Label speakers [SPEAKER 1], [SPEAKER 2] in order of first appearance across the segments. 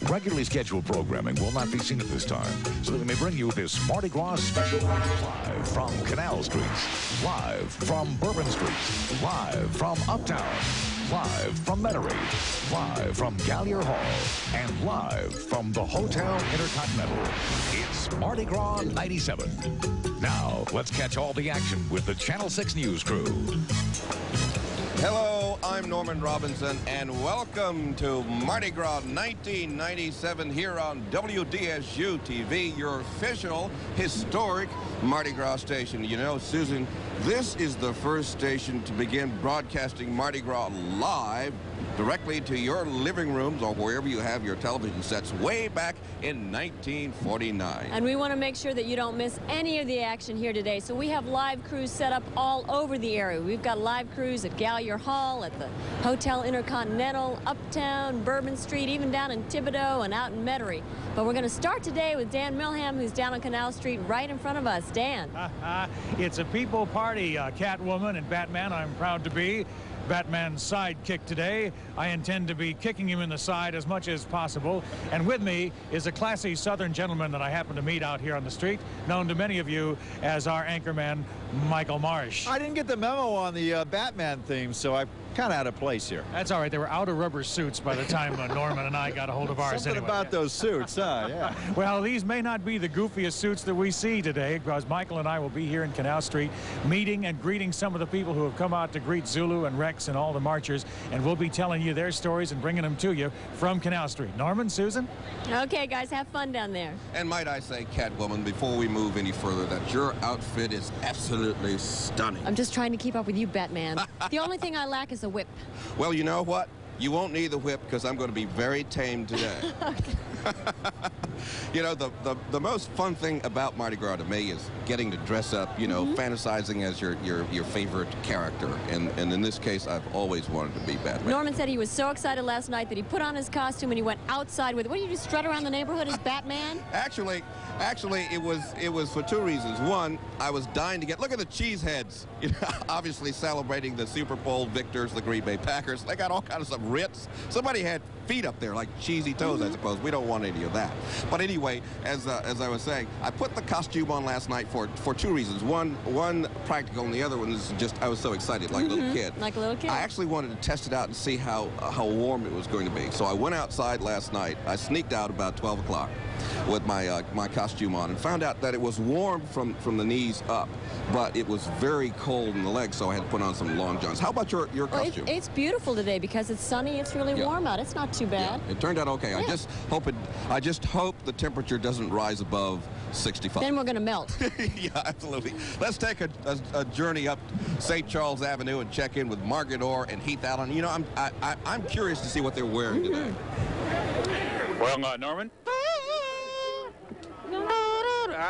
[SPEAKER 1] Regularly scheduled programming will not be seen at this time, so that we may bring you this Mardi Gras special live from Canal Street, live from Bourbon Street, live from Uptown, live from Metairie, live from Gallier Hall, and live from the Hotel Intercontinental. It's Mardi Gras 97. Now, let's catch all the action with the Channel 6 News crew.
[SPEAKER 2] Hello, I'm Norman Robinson, and welcome to Mardi Gras 1997 here on WDSU-TV, your official historic Mardi Gras station. You know, Susan, this is the first station to begin broadcasting Mardi Gras live directly to your living rooms or wherever you have your television sets way back in 1949.
[SPEAKER 3] And we want to make sure that you don't miss any of the action here today. So we have live crews set up all over the area. We've got live crews at Gallier Hall, at the Hotel Intercontinental, Uptown, Bourbon Street, even down in Thibodaux and out in Metairie. But we're going to start today with Dan Milham, who's down on Canal Street right in front of us. Dan.
[SPEAKER 4] It's a people party, Catwoman and Batman, I'm proud to be Batman's sidekick today. I intend to be kicking him in the side as much as possible. And with me is a classy Southern gentleman that I happen to meet out here on the street, known to many of you as our anchorman, Michael Marsh.
[SPEAKER 5] I didn't get the memo on the Batman theme, so I'm kind of out of place here.
[SPEAKER 4] That's all right. They were outer rubber suits by the time Norman and I got a hold of ours.
[SPEAKER 5] Something
[SPEAKER 4] anyway.
[SPEAKER 5] about those suits, huh? Yeah.
[SPEAKER 4] Well, these may not be the goofiest suits that we see today, because Michael and I will be here in Canal Street meeting and greeting some of the people who have come out to greet Zulu and Rex and all the marchers, and we'll be telling you their stories and bringing them to you from Canal Street. Norman, Susan?
[SPEAKER 3] Okay, guys, have fun down there.
[SPEAKER 2] And might I say, Catwoman, before we move any further, that your outfit is absolutely stunning.
[SPEAKER 3] I'm just trying to keep up with you, Batman. The only thing I lack is a whip.
[SPEAKER 2] Well, you know what? You won't need the whip because I'm going to be very tame today. You know, the most fun thing about Mardi Gras to me is getting to dress up, you know, fantasizing as your favorite character. And in this case, I've always wanted to be Batman.
[SPEAKER 3] Norman said he was so excited last night that he put on his costume and he went outside with it. What, do you just strut around the neighborhood as Batman?
[SPEAKER 2] Actually, it was for two reasons. One, I was dying to get, look at the cheeseheads, you know, obviously celebrating the Super Bowl victors, the Green Bay Packers. They got all kinds of Ritz. Somebody had feet up there like cheesy toes, I suppose. We don't want any of that. But anyway, as I was saying, I put the costume on last night for two reasons. One practical, and the other one is just I was so excited, like a little kid.
[SPEAKER 3] Like a little kid.
[SPEAKER 2] I actually wanted to test it out and see how warm it was going to be. So I went outside last night. I sneaked out about 12 o'clock with my costume on and found out that it was warm from the knees up, but it was very cold in the legs, so I had to put on some long johns. How about your costume?
[SPEAKER 3] Well, it's beautiful today because it's sunny. It's really warm out. It's not too bad.
[SPEAKER 2] Yeah, it turned out okay.
[SPEAKER 3] Yeah.
[SPEAKER 2] I just hope the temperature doesn't rise above 65.
[SPEAKER 3] Then we're going to melt.
[SPEAKER 2] Yeah, absolutely. Let's take a journey up St. Charles Avenue and check in with Margaret Orr and Heath Allen. You know, I'm curious to see what they're wearing today.
[SPEAKER 6] Well, Norman.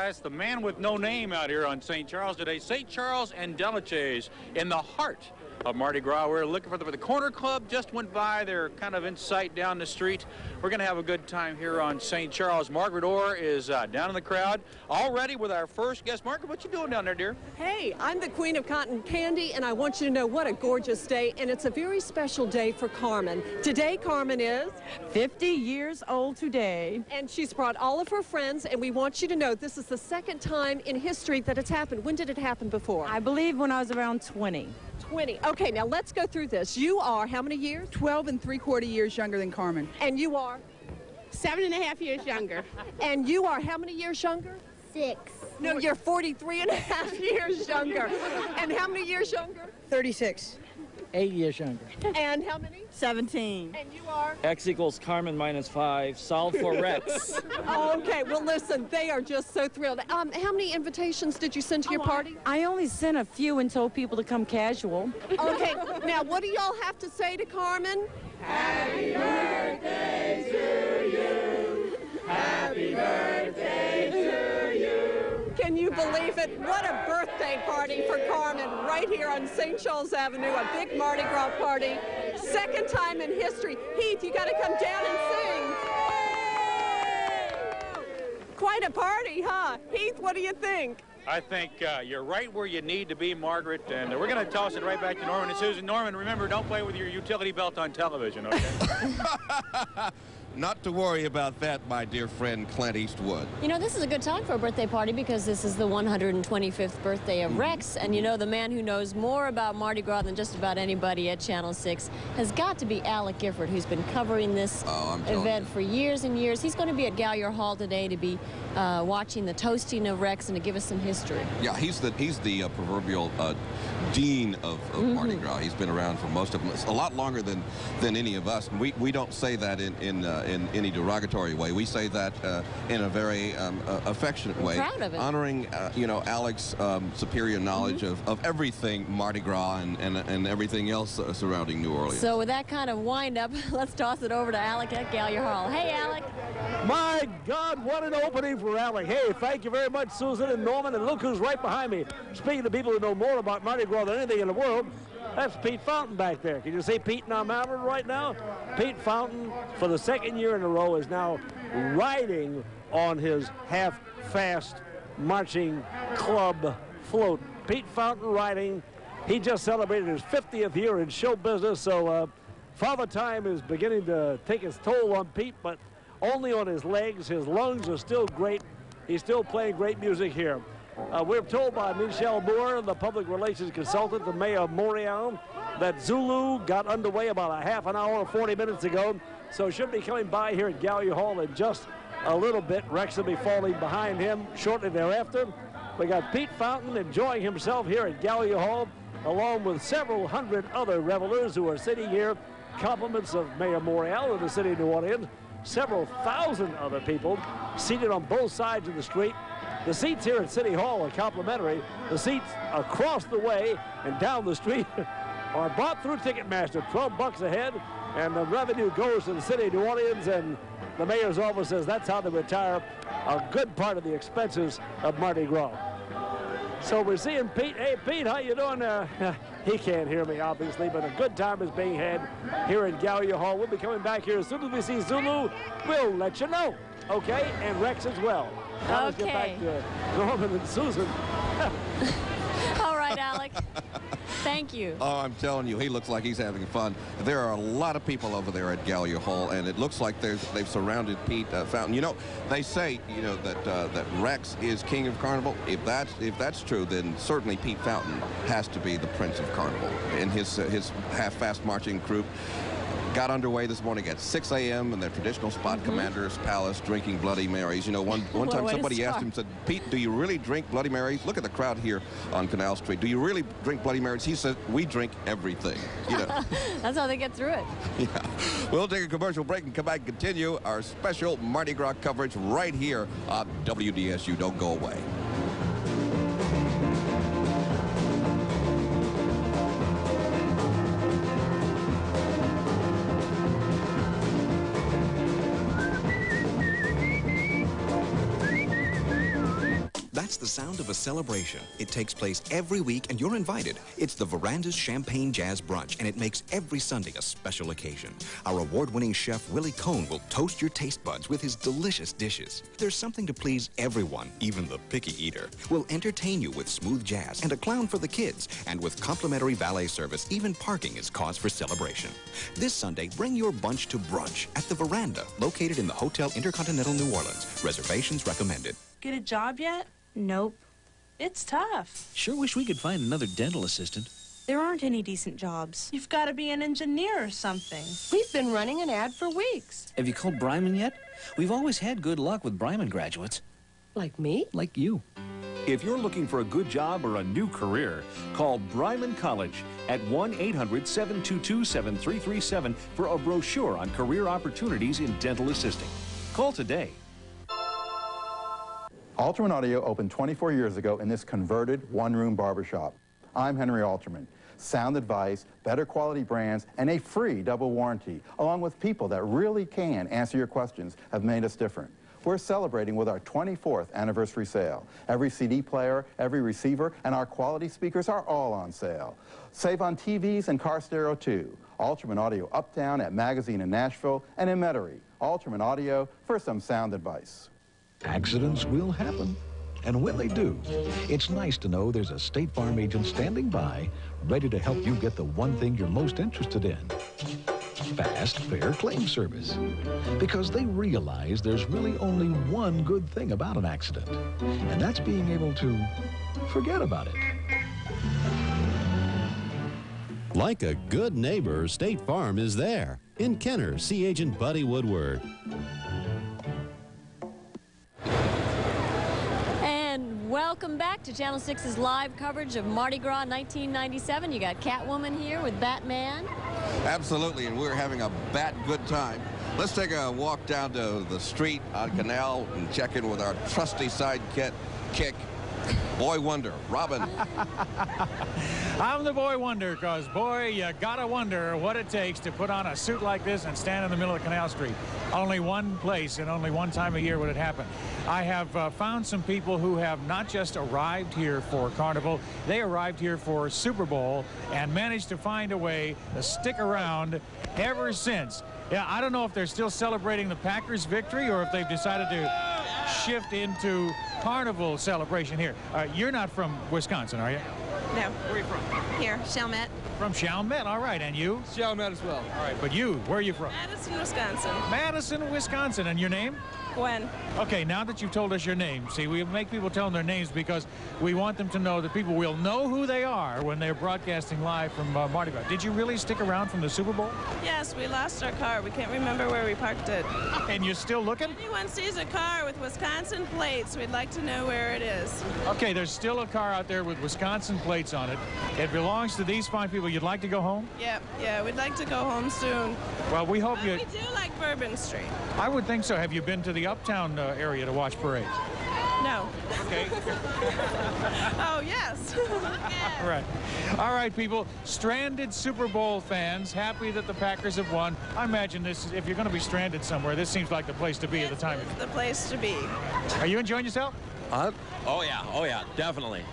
[SPEAKER 6] It's the man with no name out here on St. Charles today. St. Charles and Delachaise in the heart of Mardi Gras. We're looking for the Corner Club. Just went by. They're kind of in sight down the street. We're going to have a good time here on St. Charles. Margaret Orr is down in the crowd already with our first guest. Margaret, what you doing down there, dear?
[SPEAKER 7] Hey, I'm the Queen of Cotton Candy, and I want you to know what a gorgeous day, and it's a very special day for Carmen. Today, Carmen is
[SPEAKER 8] 50 years old today.
[SPEAKER 7] And she's brought all of her friends, and we want you to know this is the second time in history that it's happened. When did it happen before?
[SPEAKER 8] I believe when I was around 20.
[SPEAKER 7] 20. Okay, now let's go through this. You are how many years?
[SPEAKER 9] 12 3/4 years younger than Carmen.
[SPEAKER 7] And you are?
[SPEAKER 10] 7.5 years younger.
[SPEAKER 7] And you are how many years younger?
[SPEAKER 10] 6.
[SPEAKER 7] No, you're 43.5 years younger. And how many years younger?
[SPEAKER 9] 36.
[SPEAKER 8] 8 years younger.
[SPEAKER 7] And how many?
[SPEAKER 8] 17.
[SPEAKER 7] And you are?
[SPEAKER 11] X equals Carmen minus 5. Solve for Rex.
[SPEAKER 7] Okay, well, listen, they are just so thrilled. How many invitations did you send to your party?
[SPEAKER 8] I only sent a few and told people to come casual.
[SPEAKER 7] Okay, now what do y'all have to say to Carmen?
[SPEAKER 12] Happy birthday to you. Happy birthday to you.
[SPEAKER 7] Can you believe it? What a birthday party for Carmen right here on St. Charles Avenue, a big Mardi Gras party. Second time in history. Heath, you got to come down and sing. Quite a party, huh? Heath, what do you think?
[SPEAKER 6] I think you're right where you need to be, Margaret, and we're going to toss it right back to Norman and Susan. Norman, remember, don't play with your utility belt on television, okay?
[SPEAKER 2] not to worry about that, my dear friend Clint Eastwood.
[SPEAKER 3] You know, this is a good time for a birthday party because this is the 125th birthday of Rex. And you know, the man who knows more about Mardi Gras than just about anybody at Channel 6 has got to be Alec Gifford, who's been covering this event for years and years. He's going to be at Gallier Hall today to be watching the toasting of Rex and to give us some history.
[SPEAKER 2] Yeah, he's the proverbial dean of Mardi Gras. He's been around for most of them, a lot longer than any of us. And we don't say that in any derogatory way. We say that in a very affectionate way.
[SPEAKER 3] Proud of it.
[SPEAKER 2] Honoring, you know, Alec's superior knowledge of everything Mardi Gras and everything else surrounding New Orleans.
[SPEAKER 3] So with that kind of wind-up, let's toss it over to Alec at Gallier Hall. Hey, Alec.
[SPEAKER 13] My God, what an opening for Alec. Hey, thank you very much, Susan and Norman. And look who's right behind me. Speaking to people who know more about Mardi Gras than anything in the world, that's Pete Fountain back there. Can you see Pete in our mountain right now? Pete Fountain, for the second year in a row, is now riding on his half-fast marching club float. Pete Fountain riding. He just celebrated his 50th year in show business, so Father Time is beginning to take its toll on Pete, but only on his legs. His lungs are still great. He's still playing great music here. We're told by Michelle Moore, the public relations consultant to Mayor Montreal, that Zulu got underway about a half an hour, 40 minutes ago, so should be coming by here at Gallier Hall in just a little bit. Rex will be falling behind him shortly thereafter. We got Pete Fountain enjoying himself here at Gallier Hall, along with several hundred other revelers who are sitting here. Compliments of Mayor Montreal of the city of New Orleans. Several thousand other people seated on both sides of the street. The seats here at City Hall are complimentary. The seats across the way and down the street are bought through Ticketmaster, $12 a head, and the revenue goes to the city of New Orleans, and the mayor's office says that's how they retire a good part of the expenses of Mardi Gras. So we're seeing Pete. Hey, Pete, how you doing? He can't hear me, obviously, but a good time is being had here at Gallier Hall. We'll be coming back here as soon as we see Zulu. We'll let you know, okay? And Rex as well. Now let's get back to Norman and Susan.
[SPEAKER 3] All right, Alec. Thank you.
[SPEAKER 2] Oh, I'm telling you, he looks like he's having fun. There are a lot of people over there at Gallier Hall, and it looks like they've surrounded Pete Fountain. You know, they say, you know, that Rex is King of Carnival. If that's true, then certainly Pete Fountain has to be the Prince of Carnival. And his half-fast marching group got underway this morning at 6 a.m. in their traditional spot, Commander's Palace, drinking Bloody Marys. You know, one time somebody asked him, said, Pete, do you really drink Bloody Marys? Look at the crowd here on Canal Street. Do you really drink Bloody Marys? He said, we drink everything. You know.
[SPEAKER 3] That's how they get through it.
[SPEAKER 2] Yeah. We'll take a commercial break and come back and continue our special Mardi Gras coverage right here on WDSU. Don't go away.
[SPEAKER 14] That's the sound of a celebration. It takes place every week, and you're invited. It's the Veranda's Champagne Jazz Brunch, and it makes every Sunday a special occasion. Our award-winning chef, Willie Cohn, will toast your taste buds with his delicious dishes. There's something to please everyone, even the picky eater. We'll entertain you with smooth jazz and a clown for the kids, and with complimentary valet service, even parking is cause for celebration. This Sunday, bring your bunch to brunch at the Veranda, located in the Hotel Intercontinental New Orleans. Reservations recommended.
[SPEAKER 15] Get a job yet? Nope. It's tough.
[SPEAKER 16] Sure wish we could find another dental assistant.
[SPEAKER 15] There aren't any decent jobs. You've got to be an engineer or something. We've been running an ad for weeks.
[SPEAKER 16] Have you called Bryman yet? We've always had good luck with Bryman graduates.
[SPEAKER 15] Like me?
[SPEAKER 16] Like you.
[SPEAKER 17] If you're looking for a good job or a new career, call Bryman College at 1-800-722-7337 for a brochure on career opportunities in dental assisting. Call today.
[SPEAKER 18] Alterman Audio opened 24 years ago in this converted one-room barbershop. I'm Henry Alterman. Sound advice, better quality brands, and a free double warranty, along with people that really can answer your questions, have made us different. We're celebrating with our 24th anniversary sale. Every CD player, every receiver, and our quality speakers are all on sale. Save on TVs and car stereo too. Alterman Audio uptown at Magazine in Nashville and in Metairie. Alterman Audio for some sound advice.
[SPEAKER 19] Accidents will happen, and when they do, it's nice to know there's a State Farm agent standing by, ready to help you get the one thing you're most interested in. fast, fair claim service. Because they realize there's really only one good thing about an accident, and that's being able to forget about it.
[SPEAKER 20] Like a good neighbor, State Farm is there. In Kenner, see Agent Buddy Woodward.
[SPEAKER 3] And welcome back to Channel 6's live coverage of Mardi Gras 1997. You got Catwoman here with Batman.
[SPEAKER 2] Absolutely, and we're having a bat good time. Let's take a walk down to the street on Canal and check in with our trusty sidekick, Boy Wonder, Robin.
[SPEAKER 4] I'm the Boy Wonder, because, boy, you gotta wonder what it takes to put on a suit like this and stand in the middle of Canal Street. Only one place and only one time a year would it happen. I have found some people who have not just arrived here for Carnival, they arrived here for Super Bowl and managed to find a way to stick around ever since. Yeah, I don't know if they're still celebrating the Packers' victory or if they've decided to shift into Carnival celebration here. You're not from Wisconsin, are you?
[SPEAKER 21] No.
[SPEAKER 4] Where are you from?
[SPEAKER 21] Here, Chalmette.
[SPEAKER 4] From Chalmette, all right. And you?
[SPEAKER 21] Chalmette as well.
[SPEAKER 4] All right, but you, where are you from?
[SPEAKER 21] Madison, Wisconsin.
[SPEAKER 4] Madison, Wisconsin. And your name?
[SPEAKER 21] Gwen.
[SPEAKER 4] Okay, now that you've told us your name, see, we make people tell them their names because we want them to know that people will know who they are when they're broadcasting live from Mardi Gras. Did you really stick around from the Super Bowl?
[SPEAKER 21] Yes, we lost our car. We can't remember where we parked it.
[SPEAKER 4] And you're still looking?
[SPEAKER 21] If anyone sees a car with Wisconsin plates, we'd like to know where it is.
[SPEAKER 4] Okay, there's still a car out there with Wisconsin plates on it. It belongs to these fine people. You'd like to go home?
[SPEAKER 21] Yeah, we'd like to go home soon.
[SPEAKER 4] Well, we hope you...
[SPEAKER 21] We do like Bourbon Street.
[SPEAKER 4] I would think so. Have you been to the Uptown area to watch parades?
[SPEAKER 21] No.
[SPEAKER 4] Okay.
[SPEAKER 21] Oh, yes.
[SPEAKER 4] Right. All right, people. Stranded Super Bowl fans, happy that the Packers have won. I imagine this, if you're going to be stranded somewhere, this seems like the place to be at the time.
[SPEAKER 21] It's the place to be.
[SPEAKER 4] Are you enjoying yourself?
[SPEAKER 22] Oh, yeah, definitely.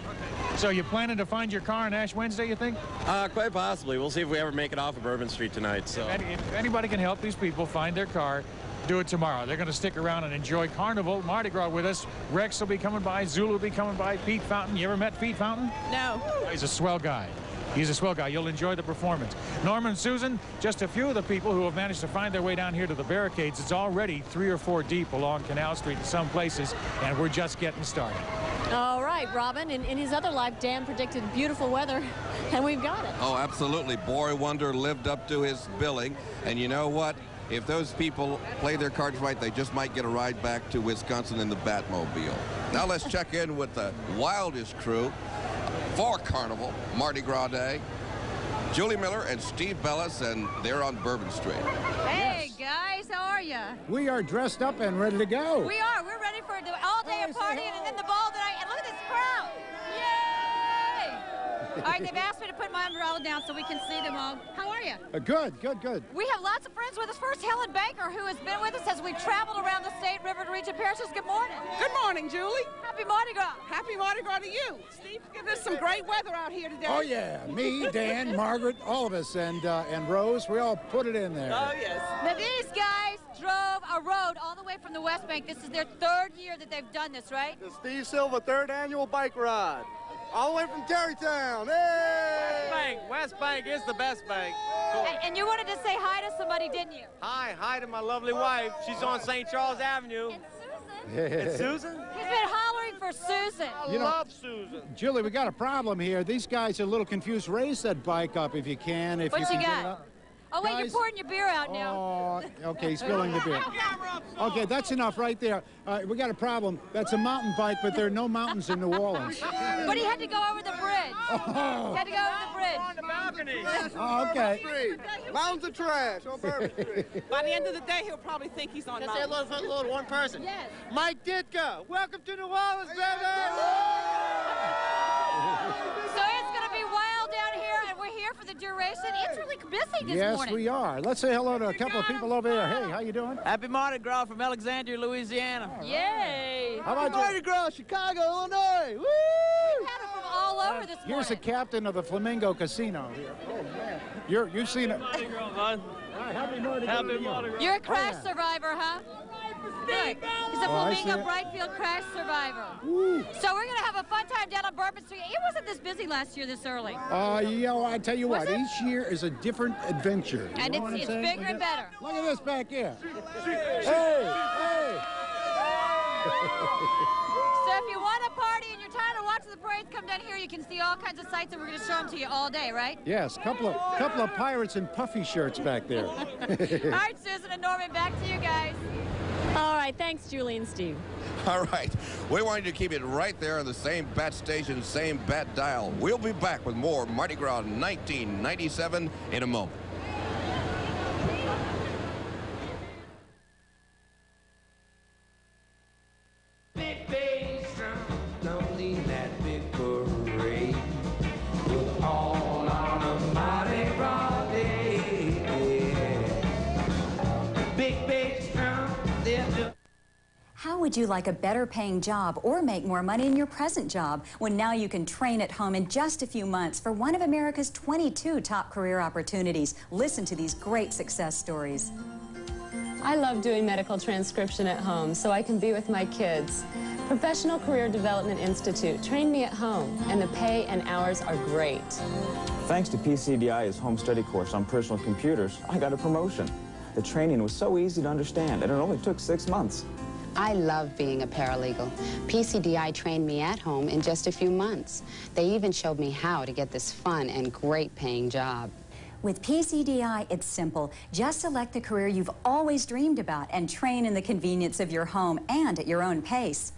[SPEAKER 4] So you're planning to find your car on Ash Wednesday, you think?
[SPEAKER 22] Quite possibly. We'll see if we ever make it off of Bourbon Street tonight. So
[SPEAKER 4] if anybody can help these people find their car, do it tomorrow. They're going to stick around and enjoy Carnival, Mardi Gras with us. Rex will be coming by. Zulu will be coming by. Pete Fountain. You ever met Pete Fountain?
[SPEAKER 21] No.
[SPEAKER 4] He's a swell guy. He's a swell guy. You'll enjoy the performance. Norman and Susan, just a few of the people who have managed to find their way down here to the barricades. It's already 3 or 4 deep along Canal Street in some places, and we're just getting started.
[SPEAKER 3] All right, Robin. In his other life, Dan predicted beautiful weather, and we've got it.
[SPEAKER 2] Oh, absolutely. Boy Wonder lived up to his billing, and you know what? If those people play their cards right, they just might get a ride back to Wisconsin in the Batmobile. Now let's check in with the wildest crew for Carnival, Mardi Gras Day. Julie Miller and Steve Bellis, and they're on Bourbon Street.
[SPEAKER 23] Hey, guys, how are you?
[SPEAKER 24] We are dressed up and ready to go.
[SPEAKER 23] We are. We're ready for the all-day party and then the ball tonight. And look at this crowd. Yay! All right, they've asked me to put my umbrella down so we can see them all. How are you?
[SPEAKER 24] Good.
[SPEAKER 23] We have lots of friends with us. First, Helen Baker, who has been with us as we've traveled around the state, River to Regent Parishes. Good morning.
[SPEAKER 7] Good morning, Julie.
[SPEAKER 23] Happy Mardi Gras.
[SPEAKER 7] Happy Mardi Gras to you. Steve, give us some great weather out here today.
[SPEAKER 24] Oh, yeah. Me, Dan, Margaret, all of us, and Rose, we all put it in there.
[SPEAKER 7] Oh, yes.
[SPEAKER 23] Now, these guys drove a road all the way from the West Bank. This is their 3rd year that they've done this, right?
[SPEAKER 25] The Steve Silva 3rd annual bike ride. All the way from Terrytown. Hey!
[SPEAKER 22] West Bank is the best bank.
[SPEAKER 23] Cool. And you wanted to say hi to somebody, didn't you?
[SPEAKER 22] Hi to my lovely wife. She's on St. Charles Avenue.
[SPEAKER 23] And
[SPEAKER 22] Susan?
[SPEAKER 23] He's been hollering for Susan.
[SPEAKER 25] I love Susan.
[SPEAKER 24] Julie, we got a problem here. These guys are a little confused. Raise that bike up if you can.
[SPEAKER 23] What you
[SPEAKER 24] can
[SPEAKER 23] got?
[SPEAKER 24] Get it up.
[SPEAKER 23] Oh, wait,
[SPEAKER 24] Guys,
[SPEAKER 23] you're pouring your beer out now.
[SPEAKER 24] Oh, okay, he's spilling the beer. Okay, that's enough right there. We got a problem. That's a mountain bike, but there are no mountains in New Orleans.
[SPEAKER 23] But he had to go over the bridge.
[SPEAKER 24] Oh.
[SPEAKER 23] He had to go over the bridge.
[SPEAKER 22] On the balcony.
[SPEAKER 24] Oh, okay.
[SPEAKER 25] Mountains of trash on Bourbon Street.
[SPEAKER 7] By the end of the day, he'll probably think he's on
[SPEAKER 22] Just say hello to one person.
[SPEAKER 23] Yes.
[SPEAKER 25] Mike Ditka, welcome to New Orleans, baby!
[SPEAKER 23] So it's going to be wild down here, and we're here for the duration. It's really busy this
[SPEAKER 24] Yes,
[SPEAKER 23] morning.
[SPEAKER 24] we are. Let's say hello to a couple of people over there. Hey, how you doing?
[SPEAKER 22] Happy Mardi Gras from Alexandria, Louisiana.
[SPEAKER 23] Yay.
[SPEAKER 24] How about
[SPEAKER 25] Mardi Gras, Chicago, Illinois. Woo!
[SPEAKER 23] We've had them from all over this morning.
[SPEAKER 24] Here's the captain of the Flamingo Casino here. Oh, man. You've seen it.
[SPEAKER 22] Mardi Gras, bud.
[SPEAKER 24] Happy Mardi Gras.
[SPEAKER 22] Happy Mardi Gras.
[SPEAKER 23] You're a crash survivor, huh? Good. Is a Flamingo Brightfield crash survivor.
[SPEAKER 24] Woo.
[SPEAKER 23] So we're going to have a fun time down on Bourbon Street. It wasn't this busy last year this early.
[SPEAKER 24] I tell you what, each year is a different adventure.
[SPEAKER 23] And it's bigger and better.
[SPEAKER 24] Look at this back here. Hey!
[SPEAKER 23] So if you want a party and you're tired of watching the parades, come down here. You can see all kinds of sights, and we're going to show them to you all day, right?
[SPEAKER 24] Yes, couple of pirates in puffy shirts back there.
[SPEAKER 23] All right, Susan and Norman, back to you guys.
[SPEAKER 3] All right, thanks, Julie and Steve.
[SPEAKER 2] All right, we want you to keep it right there on the same bat station, same bat dial. We'll be back with more Mardi Gras 1997 in a moment.
[SPEAKER 12] Big bass drum, don't leave that big parade. We're all on a Mardi Gras day. Big bass drum,
[SPEAKER 1] How would you like a better paying job or make more money in your present job when now you can train at home in just a few months for one of America's 22 top career opportunities? Listen to these great success stories.
[SPEAKER 5] I love doing medical transcription at home so I can be with my kids. Professional Career Development Institute trained me at home, and the pay and hours are great.
[SPEAKER 9] Thanks to PCDI's home study course on personal computers, I got a promotion. The training was so easy to understand, and it only took 6 months.
[SPEAKER 10] I love being a paralegal. PCDI trained me at home in just a few months. They even showed me how to get this fun and great paying job.
[SPEAKER 1] With PCDI, it's simple. Just select the career you've always dreamed about and train in the convenience of your home and at your own pace.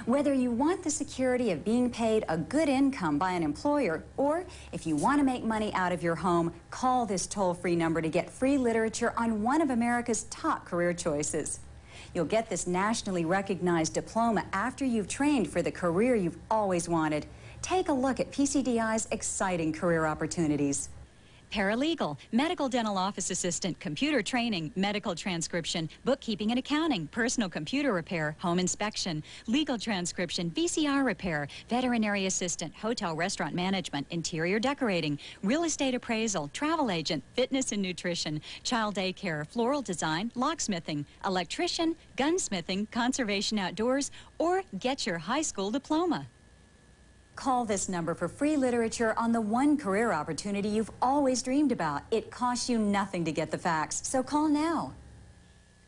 [SPEAKER 1] Whether you want the security of being paid a good income by an employer, or if you want to make money out of your home, call this toll-free number to get free literature on one of America's top career choices. You'll get this nationally recognized diploma after you've trained for the career you've always wanted. Take a look at PCDI's exciting career opportunities.
[SPEAKER 11] Paralegal, medical dental office assistant, computer training, medical transcription, bookkeeping and accounting, personal computer repair, home inspection, legal transcription, VCR repair, veterinary assistant, hotel restaurant management, interior decorating, real estate appraisal, travel agent, fitness and nutrition, child daycare, floral design, locksmithing, electrician, gunsmithing, conservation outdoors, or get your high school diploma.
[SPEAKER 1] Call this number for free literature on the one career opportunity you've always dreamed about. It costs you nothing to get the facts, so call now.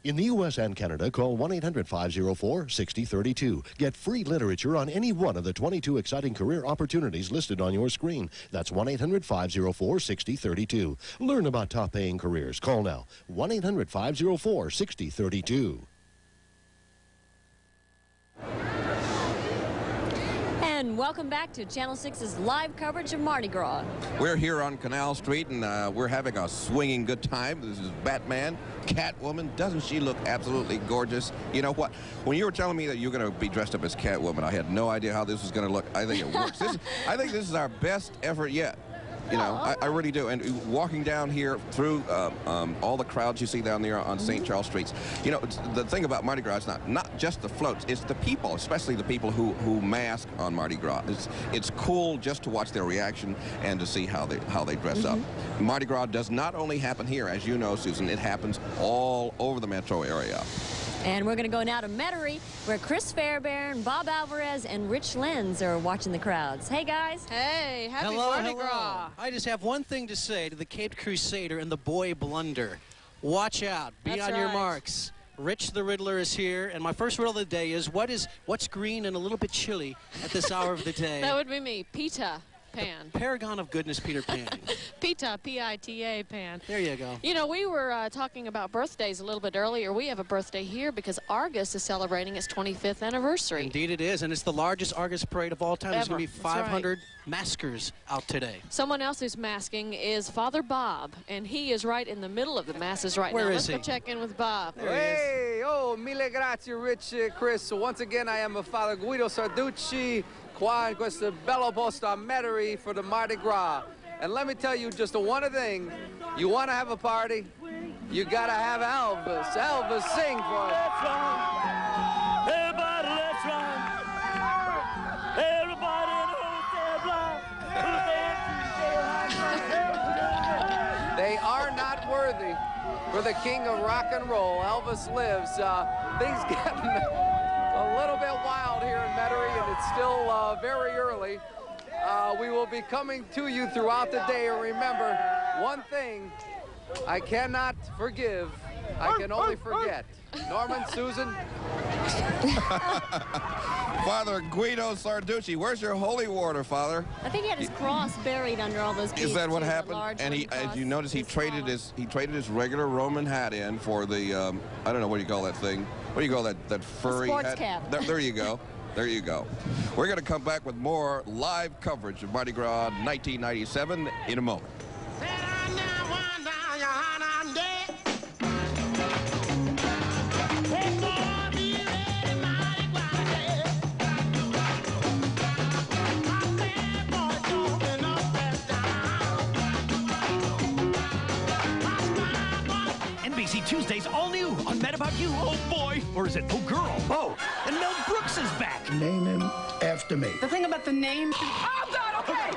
[SPEAKER 26] In the U.S. and Canada, call 1-800-504-6032. Get free literature on any one of the 22 exciting career opportunities listed on your screen. That's 1-800-504-6032. Learn about top-paying careers. Call now. 1-800-504-6032.
[SPEAKER 3] And welcome back to Channel 6's live coverage of Mardi Gras.
[SPEAKER 2] We're here on Canal Street, and we're having a swinging good time. This is Batman, Catwoman. Doesn't she look absolutely gorgeous? You know what? When you were telling me that you're going to be dressed up as Catwoman, I had no idea how this was going to look. I think it works. I think this is our best effort yet. You know, I really do. And walking down here through all the crowds you see down there on St. Charles Streets, you know, the thing about Mardi Gras is not just the floats, it's the people, especially the people who mask on Mardi Gras. It's cool just to watch their reaction and to see how they dress up. Mardi Gras does not only happen here, as you know, Susan, it happens all over the metro area.
[SPEAKER 3] And we're going to go now to Metairie, where Chris Fairbairn, Bob Alvarez, and Rich Lenz are watching the crowds. Hey, guys.
[SPEAKER 27] Hey, happy Mardi Gras. I just have one thing to say to the Caped Crusader and the Boy Blunder. Watch out. Be on your marks. Rich the Riddler is here, and my first riddle of the day is, what's green and a little bit chilly at this hour of the day?
[SPEAKER 21] That would be me, Pita Pan.
[SPEAKER 27] Paragon of goodness, Peter Pan.
[SPEAKER 21] Pita, P-I-T-A, Pan.
[SPEAKER 27] There you go.
[SPEAKER 21] You know, we were talking about birthdays a little bit earlier. We have a birthday here because Argus is celebrating its 25th anniversary.
[SPEAKER 27] Indeed it is, and it's the largest Argus parade of all time. There's
[SPEAKER 21] Ever.
[SPEAKER 27] going to be 500 maskers out today.
[SPEAKER 21] Someone else who's masking is Father Bob, and he is right in the middle of the masses right now.
[SPEAKER 27] Where
[SPEAKER 21] Let's
[SPEAKER 27] is
[SPEAKER 21] go
[SPEAKER 27] he?
[SPEAKER 21] check in with Bob.
[SPEAKER 25] Hey, oh, mille grazie, Rich, Chris. So once again, I am Father Guido Sarducci, qua in questo bello posto a Metairie for the Mardi Gras. And let me tell you just one thing. You want to have a party, you got to have Elvis. Elvis, sing for us.
[SPEAKER 12] Let's run. Everybody, let's run. Everybody in the hotel block.
[SPEAKER 25] They are not worthy for the king of rock and roll. Elvis lives. Things getting... a little bit wild here in Metairie, and it's still very early. We will be coming to you throughout the day. And remember, one thing I cannot forgive, I can only forget. Norman, Susan?
[SPEAKER 2] Father Guido Sarducci, where's your holy water, Father?
[SPEAKER 3] I think he had his cross buried under all those beads.
[SPEAKER 2] Is that what
[SPEAKER 3] too,
[SPEAKER 2] happened? And he, as you notice, he traded his regular Roman hat in for the I don't know, what do you call that thing? What do you call that furry
[SPEAKER 3] sports
[SPEAKER 2] hat?
[SPEAKER 3] cap.
[SPEAKER 2] There you go. There you go. We're going to come back with more live coverage of Mardi Gras 1997 in a moment.
[SPEAKER 6] Tuesdays all new on Mad About You, oh boy, or is it oh girl? Oh, and Mel Brooks is back.
[SPEAKER 8] Name him after me.
[SPEAKER 6] The thing about the name. Oh God, okay.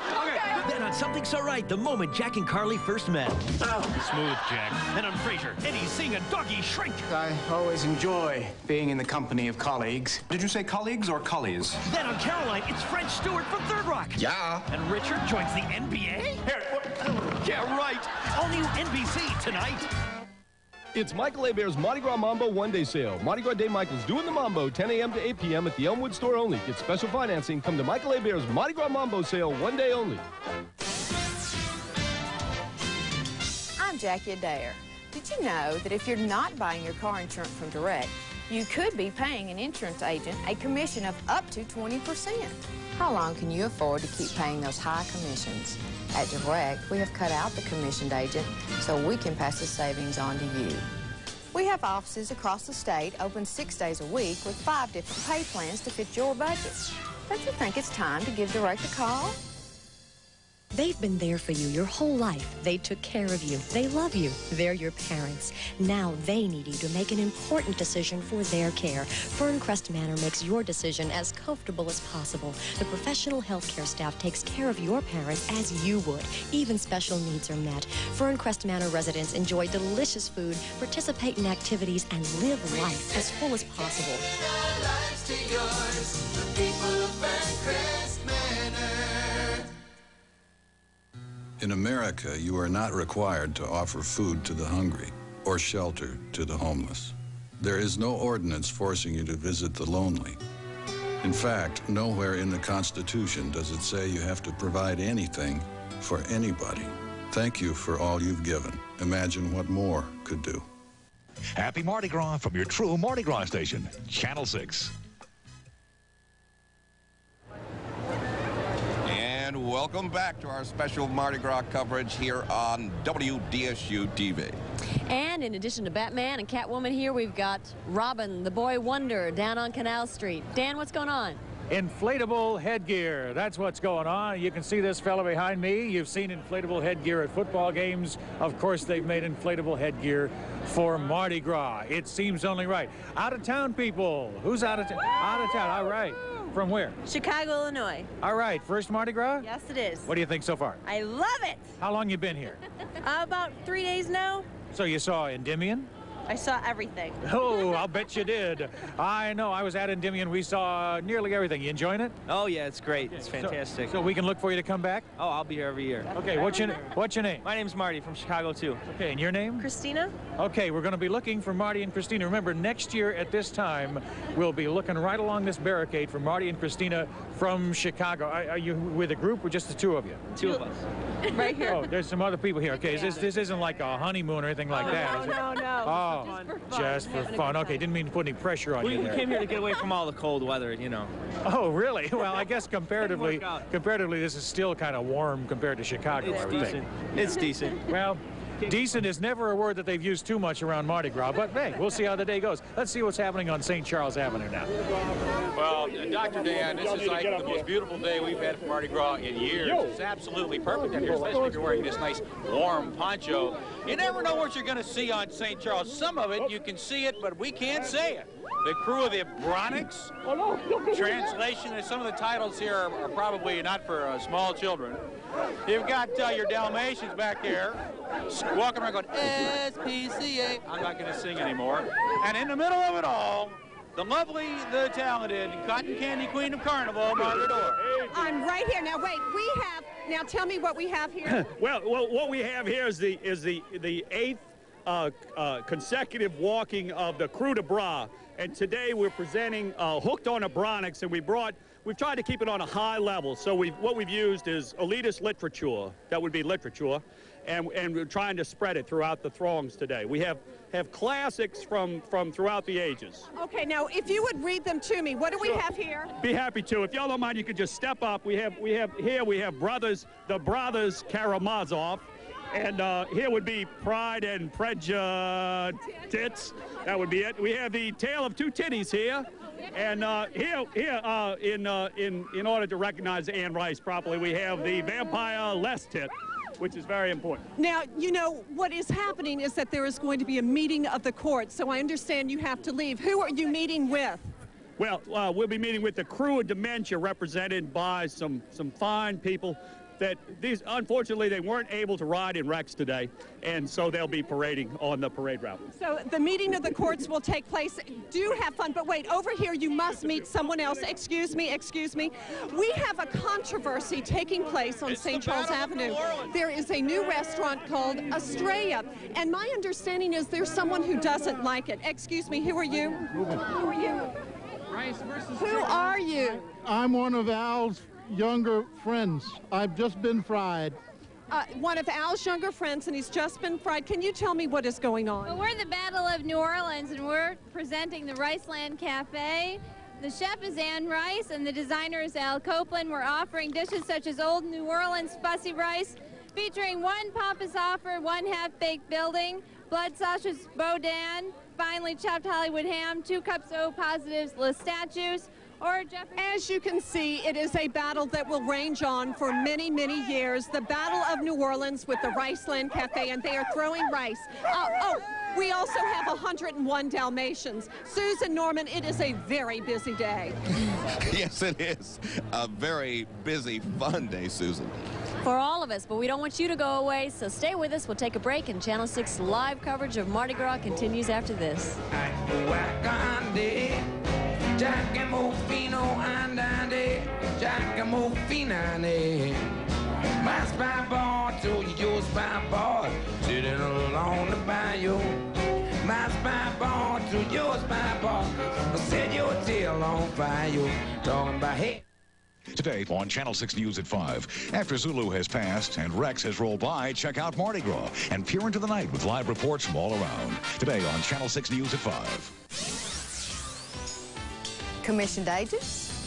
[SPEAKER 6] Then on Something So Right, the moment Jack and Carly first met. Oh, smooth, Jack. And on Frasier, Eddie's seeing a doggy shrink.
[SPEAKER 13] I always enjoy being in the company of colleagues. Did you say colleagues or collies?
[SPEAKER 6] Then on Caroline, it's French Stewart from Third Rock.
[SPEAKER 8] Yeah.
[SPEAKER 6] And Richard joins the NBA. Yeah, right. All new NBC tonight.
[SPEAKER 14] It's Michael Heberts' Mardi Gras Mambo one-day sale. Mardi Gras Day Michael's doing the Mambo 10 a.m. to 8 p.m. at the Elmwood store only. Get special financing. Come to Michael Heberts' Mardi Gras Mambo sale one day only.
[SPEAKER 15] I'm Jackie Adair. Did you know that if you're not buying your car insurance from Direct, you could be paying an insurance agent a commission of up to 20%? How long can you afford to keep paying those high commissions? At Direct, we have cut out the commissioned agent so we can pass the savings on to you. We have offices across the state open 6 days a week with 5 different pay plans to fit your budget. Don't you think it's time to give Direct a call?
[SPEAKER 16] They've been there for you your whole life. They took care of you. They love you. They're your parents. Now they need you to make an important decision for their care. Ferncrest Manor makes your decision as comfortable as possible. The professional healthcare staff takes care of your parents as you would. Even special needs are met. Ferncrest Manor residents enjoy delicious food, participate in activities, and live life as full as possible.
[SPEAKER 17] In America, you are not required to offer food to the hungry or shelter to the homeless. There is no ordinance forcing you to visit the lonely. In fact, nowhere in the Constitution does it say you have to provide anything for anybody. Thank you for all you've given. Imagine what more could do.
[SPEAKER 28] Happy Mardi Gras from your true Mardi Gras station, Channel 6.
[SPEAKER 2] And welcome back to our special Mardi Gras coverage here on WDSU-TV.
[SPEAKER 3] And in addition to Batman and Catwoman here, we've got Robin, the boy wonder, down on Canal Street. Dan, what's going on?
[SPEAKER 4] Inflatable headgear. That's what's going on. You can see this fella behind me. You've seen inflatable headgear at football games. Of course, they've made inflatable headgear for Mardi Gras. It seems only right. Out-of-town people. Who's out of town? Out of town. All right. From where?
[SPEAKER 29] Chicago, Illinois.
[SPEAKER 4] All right. First Mardi Gras?
[SPEAKER 29] Yes, it is.
[SPEAKER 4] What do you think so far?
[SPEAKER 29] I love it.
[SPEAKER 4] How long you been here?
[SPEAKER 29] About 3 days now.
[SPEAKER 4] So you saw Endymion?
[SPEAKER 29] I saw everything.
[SPEAKER 4] Oh, I'll bet you did. I know. I was at Endymion. We saw nearly everything. You enjoying it?
[SPEAKER 22] Oh, yeah, it's great. It's fantastic.
[SPEAKER 4] So we can look for you to come back?
[SPEAKER 22] Oh, I'll be here every year.
[SPEAKER 4] Okay, what's your name?
[SPEAKER 22] My name's Marty from Chicago, too.
[SPEAKER 4] Okay, and your name?
[SPEAKER 29] Christina.
[SPEAKER 4] Okay, we're going to be looking for Marty and Christina. Remember, next year at this time, we'll be looking right along this barricade for Marty and Christina from Chicago. Are you with a group or just the two of you?
[SPEAKER 22] Two of us.
[SPEAKER 29] Right here.
[SPEAKER 4] Oh, there's some other people here. Okay, this isn't like a honeymoon or anything like that, is it?
[SPEAKER 29] No.
[SPEAKER 4] Oh, just for fun. Okay, didn't mean to put any pressure on you there.
[SPEAKER 22] We came here to get away from all the cold weather, you know.
[SPEAKER 4] Oh, really? Well, I guess comparatively, this is still kind of warm compared to Chicago, I would think.
[SPEAKER 22] It's decent.
[SPEAKER 4] Well, decent is never a word that they've used too much around Mardi Gras, but hey, we'll see how the day goes. Let's see what's happening on St. Charles Avenue now.
[SPEAKER 30] Well, Dr. Dan, this is like the most beautiful day we've had for Mardi Gras in years. It's absolutely perfect out here, especially if you're wearing this nice warm poncho. You never know what you're going to see on St. Charles. Some of it, you can see it, but we can't say it. The crew of the Bronics. Translation, and some of the titles here are probably not for small children. You've got your Dalmatians back there walking around going, SPCA. I'm not going to sing anymore. And in the middle of it all, the lovely, the talented Cotton Candy Queen of Carnival, Mardi Gras.
[SPEAKER 5] I'm right here. Now, wait, now tell me what we have here.
[SPEAKER 7] well, what we have here is the 8th consecutive walking of the Crew de Bras. And today we're presenting Hooked on Abronics, and we've tried to keep it on a high level. So what we've used is elitist literature, that would be literature, and we're trying to spread it throughout the throngs today. We have classics from throughout the ages.
[SPEAKER 5] Okay, now if you would read them to me, what do we have here?
[SPEAKER 7] Be happy to. If y'all don't mind, you could just step up. We have the Brothers Karamazov. And here would be Pride and Prejudice. That would be it. We have the Tale of Two Titties here. And in order to recognize Anne Rice properly, we have the Vampire Less Tit, which is very important.
[SPEAKER 5] Now, you know, what is happening is that there is going to be a meeting of the court, so I understand you have to leave. Who are you meeting with?
[SPEAKER 7] Well, we'll be meeting with the Crew of Dementia, represented by some fine people. That unfortunately, they weren't able to ride in Rex today, and so they'll be parading on the parade route.
[SPEAKER 5] So the meeting of the courts will take place. Do have fun, but wait, over here you must meet someone else. Excuse me. We have a controversy taking place on St. Charles Avenue. There is a new restaurant called Estrella, and my understanding is there's someone who doesn't like it. Excuse me, who are you? Who are you? Who are you?
[SPEAKER 9] I'm one of Al's younger friends. I've just been fried.
[SPEAKER 5] One of Al's younger friends, and he's just been fried. Can you tell me what is going on?
[SPEAKER 10] Well, we're the Battle of New Orleans, and we're presenting the Riceland Cafe. The chef is Anne Rice, and the designer is Al Copeland. We're offering dishes such as Old New Orleans fussy rice, featuring one pompous offer, one half-baked building, blood sausage Boudin, finely chopped Hollywood ham, 2 cups O positives Lestat, or
[SPEAKER 5] as you can see, it is a battle that will range on for many, many years. The Battle of New Orleans with the Riceland Cafe, and they are throwing rice. We also have 101 Dalmatians. Susan Norman, it is a very busy day.
[SPEAKER 2] Yes, it is. A very busy, fun day, Susan.
[SPEAKER 3] For all of us, but we don't want you to go away, so stay with us. We'll take a break, and Channel 6 live coverage of Mardi Gras continues after this.
[SPEAKER 12] Giacomo fino andante, Giacomo finale. My spy ball to your spy ball, sitting along the bayou. My spy ball to your spy ball, set your tail on fire. Talking about hey.
[SPEAKER 28] Today on Channel 6 News at 5. After Zulu has passed and Rex has rolled by, check out Mardi Gras and peer into the night with live reports from all around. Today on Channel 6 News at 5.
[SPEAKER 15] Commissioned agent,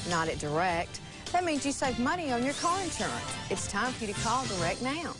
[SPEAKER 15] not at Direct. That means you save money on your car insurance. It's time for you to call Direct now.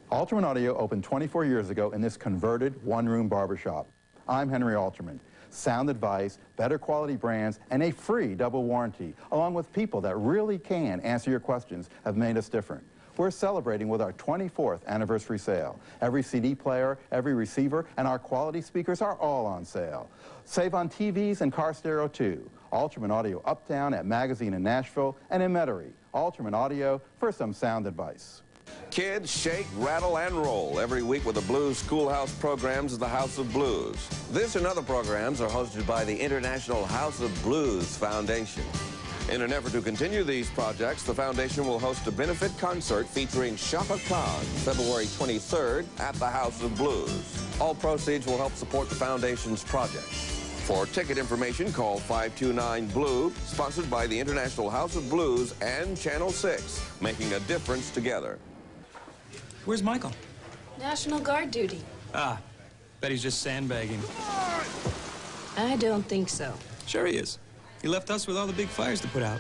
[SPEAKER 11] Alterman Audio opened 24 years ago in this converted one-room barbershop. I'm Henry Alterman. Sound advice, better quality brands, and a free double warranty, along with people that really can answer your questions, have made us different. We're celebrating with our 24th anniversary sale. Every CD player, every receiver, and our quality speakers are all on sale. Save on TVs and car stereo too. Alterman Audio uptown at Magazine in Nashville and in Metairie. Alterman Audio for some sound advice.
[SPEAKER 2] Kids shake, rattle, and roll every week with the Blues Schoolhouse programs of the House of Blues. This and other programs are hosted by the International House of Blues Foundation. In an effort to continue these projects, the foundation will host a benefit concert featuring Chaka Khan, February 23rd at the House of Blues. All proceeds will help support the foundation's projects. For ticket information, call 529-BLUE, sponsored by the International House of Blues and Channel 6, making a difference together.
[SPEAKER 18] Where's Michael?
[SPEAKER 29] National Guard duty.
[SPEAKER 18] Ah, bet he's just sandbagging.
[SPEAKER 29] I don't think so.
[SPEAKER 18] Sure he is. He left us with all the big fires to put out.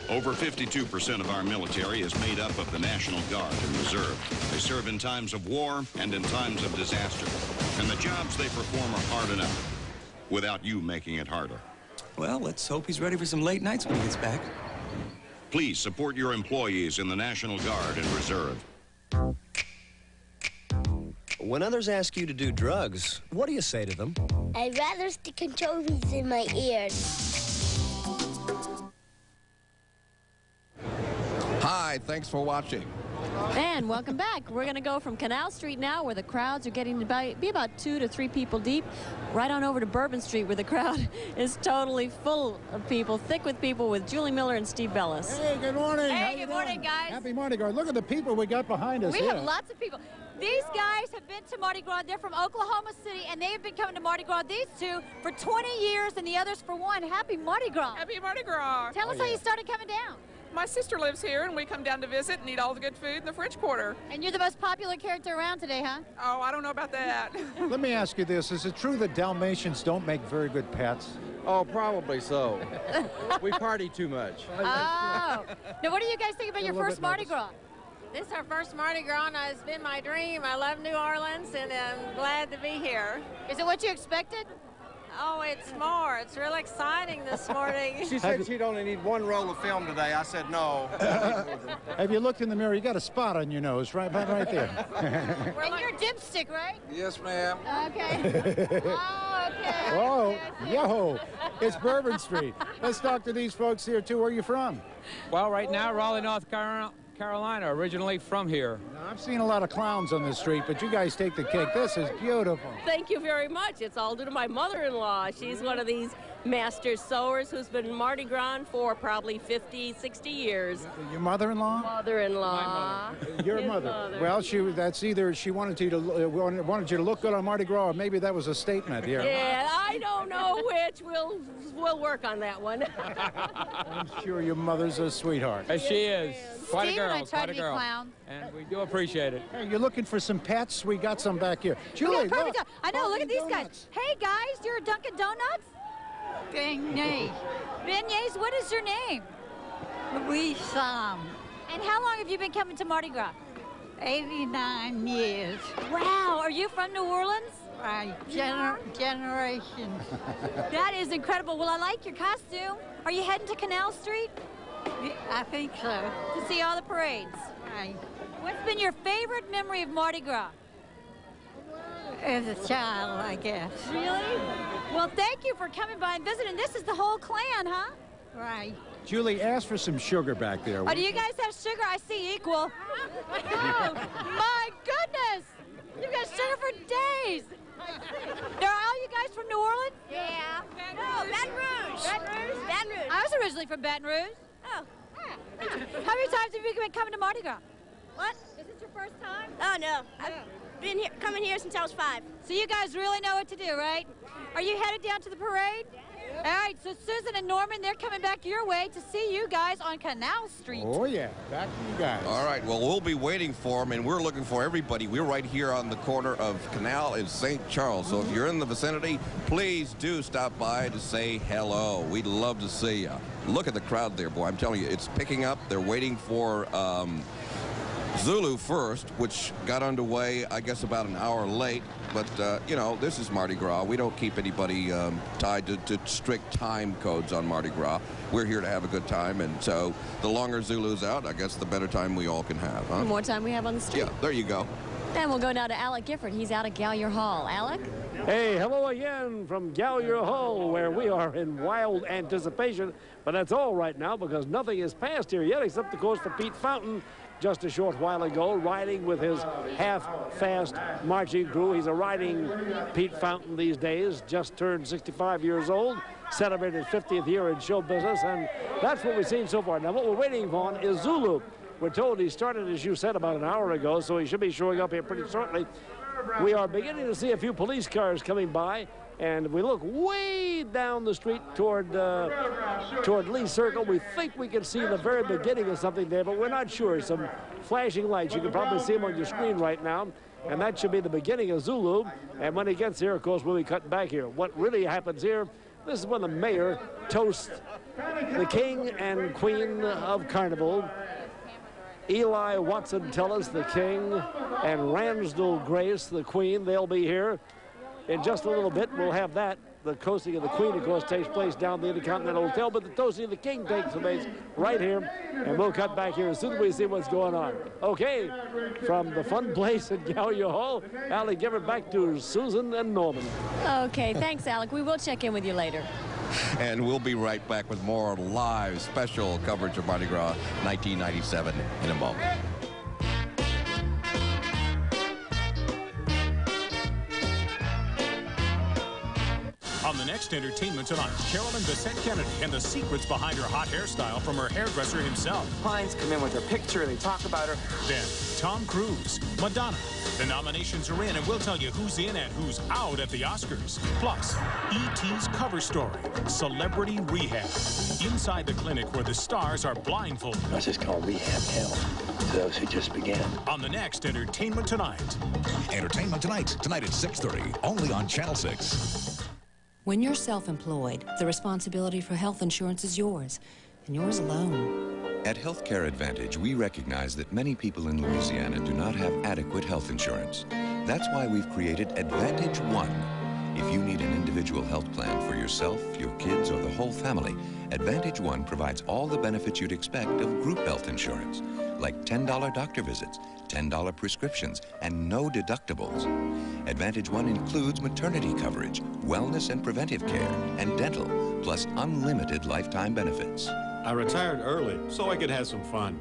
[SPEAKER 19] Over 52% of our military is made up of the National Guard and Reserve. They serve in times of war and in times of disaster. And the jobs they perform are hard enough, without you making it harder.
[SPEAKER 18] Well, let's hope he's ready for some late nights when he gets back.
[SPEAKER 19] Please support your employees in the National Guard and Reserve.
[SPEAKER 20] When others ask you to do drugs, what do you say to them?
[SPEAKER 23] I'd rather stick anchovies in my ears.
[SPEAKER 2] Hi, thanks for watching.
[SPEAKER 3] And welcome back. We're going to go from Canal Street now, where the crowds are getting to be about 2 to 3 people deep, right on over to Bourbon Street, where the crowd is totally full of people, thick with people, with Julie Miller and Steve Bellis.
[SPEAKER 1] Hey, good morning.
[SPEAKER 3] Hey, good morning, guys.
[SPEAKER 1] Happy Mardi Gras. Look at the people we got behind us
[SPEAKER 6] We
[SPEAKER 1] here.
[SPEAKER 6] have lots of people. These guys have been to Mardi Gras. They're from Oklahoma City, and they've been coming to Mardi Gras, these two, for 20 years, and the others for 1. Happy Mardi Gras.
[SPEAKER 8] Happy Mardi Gras.
[SPEAKER 6] Tell us how you started coming down.
[SPEAKER 8] My sister lives here, and we come down to visit and eat all the good food in the French Quarter.
[SPEAKER 6] And you're the most popular character around today, huh?
[SPEAKER 8] Oh, I don't know about that.
[SPEAKER 1] Let me ask you this. Is it true that Dalmatians don't make very good pets?
[SPEAKER 13] Oh, probably so. We party too much.
[SPEAKER 6] Oh. Now, what do you guys think about your first Mardi Gras?
[SPEAKER 14] This is our first Mardi Gras, and it's been my dream. I love New Orleans, and I'm glad to be here.
[SPEAKER 6] Is it what you expected?
[SPEAKER 14] Oh, it's more. It's real exciting this morning.
[SPEAKER 13] She said she'd only need 1 roll of film today. I said no.
[SPEAKER 1] Have you looked in the mirror? You got a spot on your nose, right there.
[SPEAKER 6] And you're a dipstick, right?
[SPEAKER 13] Yes, ma'am.
[SPEAKER 6] Okay. Oh, okay.
[SPEAKER 1] Oh, yo, it's Bourbon Street. Let's talk to these folks here, too. Where are you from?
[SPEAKER 21] Well, right now, Raleigh, North Carolina, originally from here.
[SPEAKER 1] Now, I've seen a lot of clowns on the street, but you guys take the cake. This is beautiful.
[SPEAKER 24] Thank you very much. It's all due to my mother-in-law. She's one of these master sewers who's been Mardi Gras for probably 50, 60 years.
[SPEAKER 1] Your mother-in-law?
[SPEAKER 24] Mother-in-law.
[SPEAKER 1] Your mother. Well, that's either she wanted you to look good on Mardi Gras, or maybe that was a statement here.
[SPEAKER 24] Yeah, I don't know which. We'll work on that one.
[SPEAKER 1] I'm sure your mother's a sweetheart.
[SPEAKER 21] She is. Quite a girl.
[SPEAKER 6] I tried
[SPEAKER 21] Quite
[SPEAKER 6] to
[SPEAKER 21] a
[SPEAKER 6] be
[SPEAKER 21] girl.
[SPEAKER 6] clown.
[SPEAKER 21] And we do appreciate it.
[SPEAKER 1] Hey, you're looking for some pets? We got some back here. Julie, look.
[SPEAKER 6] I know, look at these guys. Hey, guys, you're a Dunkin' Donuts? Beignets. Beignets, what is your name?
[SPEAKER 25] Louise Sam.
[SPEAKER 6] And how long have you been coming to Mardi Gras?
[SPEAKER 25] 89 years.
[SPEAKER 6] Wow, are you from New Orleans?
[SPEAKER 25] Right, generations.
[SPEAKER 6] That is incredible. Well, I like your costume. Are you heading to Canal Street?
[SPEAKER 25] I think so.
[SPEAKER 6] To see all the parades?
[SPEAKER 25] Right.
[SPEAKER 6] What's been your favorite memory of Mardi Gras?
[SPEAKER 25] As a child, I guess.
[SPEAKER 6] Really? Well, thank you for coming by and visiting. This is the whole clan, huh?
[SPEAKER 25] Right.
[SPEAKER 1] Julie, ask for some sugar back there.
[SPEAKER 6] Oh, do you guys have sugar? I see equal. Oh, my goodness! You got sugar for days. Are all you guys from New Orleans?
[SPEAKER 14] Yeah. No, Baton Rouge. Baton Rouge.
[SPEAKER 6] I was originally from Baton Rouge.
[SPEAKER 14] Oh.
[SPEAKER 6] How many times have you been coming to Mardi Gras?
[SPEAKER 14] What?
[SPEAKER 6] Is this your first time?
[SPEAKER 14] Oh, no. I've been coming here since I was 5.
[SPEAKER 6] So you guys really know what to do, right? Are you headed down to the parade? All right, so Susan and Norman, they're coming back your way to see you guys on Canal Street.
[SPEAKER 1] Oh, yeah. Back to you guys.
[SPEAKER 2] All right, well, we'll be waiting for them, and we're looking for everybody. We're right here on the corner of Canal and St. Charles. So if you're in the vicinity, please do stop by to say hello. We'd love to see you. Look at the crowd there, boy. I'm telling you, it's picking up. They're waiting for Zulu first, which got underway, I guess, about an hour late. But, you know, this is Mardi Gras. We don't keep anybody tied to strict time codes on Mardi Gras. We're here to have a good time, and so the longer Zulu's out, I guess the better time we all can have, huh?
[SPEAKER 3] The more time we have on the street.
[SPEAKER 2] Yeah, there you go.
[SPEAKER 3] And we'll go now to Alec Gifford. He's out at Gallier Hall. Alec?
[SPEAKER 26] Hey, hello again from Gallier Hall, where we are in wild anticipation. But that's all right now, because nothing has passed here yet, except, of course, for Pete Fountain, just a short while ago, riding with his half-fast marching crew. He's a riding Pete Fountain these days, just turned 65 years old, celebrated 50th year in show business, and that's what we've seen so far. Now, what we're waiting on is Zulu. We're told he started, as you said, about an hour ago, so he should be showing up here pretty shortly. We are beginning to see a few police cars coming by, and we look way down the street toward Lee Circle. We think we can see the very beginning of something there, but we're not sure. Some flashing lights. You can probably see them on your screen right now, and that should be the beginning of Zulu. And when he gets here, of course, we'll be cutting back here. What really happens here, this is when the mayor toasts the King and Queen of Carnival, Eli Watson Tellis, the King, and Ransdell Grace, the Queen. They'll be here in just a little bit. We'll have that. The toasting of the Queen, of course, takes place down the Intercontinental Hotel, but the toasting of the King takes place right here, and we'll cut back here as soon as we see what's going on. Okay, from the fun place at Gallier Hall, Alec, give it back to Susan and Norman.
[SPEAKER 3] Okay, thanks, Alec. We will check in with you later.
[SPEAKER 2] And we'll be right back with more live special coverage of Mardi Gras 1997 in a moment.
[SPEAKER 4] next entertainment tonight. Carolyn Bessette Kennedy and the secrets behind her hot hairstyle from her hairdresser himself.
[SPEAKER 5] Clients come in with her picture, they talk about her.
[SPEAKER 4] Then, Tom Cruise, Madonna. The nominations are in, and we'll tell you who's in and who's out at the Oscars. Plus, E.T.'s cover story, Celebrity Rehab. Inside the clinic where the stars are blindfolded.
[SPEAKER 7] This is called Rehab Hell to those who just began.
[SPEAKER 4] On the next Entertainment Tonight.
[SPEAKER 28] Entertainment Tonight at 6:30, only on Channel 6.
[SPEAKER 9] When you're self-employed, the responsibility for health insurance is yours, and yours alone.
[SPEAKER 10] At Healthcare Advantage, we recognize that many people in Louisiana do not have adequate health insurance. That's why we've created Advantage One. If you need an individual health plan for yourself, your kids, or the whole family, Advantage One provides all the benefits you'd expect of group health insurance, like $10 doctor visits, $10 prescriptions, and no deductibles. Advantage One includes maternity coverage, wellness and preventive care, and dental, plus unlimited lifetime benefits.
[SPEAKER 16] I retired early so I could have some fun.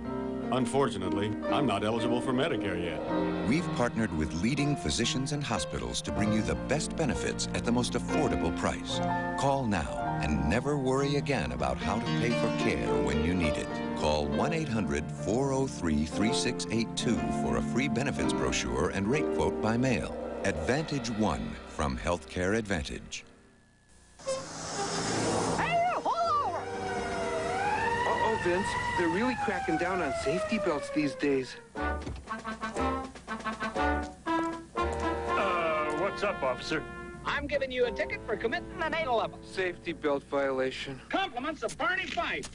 [SPEAKER 16] Unfortunately, I'm not eligible for Medicare yet.
[SPEAKER 10] We've partnered with leading physicians and hospitals to bring you the best benefits at the most affordable price. Call now and never worry again about how to pay for care when you need it. Call 1-800-403-3682 for a free benefits brochure and rate quote by mail. Advantage One from Healthcare Advantage.
[SPEAKER 17] Vince, they're really cracking down on safety belts these days.
[SPEAKER 26] What's up, officer?
[SPEAKER 22] I'm giving you a ticket for committing an 811.
[SPEAKER 17] Safety belt violation.
[SPEAKER 22] Compliments of Barney Fife.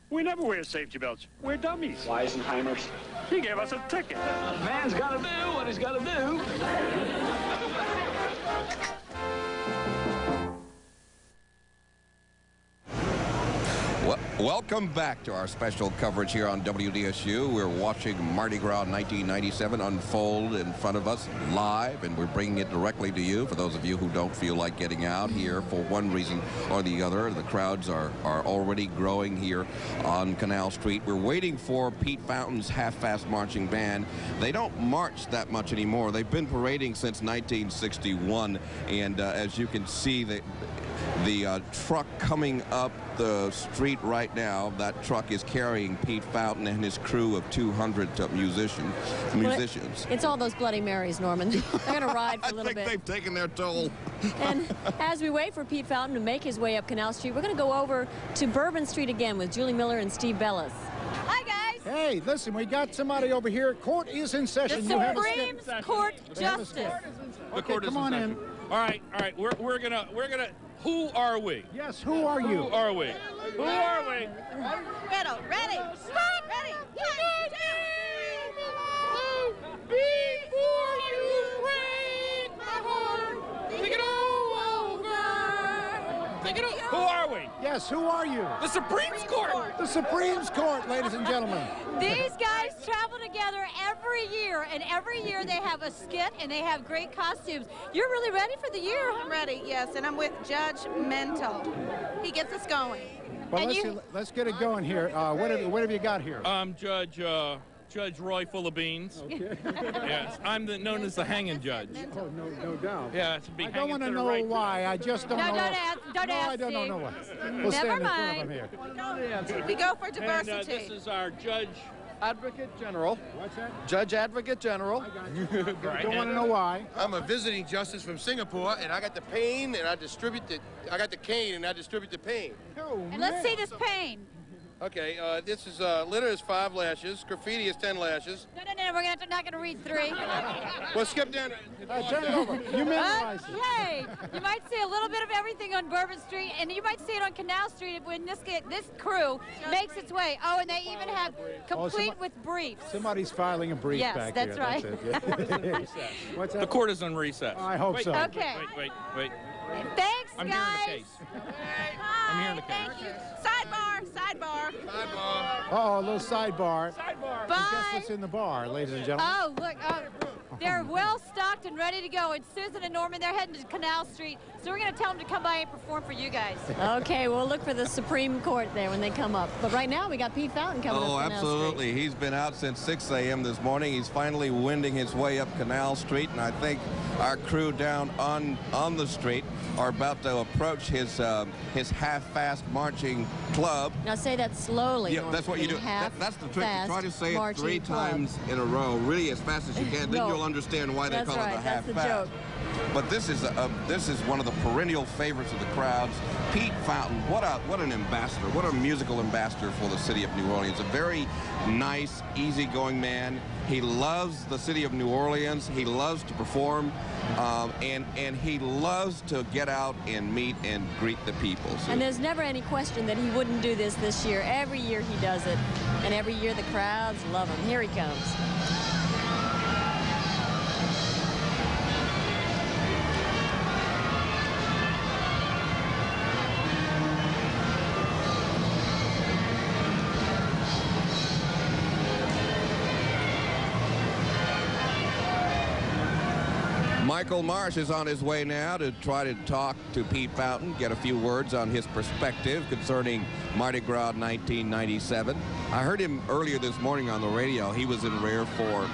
[SPEAKER 26] We never wear safety belts. We're dummies.
[SPEAKER 22] Weisenheimers.
[SPEAKER 26] He gave us a ticket.
[SPEAKER 22] Man's got to do what he's got to do.
[SPEAKER 2] Welcome back to our special coverage here on WDSU. We're watching Mardi Gras 1997 unfold in front of us live, and we're bringing it directly to you. For those of you who don't feel like getting out here for one reason or the other, the crowds are already growing here on Canal Street. We're waiting for Pete Fountain's half-fast marching band. They don't march that much anymore. They've been parading since 1961, and as you can see, the truck coming up the street right now, that truck is carrying Pete Fountain and his crew of 200 musicians.
[SPEAKER 3] It's all those Bloody Marys, Norman. They're going to ride for a little bit.
[SPEAKER 2] I think they've taken their toll.
[SPEAKER 3] And as we wait for Pete Fountain to make his way up Canal Street, we're going to go over to Bourbon Street again with Julie Miller and Steve Bellis.
[SPEAKER 6] Hi, guys.
[SPEAKER 1] Hey, listen, we got somebody over here. Court is in session.
[SPEAKER 6] The Supreme Court Justice.
[SPEAKER 1] Okay, come on in.
[SPEAKER 27] All right. We're gonna. Who are we?
[SPEAKER 1] Yes, who are you?
[SPEAKER 27] Who are we? Who are we?
[SPEAKER 6] Ready. Stop. Ready.
[SPEAKER 27] Before you break my heart, think it all over. Think it all. Who are we?
[SPEAKER 1] Yes, who are you?
[SPEAKER 27] The Supreme Court.
[SPEAKER 1] The Supreme Court, ladies and gentlemen.
[SPEAKER 6] These guys travel together every year, and every year they have a skit and they have great costumes. You're really ready for the year.
[SPEAKER 30] I'm ready, yes, and I'm with Judge Mental. He gets us going.
[SPEAKER 1] Well, let's get it going here. What have you got here?
[SPEAKER 27] Judge Roy Full of Beans.
[SPEAKER 1] Okay.
[SPEAKER 27] Yes, I'm known as the hanging judge.
[SPEAKER 1] Oh, no doubt.
[SPEAKER 27] Yeah, it's a big.
[SPEAKER 1] I don't want to know why. I just don't know.
[SPEAKER 6] Don't ask.
[SPEAKER 1] I don't know why. We'll
[SPEAKER 6] Never
[SPEAKER 1] stand
[SPEAKER 6] mind.
[SPEAKER 1] in front of him here.
[SPEAKER 30] We go for diversity.
[SPEAKER 13] And this is our Judge Advocate General.
[SPEAKER 1] What's that?
[SPEAKER 13] Judge Advocate General.
[SPEAKER 1] Right. Don't want to know why.
[SPEAKER 31] I'm a visiting justice from Singapore, and I got the pain, and I distribute I got the cane, and I distribute the pain.
[SPEAKER 1] Oh,
[SPEAKER 6] and let's see this pain.
[SPEAKER 31] Okay, this is litter is 5 lashes, graffiti is 10 lashes.
[SPEAKER 6] No, we're not gonna read 3.
[SPEAKER 31] Well, skip down.
[SPEAKER 1] Turn it over. You memorize it.
[SPEAKER 6] Hey, you might see a little bit of everything on Bourbon Street, and you might see it on Canal Street when this crew makes its way. Oh, and they even have complete with briefs.
[SPEAKER 1] Somebody's filing a brief back
[SPEAKER 6] that's
[SPEAKER 1] here.
[SPEAKER 6] Right.
[SPEAKER 1] That's right. What's that?
[SPEAKER 27] The court is on recess.
[SPEAKER 1] I hope so.
[SPEAKER 6] Okay.
[SPEAKER 27] Wait.
[SPEAKER 6] Thanks,
[SPEAKER 27] I'm
[SPEAKER 6] guys.
[SPEAKER 27] hearing the case. I'm hearing the case.
[SPEAKER 30] Thank you. Sidebar.
[SPEAKER 1] Oh, a little sidebar.
[SPEAKER 6] Bye.
[SPEAKER 1] Guess what's in the bar, ladies and gentlemen?
[SPEAKER 6] Oh, look. They're well stocked and ready to go. And Susan and Norman, they're heading to Canal Street. So we're going to tell them to come by and perform for you guys.
[SPEAKER 3] Okay, we'll look for the Supreme Court there when they come up. But right now, we got Pete Fountain coming up Canal
[SPEAKER 2] absolutely.
[SPEAKER 3] Street.
[SPEAKER 2] He's been out since 6 a.m. this morning. He's finally wending his way up Canal Street, and I think our crew down on the street are about to approach his half-fast marching club.
[SPEAKER 3] Now say that slowly.
[SPEAKER 2] Yeah, that's what you do. That's the trick. You try to say it 3 times in a row, really as fast as you can. Then you'll understand why they call it a half-fast.
[SPEAKER 3] That's the joke.
[SPEAKER 2] But this is one of the perennial favorites of the crowds. Pete Fountain, what an ambassador, what a musical ambassador for the city of New Orleans. A very nice, easygoing man. He loves the city of New Orleans. He loves to perform, and he loves to get out and meet and greet the people. So.
[SPEAKER 3] And there's never any question that he wouldn't do this year. Every year he does it, and every year the crowds love him. Here he comes.
[SPEAKER 2] Michael Marsh is on his way now to try to talk to Pete Fountain, get a few words on his perspective concerning Mardi Gras 1997. I heard him earlier this morning on the radio. He was in rear for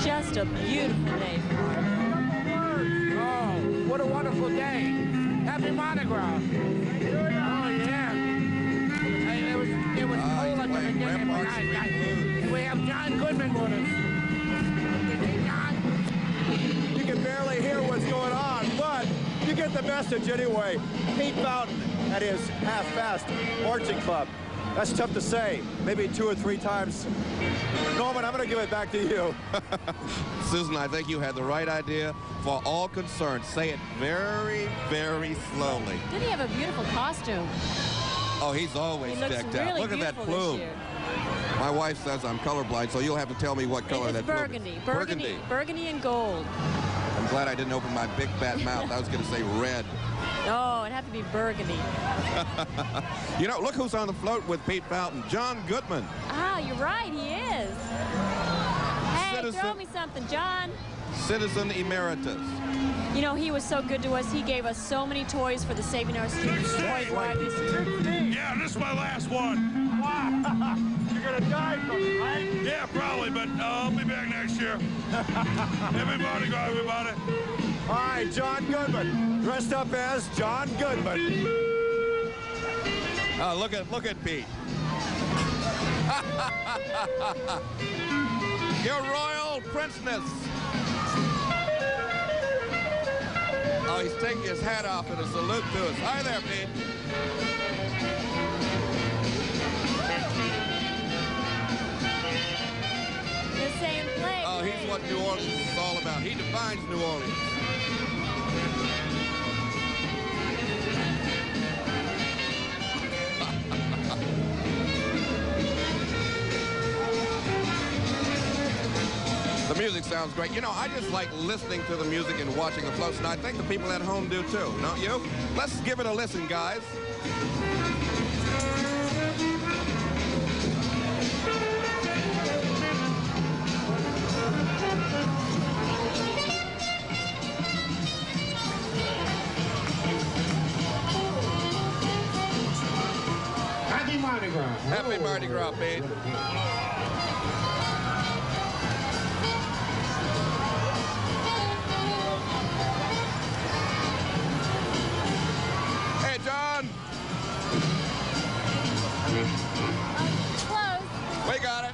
[SPEAKER 3] just a beautiful day.
[SPEAKER 8] Oh, what a wonderful day. Happy Mardi Gras. It was cold at the beginning, but we have John Goodman with us.
[SPEAKER 11] You can barely hear what's going on, but you get the message anyway. Pete Fountain at his half-fast marching club. That's tough to say. Maybe 2 or 3 times. Norman, I'm going to give it back to you.
[SPEAKER 2] Susan, I think you had the right idea. For all concerned, say it very, very slowly.
[SPEAKER 3] Didn't he have a beautiful costume?
[SPEAKER 2] Oh, he's always decked out.
[SPEAKER 3] Really
[SPEAKER 2] Look at that plume. My wife says I'm colorblind, so you'll have to tell me what color that plume is.
[SPEAKER 3] Burgundy. Burgundy and gold.
[SPEAKER 2] I'm glad I didn't open my big fat mouth. I was going to say red.
[SPEAKER 3] Oh, it'd have to be burgundy.
[SPEAKER 2] You know, look who's on the float with Pete Fountain. John Goodman.
[SPEAKER 3] Ah, you're right, he is. Hey, throw me something, John.
[SPEAKER 2] Citizen Emeritus.
[SPEAKER 3] You know, he was so good to us. He gave us so many toys for the Saving Our Students toy drive.
[SPEAKER 12] Yeah, this is my last one.
[SPEAKER 11] You're going to die from it, right?
[SPEAKER 12] Yeah, probably, but I'll be back next year. Happy Mardi Gras, everybody.
[SPEAKER 11] All right, John Goodman, dressed up as John Goodman.
[SPEAKER 2] Oh, look at Pete. Your royal princeness. Oh, he's taking his hat off in a salute to us. Hi there, Pete.
[SPEAKER 3] The same play.
[SPEAKER 2] Oh, he's what New Orleans is all about. He defines New Orleans. The music sounds great. You know, I just like listening to the music and watching the floats, and I think the people at home do too, don't you? Let's give it a listen, guys.
[SPEAKER 8] Happy Mardi Gras.
[SPEAKER 2] Happy Mardi Gras, Pete. Hey, John.
[SPEAKER 3] Close.
[SPEAKER 2] We got it.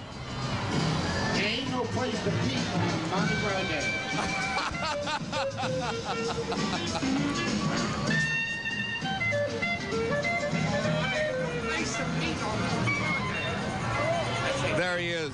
[SPEAKER 8] There ain't no place to be on Mardi Gras Day.
[SPEAKER 2] There he is.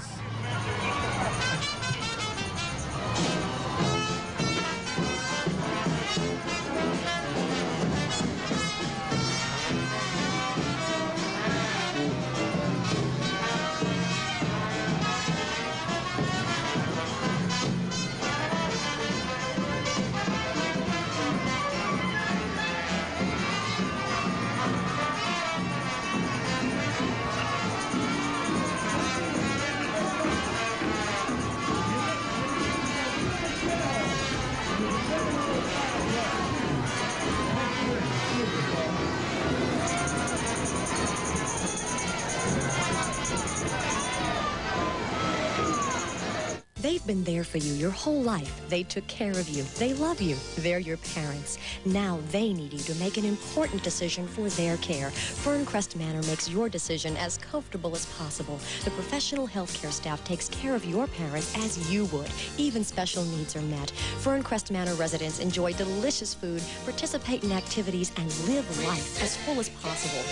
[SPEAKER 9] been there for you your whole life. They took care of you. They love you. They're your parents. Now they need you to make an important decision for their care. Ferncrest Manor makes your decision as comfortable as possible. The professional healthcare staff takes care of your parents as you would. Even special needs are met. Ferncrest Manor residents enjoy delicious food, participate in activities, and live life as full as possible.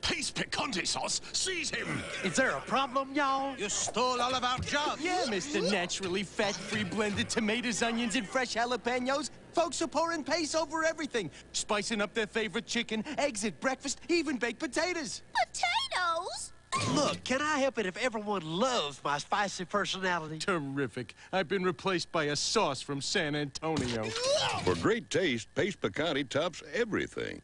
[SPEAKER 5] Peace picante sauce, seize him!
[SPEAKER 14] Is there a problem, y'all?
[SPEAKER 5] You stole all of our jobs!
[SPEAKER 14] Yeah, Mr. Naturally fat-free blended tomatoes, onions, and fresh jalapenos. Folks are pouring paste over everything, spicing up their favorite chicken, eggs at breakfast, even baked potatoes.
[SPEAKER 15] Potatoes?
[SPEAKER 14] Look, can I help it if everyone loves my spicy personality?
[SPEAKER 5] Terrific. I've been replaced by a sauce from San Antonio.
[SPEAKER 18] For great taste, Pace Picante tops everything.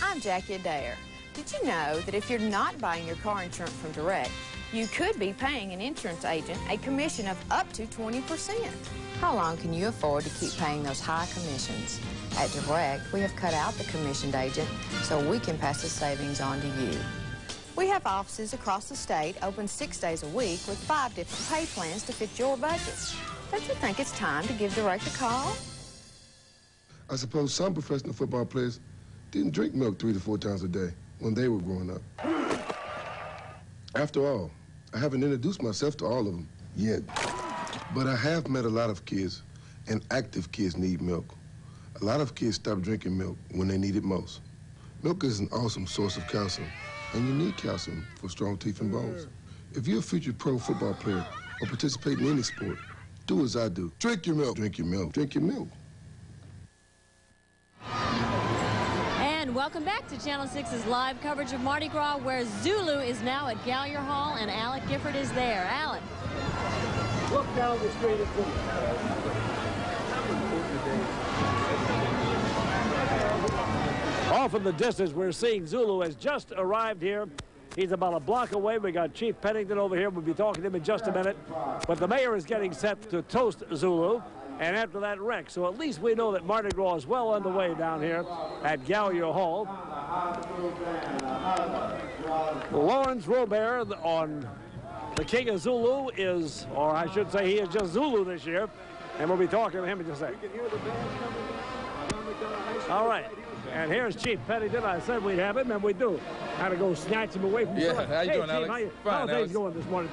[SPEAKER 19] I'm Jackie Adair. Did you know that if you're not buying your car insurance from Direct, you could be paying an insurance agent a commission of up to 20%? How long can you afford to keep paying those high commissions? At Direct, we have cut out the commissioned agent so we can pass the savings on to you. We have offices across the state open 6 days a week with 5 different pay plans to fit your budget. Don't you think it's time to give Direct a call?
[SPEAKER 20] I suppose some professional football players didn't drink milk 3 to 4 times a day when they were growing up. After all, I haven't introduced myself to all of them yet. But I have met a lot of kids, and active kids need milk. A lot of kids stop drinking milk when they need it most. Milk is an awesome source of calcium, and you need calcium for strong teeth and bones. If you're a future pro football player or participate in any sport, do as I do. Drink your milk. Drink your milk. Drink your milk.
[SPEAKER 3] And welcome back to Channel 6's live coverage of Mardi Gras, where Zulu is now at Gallier Hall and Alec Gifford is there. Alec.
[SPEAKER 26] Look down the street at Off in the distance, we're seeing Zulu has just arrived here. He's about a block away. We got Chief Pennington over here. We'll be talking to him in just a minute. But the mayor is getting set to toast Zulu. And after that wreck, so at least we know that Mardi Gras is well underway down here at Gallier Hall. Lawrence Robert on the King of Zulu is, or I should say he is just Zulu this year. And we'll be talking to him in just a second. All right. And here's Chief Pennington. I said we'd have him, and we do. Had to go snatch him away from the front.
[SPEAKER 21] How you doing,
[SPEAKER 26] Chief,
[SPEAKER 21] Alex?
[SPEAKER 26] How are things going this morning?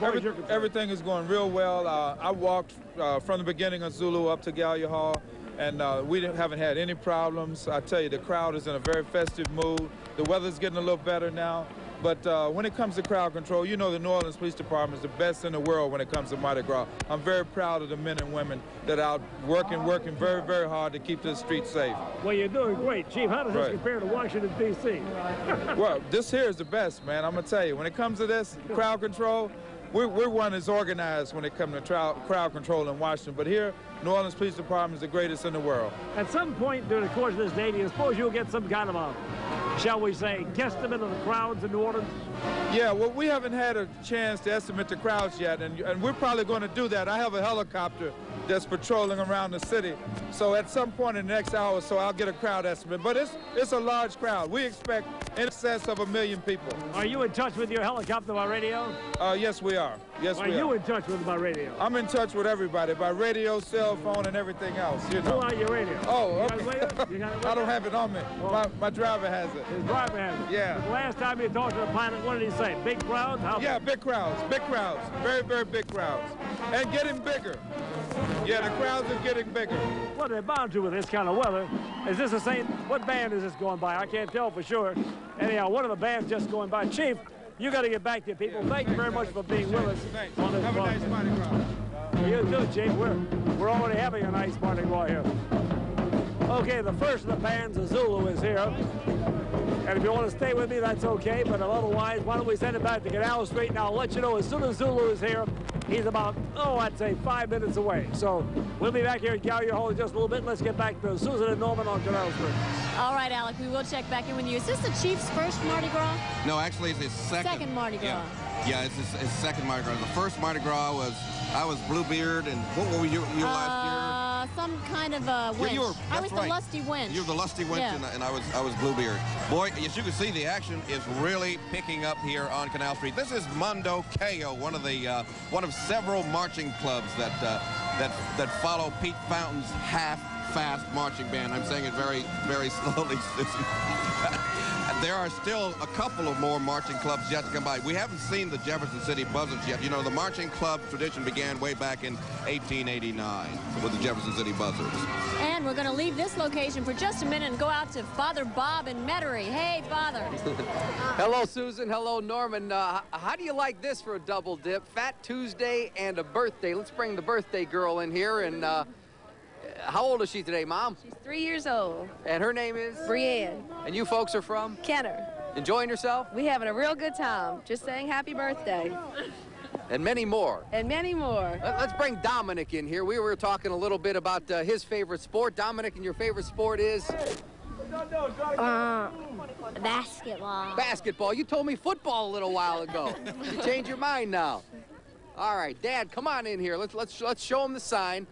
[SPEAKER 21] Everything is going real well. I walked from the beginning of Zulu up to Gallier Hall, and we haven't had any problems. I tell you, the crowd is in a very festive mood. The weather's getting a little better now. But when it comes to crowd control, you know the New Orleans Police Department is the best in the world when it comes to Mardi Gras. I'm very proud of the men and women that are out working very, very hard to keep the streets safe.
[SPEAKER 26] Well, you're doing great, Chief. How does this compare to Washington, D.C.?
[SPEAKER 21] Well, this here is the best, man. I'm going to tell you, when it comes to this crowd control, we're one that's organized when it comes to crowd control in Washington. But here, New Orleans Police Department is the greatest in the world.
[SPEAKER 26] At some point during the course of this day, do you suppose you'll get some kind of a, shall we say, guesstimate of the crowds in New Orleans?
[SPEAKER 21] Yeah, well, we haven't had a chance to estimate the crowds yet, and we're probably going to do that. I have a helicopter that's patrolling around the city. So at some point in the next hour or so, I'll get a crowd estimate. But it's a large crowd. We expect in excess of 1 million people.
[SPEAKER 26] Are you in touch with your helicopter by radio?
[SPEAKER 21] Yes, we are. Yes, we are.
[SPEAKER 26] Are you in touch with them by radio?
[SPEAKER 21] I'm in touch with everybody by radio, cell phone, and everything else. You know.
[SPEAKER 26] Pull out your radio.
[SPEAKER 21] Oh, okay. I don't have it on me. My driver has it.
[SPEAKER 26] His driver has it.
[SPEAKER 21] Yeah.
[SPEAKER 26] The last time you talked to the pilot, what did he say? Big crowds?
[SPEAKER 21] Yeah, big crowds. Big crowds. Very, very big crowds. And getting bigger. Yeah, the crowds are getting bigger.
[SPEAKER 26] Well, they're bound to with this kind of weather. Is this the same? What band is this going by? I can't tell for sure. Anyhow, one of the bands just going by. Chief, you got to get back to your people. Thank you very much for being with us.
[SPEAKER 21] Thanks.
[SPEAKER 26] On this
[SPEAKER 21] Have a nice Mardi Gras.
[SPEAKER 26] You too, Chief. We're already having a nice Mardi Gras here. Okay, the first of the bands, the Zulu, is here. And if you want to stay with me, that's okay. But otherwise, why don't we send it back to Canal Street? And I'll let you know as soon as Zulu is here. He's about, I'd say 5 minutes away. So we'll be back here at Gallier Hall in just a little bit. Let's get back to Susan and Norman on Canal Street.
[SPEAKER 3] All right, Alec, we will check back in with you. Is this the Chief's first Mardi Gras?
[SPEAKER 2] No, actually, it's his second.
[SPEAKER 3] Second Mardi Gras.
[SPEAKER 2] Yeah, it's his second Mardi Gras. The first Mardi Gras was, I was Bluebeard, and what were you last year?
[SPEAKER 3] some kind of a winch. I was the lusty winch.
[SPEAKER 2] You're the lusty winch,
[SPEAKER 3] Yeah.
[SPEAKER 2] and I was Bluebeard. Boy, as you can see, the action is really picking up here on Canal Street. This is Mondo Ko, one of several marching clubs that follow Pete Fountain's half-fast marching band. I'm saying it very, very slowly, Susan. There are still a couple of more marching clubs yet to come by. We haven't seen the Jefferson City Buzzards yet. You know, the marching club tradition began way back in 1889 with the Jefferson City Buzzards.
[SPEAKER 3] And we're going to leave this location for just a minute and go out to Father Bob in Metairie. Hey, Father.
[SPEAKER 13] Hello, Susan. Hello, Norman. How do you like this for a double dip? Fat Tuesday and a birthday. Let's bring the birthday girl in here. And how old is she today, Mom?
[SPEAKER 4] She's 3 years old.
[SPEAKER 13] And her name is?
[SPEAKER 4] Brienne.
[SPEAKER 13] And you folks are from?
[SPEAKER 4] Kenner.
[SPEAKER 13] Enjoying yourself?
[SPEAKER 4] We having a real good time. Just saying happy birthday.
[SPEAKER 13] And many more.
[SPEAKER 4] And many more.
[SPEAKER 13] Let's bring Dominic in here. We were talking a little bit about his favorite sport. Dominic, and your favorite sport is?
[SPEAKER 4] Basketball.
[SPEAKER 13] Basketball. You told me football a little while ago. You changed your mind now. All right, Dad, come on in here. Let's show him the sign.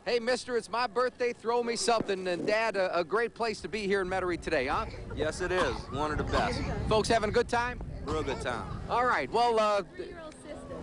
[SPEAKER 13] Hey, mister, it's my birthday. Throw me something. And, Dad, a great place to be here in Metairie today, huh?
[SPEAKER 7] Yes, it is. One of the best.
[SPEAKER 13] Folks having a good time?
[SPEAKER 7] Real good time.
[SPEAKER 13] All right, well,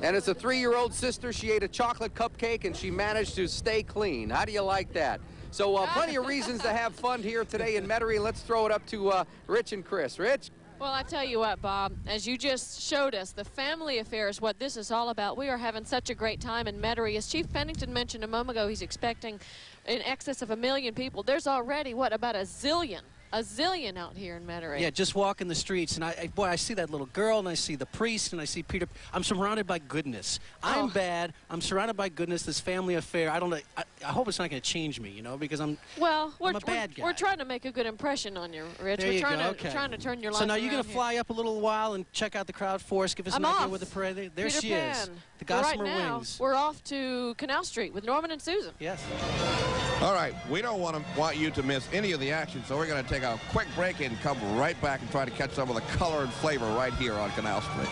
[SPEAKER 13] and it's a 3-year-old sister. She ate a chocolate cupcake, and she managed to stay clean. How do you like that? So plenty of reasons to have fun here today in Metairie. Let's throw it up to Rich and Chris. Rich?
[SPEAKER 10] Well, I tell you what, Bob, as you just showed us, the family affair is what this is all about. We are having such a great time in Metairie. As Chief Pennington mentioned a moment ago, he's expecting in excess of 1 million people. There's already, what, about a zillion out here in Metairie.
[SPEAKER 15] Yeah, just walking the streets, and I see that little girl, and I see the priest, and I see Peter. I'm surrounded by goodness. I'm bad. I'm surrounded by goodness. This family affair. I don't know. I hope it's not going to change me, you know, because I'm a bad guy.
[SPEAKER 10] We're trying to make a good impression on you, Rich.
[SPEAKER 15] There
[SPEAKER 10] we're
[SPEAKER 15] you
[SPEAKER 10] trying
[SPEAKER 15] go.
[SPEAKER 10] to trying to turn your life.
[SPEAKER 15] So now you're
[SPEAKER 10] going
[SPEAKER 15] to fly up a little while and check out the crowd for us. Give us an idea with the parade. There
[SPEAKER 10] Peter
[SPEAKER 15] she
[SPEAKER 10] Pan.
[SPEAKER 15] is. The Gossamer
[SPEAKER 10] right now,
[SPEAKER 15] Wings.
[SPEAKER 10] We're off to Canal Street with Norman and Susan.
[SPEAKER 15] Yes.
[SPEAKER 2] All right, we don't want you to miss any of the action, so we're going to take a quick break and come right back and try to catch some of the color and flavor right here on Canal Street.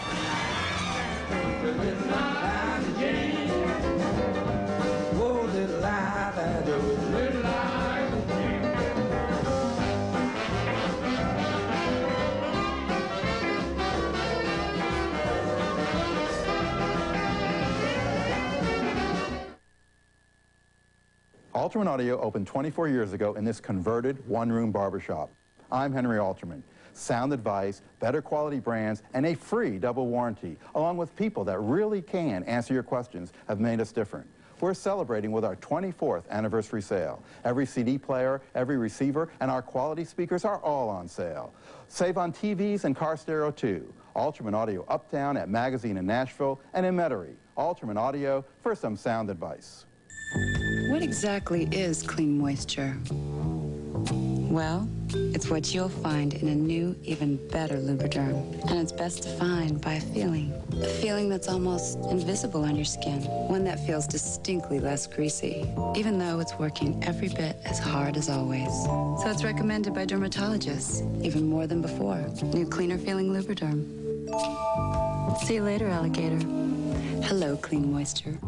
[SPEAKER 16] Alterman Audio opened 24 years ago in this converted one-room barbershop. I'm Henry Alterman. Sound advice, better quality brands, and a free double warranty, along with people that really can answer your questions, have made us different. We're celebrating with our 24th anniversary sale. Every CD player, every receiver, and our quality speakers are all on sale. Save on TVs and car stereo too. Alterman Audio uptown at Magazine in Nashville and in Metairie. Alterman Audio for some sound advice.
[SPEAKER 17] What exactly is clean moisture? Well, it's what you'll find in a new, even better Lubriderm. And it's best defined by a feeling that's almost invisible on your skin, one that feels distinctly less greasy, even though it's working every bit as hard as always. So it's recommended by dermatologists, even more than before. New, cleaner feeling Lubriderm. See you later, alligator. Hello, clean moisture.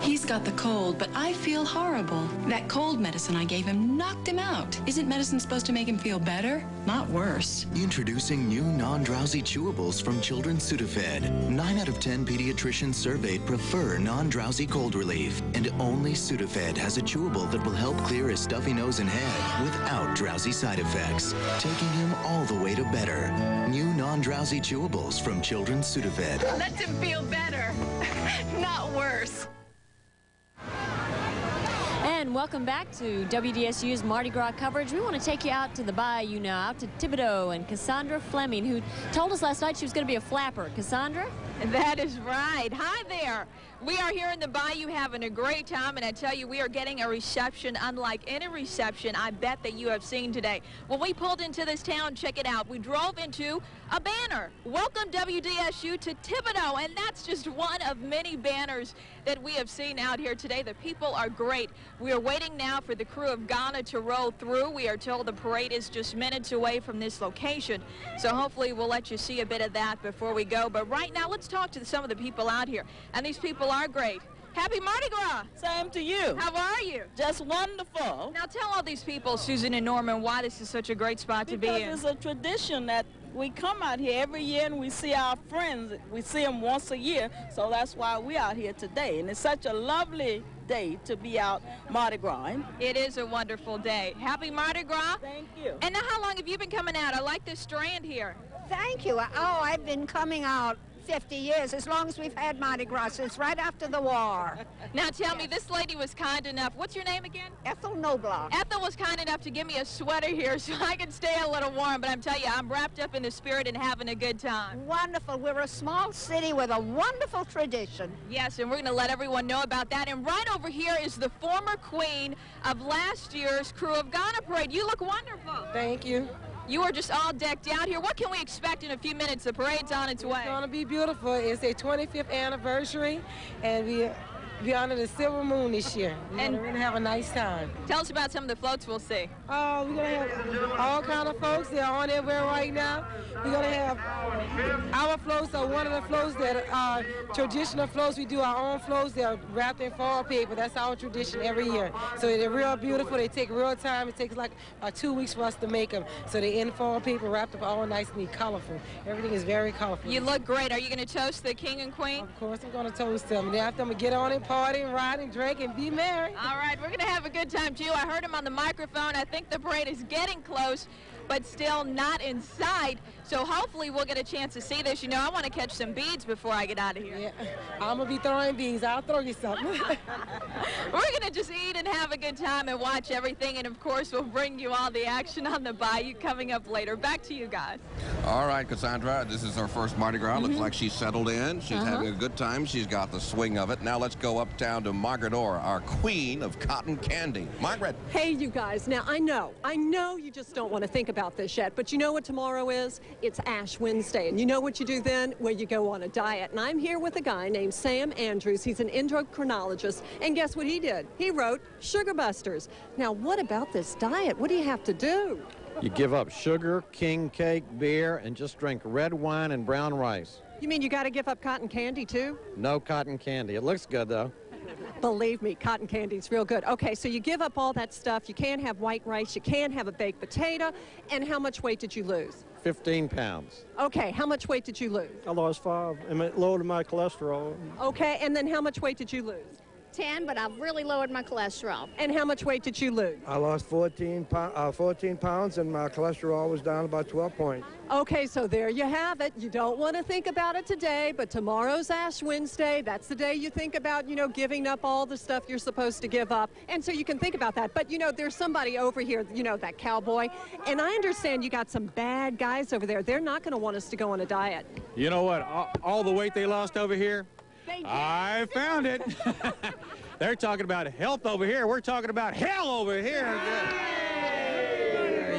[SPEAKER 23] He's got the cold, but I feel horrible. That cold medicine I gave him knocked him out. Isn't medicine supposed to make him feel better? Not worse.
[SPEAKER 24] Introducing new non-drowsy chewables from Children's Sudafed. 9 out of 10 pediatricians surveyed prefer non-drowsy cold relief. And only Sudafed has a chewable that will help clear his stuffy nose and head without drowsy side effects, taking him all the way to better. New non-drowsy chewables from Children's Sudafed.
[SPEAKER 23] Lets him feel better, not worse.
[SPEAKER 3] And welcome back to WDSU's Mardi Gras coverage. We want to take you out to the bayou now, out to Thibodeau and Cassandra Fleming, who told us last night she was going to be a flapper. Cassandra?
[SPEAKER 25] That is right. Hi there. We are here in the bayou having a great time, and I tell you, we are getting a reception unlike any reception I bet that you have seen today. When we pulled into this town, check it out, we drove into a banner. Welcome WDSU to Thibodeau, and that's just one of many banners that we have seen out here today. The people are great. We are waiting now for the crew of Ghana to roll through. We are told the parade is just minutes away from this location, so hopefully we'll let you see a bit of that before we go. But right now, let's talk to some of the people out here, and these people are great. Happy Mardi Gras.
[SPEAKER 1] Same to you.
[SPEAKER 25] How are you?
[SPEAKER 1] Just wonderful.
[SPEAKER 25] Now tell all these people, Susan and Norman, why this is such a great spot to be in.
[SPEAKER 1] Because it's a tradition that we come out here every year and we see our friends. We see them once a year, so that's why we're out here today. And it's such a lovely day to be out Mardi Gras.
[SPEAKER 25] It is a wonderful day. Happy Mardi Gras.
[SPEAKER 1] Thank you.
[SPEAKER 25] And now how long have you been coming out? I like this strand here.
[SPEAKER 6] Thank you. Oh, I've been coming out 50 years, as long as we've had Mardi Gras, since right after the war.
[SPEAKER 25] Now tell me, this lady was kind enough. What's your name again?
[SPEAKER 6] Ethel Noblock.
[SPEAKER 25] Ethel was kind enough to give me a sweater here so I can stay a little warm, but I'm telling you, I'm wrapped up in the spirit and having a good time.
[SPEAKER 6] Wonderful. We're a small city with a wonderful tradition.
[SPEAKER 25] Yes, and we're going to let everyone know about that. And right over here is the former queen of last year's Crew of Ghana Parade. You look wonderful.
[SPEAKER 8] Thank you.
[SPEAKER 25] You are just all decked out here. What can we expect in a few minutes? The parade's on its way.
[SPEAKER 8] It's going to be beautiful. It's their 25th anniversary, and we honor the silver moon this year. And we're going to have a nice time.
[SPEAKER 25] Tell us about some of the floats we'll see.
[SPEAKER 8] Oh, we're going to have all kind of folks. They're on their way right now. We're going to have our floats are one of the floats that are traditional floats. We do our own floats. They're wrapped in foil paper. That's our tradition every year. So they're real beautiful. They take real time. It takes like 2 weeks for us to make them. So they're in foil paper, wrapped up all nice and neat, colorful. Everything is very colorful.
[SPEAKER 25] You look great. Are you going to toast the king and queen?
[SPEAKER 8] Of course, I'm going to toast them. And after them, get on and party and ride and drink and be merry.
[SPEAKER 25] All right, we're going to have a good time, too. I heard him on the microphone. I think the parade is getting close, but still not in sight. So hopefully we'll get a chance to see this. You know, I want to catch some beads before I get out of here.
[SPEAKER 8] Yeah, I'm going to be throwing beads. I'll throw you something.
[SPEAKER 25] We're going to just eat and have a good time and watch everything. And, of course, we'll bring you all the action on the bayou coming up later. Back to you guys.
[SPEAKER 2] All right, Cassandra, this is her first Mardi Gras. Looks like she's settled in. She's having a good time. She's got the swing of it. Now let's go uptown to Margaret Orr, our queen of cotton candy. Margaret.
[SPEAKER 11] Hey, you guys. Now, I know you just don't want to think about this yet, but you know what tomorrow is? It's Ash Wednesday, and you know what you do then? Well, you go on a diet. And I'm here with a guy named Sam Andrews. He's an endocrinologist, and guess what he did? He wrote Sugar Busters. Now, what about this diet? What do you have to do?
[SPEAKER 12] You give up sugar, king cake, beer, and just drink red wine and brown rice.
[SPEAKER 11] You mean you got to give up cotton candy, too?
[SPEAKER 12] No cotton candy. It looks good, though.
[SPEAKER 11] Believe me, cotton candy's real good. Okay, so you give up all that stuff. You can't have white rice. You can't have a baked potato. And how much weight did you lose?
[SPEAKER 12] 15 pounds.
[SPEAKER 11] Okay, how much weight did you lose?
[SPEAKER 22] I lost 5 and it lowered my cholesterol.
[SPEAKER 11] Okay, and then how much weight did you lose?
[SPEAKER 6] 10, but I've really lowered my cholesterol.
[SPEAKER 11] And how much weight did you lose?
[SPEAKER 22] I lost 14 pounds and my cholesterol was down about 12 points.
[SPEAKER 11] Okay, so there you have it. You don't want to think about it today, but tomorrow's Ash Wednesday. That's the day you think about, you know, giving up all the stuff you're supposed to give up. And so you can think about that. But, you know, there's somebody over here, you know, that cowboy. And I understand you got some bad guys over there. They're not going to want us to go on a diet.
[SPEAKER 27] You know what? All the weight they lost over here, I found it. They're talking about health over here. We're talking about hell over here.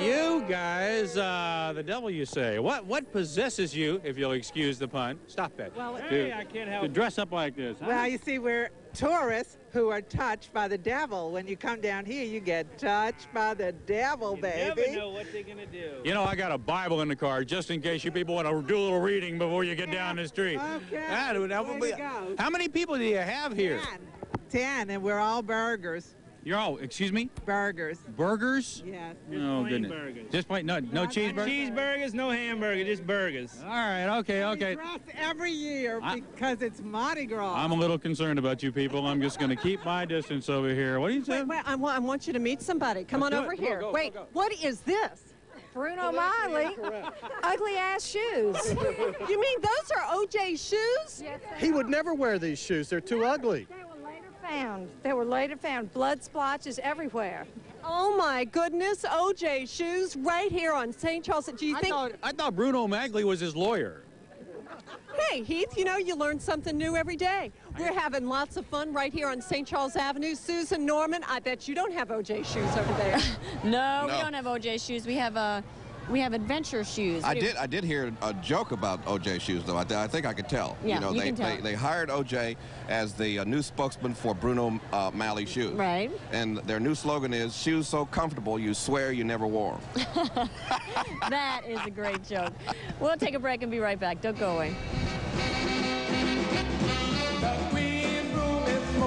[SPEAKER 27] You guys, the devil you say. What possesses you, if you'll excuse the pun? Stop that.
[SPEAKER 28] Well, hey, I can't help
[SPEAKER 27] to dress up like this. Huh?
[SPEAKER 28] Well, you see, we're tourists who are touched by the devil. When you come down here, you get touched by the devil, baby. You never know what they're going to do.
[SPEAKER 27] You know, I got a Bible in the car just in case you people want to do a little reading before you get down the street.
[SPEAKER 28] Okay.
[SPEAKER 27] How many people do you have here?
[SPEAKER 28] 10, and we're all burgers.
[SPEAKER 27] You're all, excuse me?
[SPEAKER 28] Burgers.
[SPEAKER 27] Burgers?
[SPEAKER 28] Yes.
[SPEAKER 27] Oh, goodness.
[SPEAKER 28] Burgers.
[SPEAKER 27] Just plain, no cheeseburgers?
[SPEAKER 28] Cheeseburgers, no hamburger, just burgers.
[SPEAKER 27] All right, okay.
[SPEAKER 28] We dress every year because it's Mardi Gras.
[SPEAKER 27] I'm a little concerned about you people. I'm just going to keep my distance over here. What do you say?
[SPEAKER 11] Wait, I want you to meet somebody. Come on over here. Wait, what is this?
[SPEAKER 6] Bruno Miley, ugly ass shoes.
[SPEAKER 11] You mean those are OJ's shoes?
[SPEAKER 28] Yes,
[SPEAKER 12] He would never wear these shoes. They're too ugly.
[SPEAKER 6] They were later found. Blood splotches everywhere.
[SPEAKER 11] Oh my goodness, OJ's shoes right here on St. Charles. Do you think?
[SPEAKER 27] I thought Bruno Magli was his lawyer.
[SPEAKER 11] Hey, Heath, you know, you learn something new every day. We're having lots of fun right here on St. Charles Avenue. Susan, Norman, I bet you don't have OJ shoes over there.
[SPEAKER 3] No, we don't have OJ shoes. We have adventure shoes.
[SPEAKER 2] I did hear a joke about OJ shoes, though. I think I could tell.
[SPEAKER 3] Yeah,
[SPEAKER 2] you know,
[SPEAKER 3] you can tell.
[SPEAKER 2] They hired OJ as the new spokesman for Bruno Malley shoes.
[SPEAKER 3] Right.
[SPEAKER 2] And their new slogan is, shoes so comfortable you swear you never wore them.
[SPEAKER 3] That is a great joke. We'll take a break and be right back. Don't go away.
[SPEAKER 29] The green room is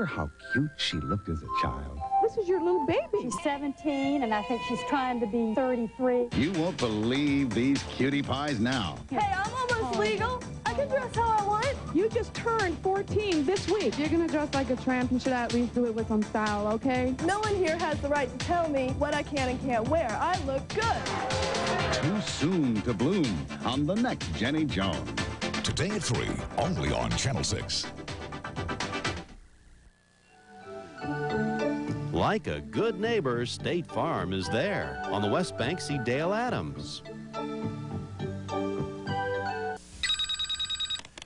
[SPEAKER 5] how cute she looked as a child?
[SPEAKER 9] This is your little baby. She's 17, and I think she's trying to be 33.
[SPEAKER 5] You won't believe these cutie pies now.
[SPEAKER 9] Hey, I'm almost legal. I can dress how I want. You just turned 14 this week.
[SPEAKER 14] You're gonna dress like a tramp. You should at least do it with some style, okay?
[SPEAKER 9] No one here has the right to tell me what I can and can't wear. I look good.
[SPEAKER 5] Too soon to bloom on the next Jenny Jones.
[SPEAKER 18] Today at 3, only on Channel 6.
[SPEAKER 19] Like a good neighbor, State Farm is there. On the West Bank, see Dale Adams.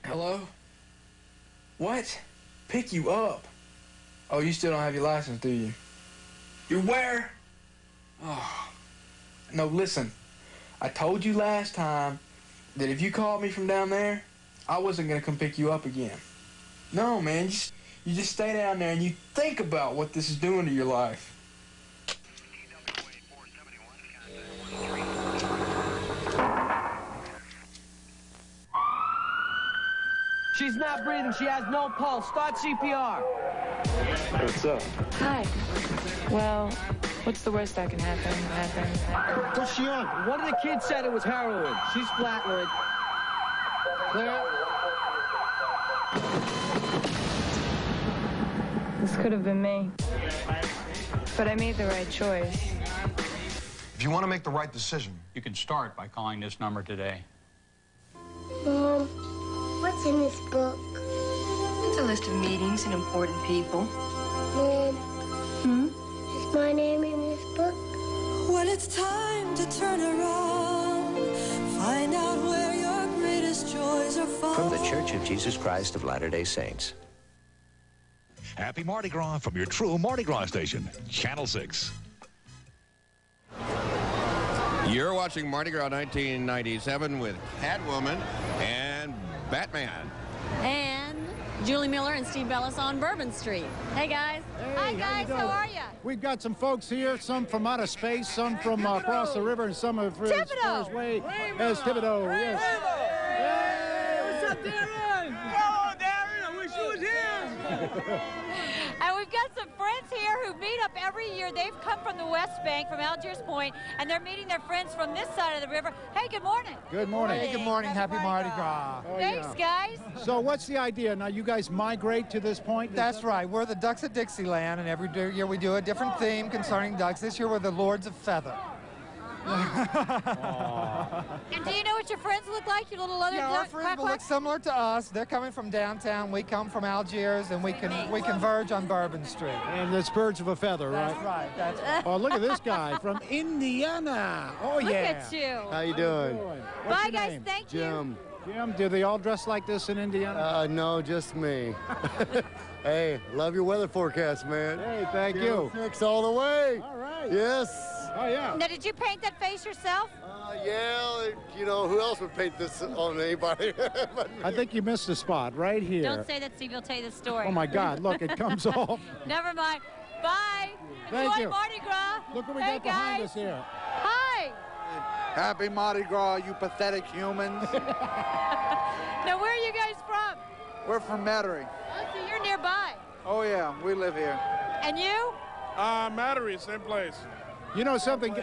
[SPEAKER 20] Hello? What? Pick you up? Oh, you still don't have your license, do you? You where? Oh. No, listen. I told you last time that if you called me from down there, I wasn't going to come pick you up again. No, man, you just stay down there and you think about what this is doing to your life.
[SPEAKER 21] She's not breathing. She has no pulse. Start CPR.
[SPEAKER 20] What's up?
[SPEAKER 21] Hi. Well, what's the worst that can happen? What's she on? One of the kids said it was heroin. She's flatlined. Clear.
[SPEAKER 14] This could have been me. But I made the right choice.
[SPEAKER 26] If you want to make the right decision, you can start by calling this number today.
[SPEAKER 29] Mom, what's in this book?
[SPEAKER 23] It's a list of meetings and important people.
[SPEAKER 29] Mom, is my name in this book?
[SPEAKER 30] When it's time to turn around, find out where your greatest joys are found.
[SPEAKER 31] From the Church of Jesus Christ of Latter-day Saints.
[SPEAKER 18] Happy Mardi Gras from your true Mardi Gras station, Channel 6.
[SPEAKER 2] You're watching Mardi Gras 1997 with Catwoman and Batman.
[SPEAKER 3] And Julie Miller and Steve Bellis on Bourbon Street. Hey, guys.
[SPEAKER 32] Hey,
[SPEAKER 3] Hi, guys. How are you?
[SPEAKER 32] We've got some folks here, some from outer space, some from across the river, and some of as far away as Thibodeau. Yes.
[SPEAKER 9] Hey, what's up, Darren? Oh, Darren, I wish you was here.
[SPEAKER 25] And we've got some friends here who meet up every year. They've come from the West Bank, from Algiers Point, and they're meeting their friends from this side of the river. Hey, good morning.
[SPEAKER 32] Good morning.
[SPEAKER 30] Hey, good morning. Happy Mardi Gras.
[SPEAKER 32] Oh,
[SPEAKER 25] Thanks, guys.
[SPEAKER 32] So what's the idea? Now, you guys migrate to this point?
[SPEAKER 30] That's right. We're the Ducks of Dixieland, and every year we do a different theme concerning ducks. This year we're the Lords of Feather.
[SPEAKER 25] And do you know what your friends look like, your little other
[SPEAKER 30] Yeah, our friends will look similar to us. They're coming from downtown. We come from Algiers, and we converge on Bourbon Street.
[SPEAKER 32] And it's birds of a feather, right?
[SPEAKER 30] That's right. That's right.
[SPEAKER 32] Oh, look at this guy from Indiana. Oh,
[SPEAKER 25] Look
[SPEAKER 32] yeah.
[SPEAKER 25] at you.
[SPEAKER 32] How you doing?
[SPEAKER 25] Bye, guys. Thank you.
[SPEAKER 32] Jim, do they all dress like this in Indiana?
[SPEAKER 33] No, just me. Hey, love your weather forecast, man.
[SPEAKER 32] Hey, thank you.
[SPEAKER 33] 6 all the way.
[SPEAKER 32] All right.
[SPEAKER 33] Yes.
[SPEAKER 32] Oh, yeah.
[SPEAKER 25] Now, did you paint that face yourself?
[SPEAKER 33] Yeah, you know, who else would paint this on anybody?
[SPEAKER 32] I think you missed a spot right here.
[SPEAKER 25] Don't say that, Steve. He'll tell you the story.
[SPEAKER 32] Oh, my God. Look, it comes off.
[SPEAKER 25] Never mind. Bye.
[SPEAKER 32] Thank
[SPEAKER 25] Enjoy
[SPEAKER 32] you.
[SPEAKER 25] Mardi Gras.
[SPEAKER 32] Look what we
[SPEAKER 25] Hey,
[SPEAKER 32] got behind
[SPEAKER 25] guys.
[SPEAKER 32] us here.
[SPEAKER 25] Hi.
[SPEAKER 30] Happy Mardi Gras, you pathetic humans.
[SPEAKER 25] Now, where are you guys from?
[SPEAKER 30] We're from Metairie.
[SPEAKER 25] Oh, so you're nearby.
[SPEAKER 30] Oh, yeah, we live here.
[SPEAKER 25] And you?
[SPEAKER 32] Metairie, same place. You know something?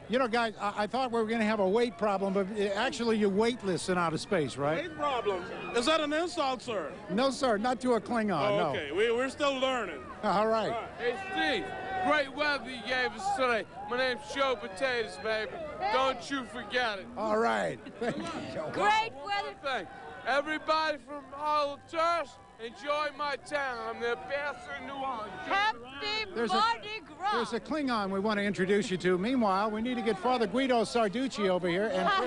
[SPEAKER 32] You know, guys, I thought we were going to have a weight problem, but actually you're weightless in outer space, right?
[SPEAKER 34] Weight problem? Is that an insult, sir?
[SPEAKER 32] No, sir, not to a Klingon,
[SPEAKER 34] Oh,
[SPEAKER 32] no.
[SPEAKER 34] okay. We're still learning.
[SPEAKER 32] All right.
[SPEAKER 34] Hey, Steve, great weather you gave us today. My name's Joe Potatoes, baby. Don't you forget it.
[SPEAKER 32] All right. Thank you, Joe.
[SPEAKER 25] Great weather.
[SPEAKER 34] Thing. Everybody from all the tourists, enjoy my town. I'm the best in New Orleans.
[SPEAKER 25] Happy Mardi Gras.
[SPEAKER 32] There's a Klingon we want to introduce you to. Meanwhile, we need to get Father Guido Sarducci over here. And
[SPEAKER 30] Hi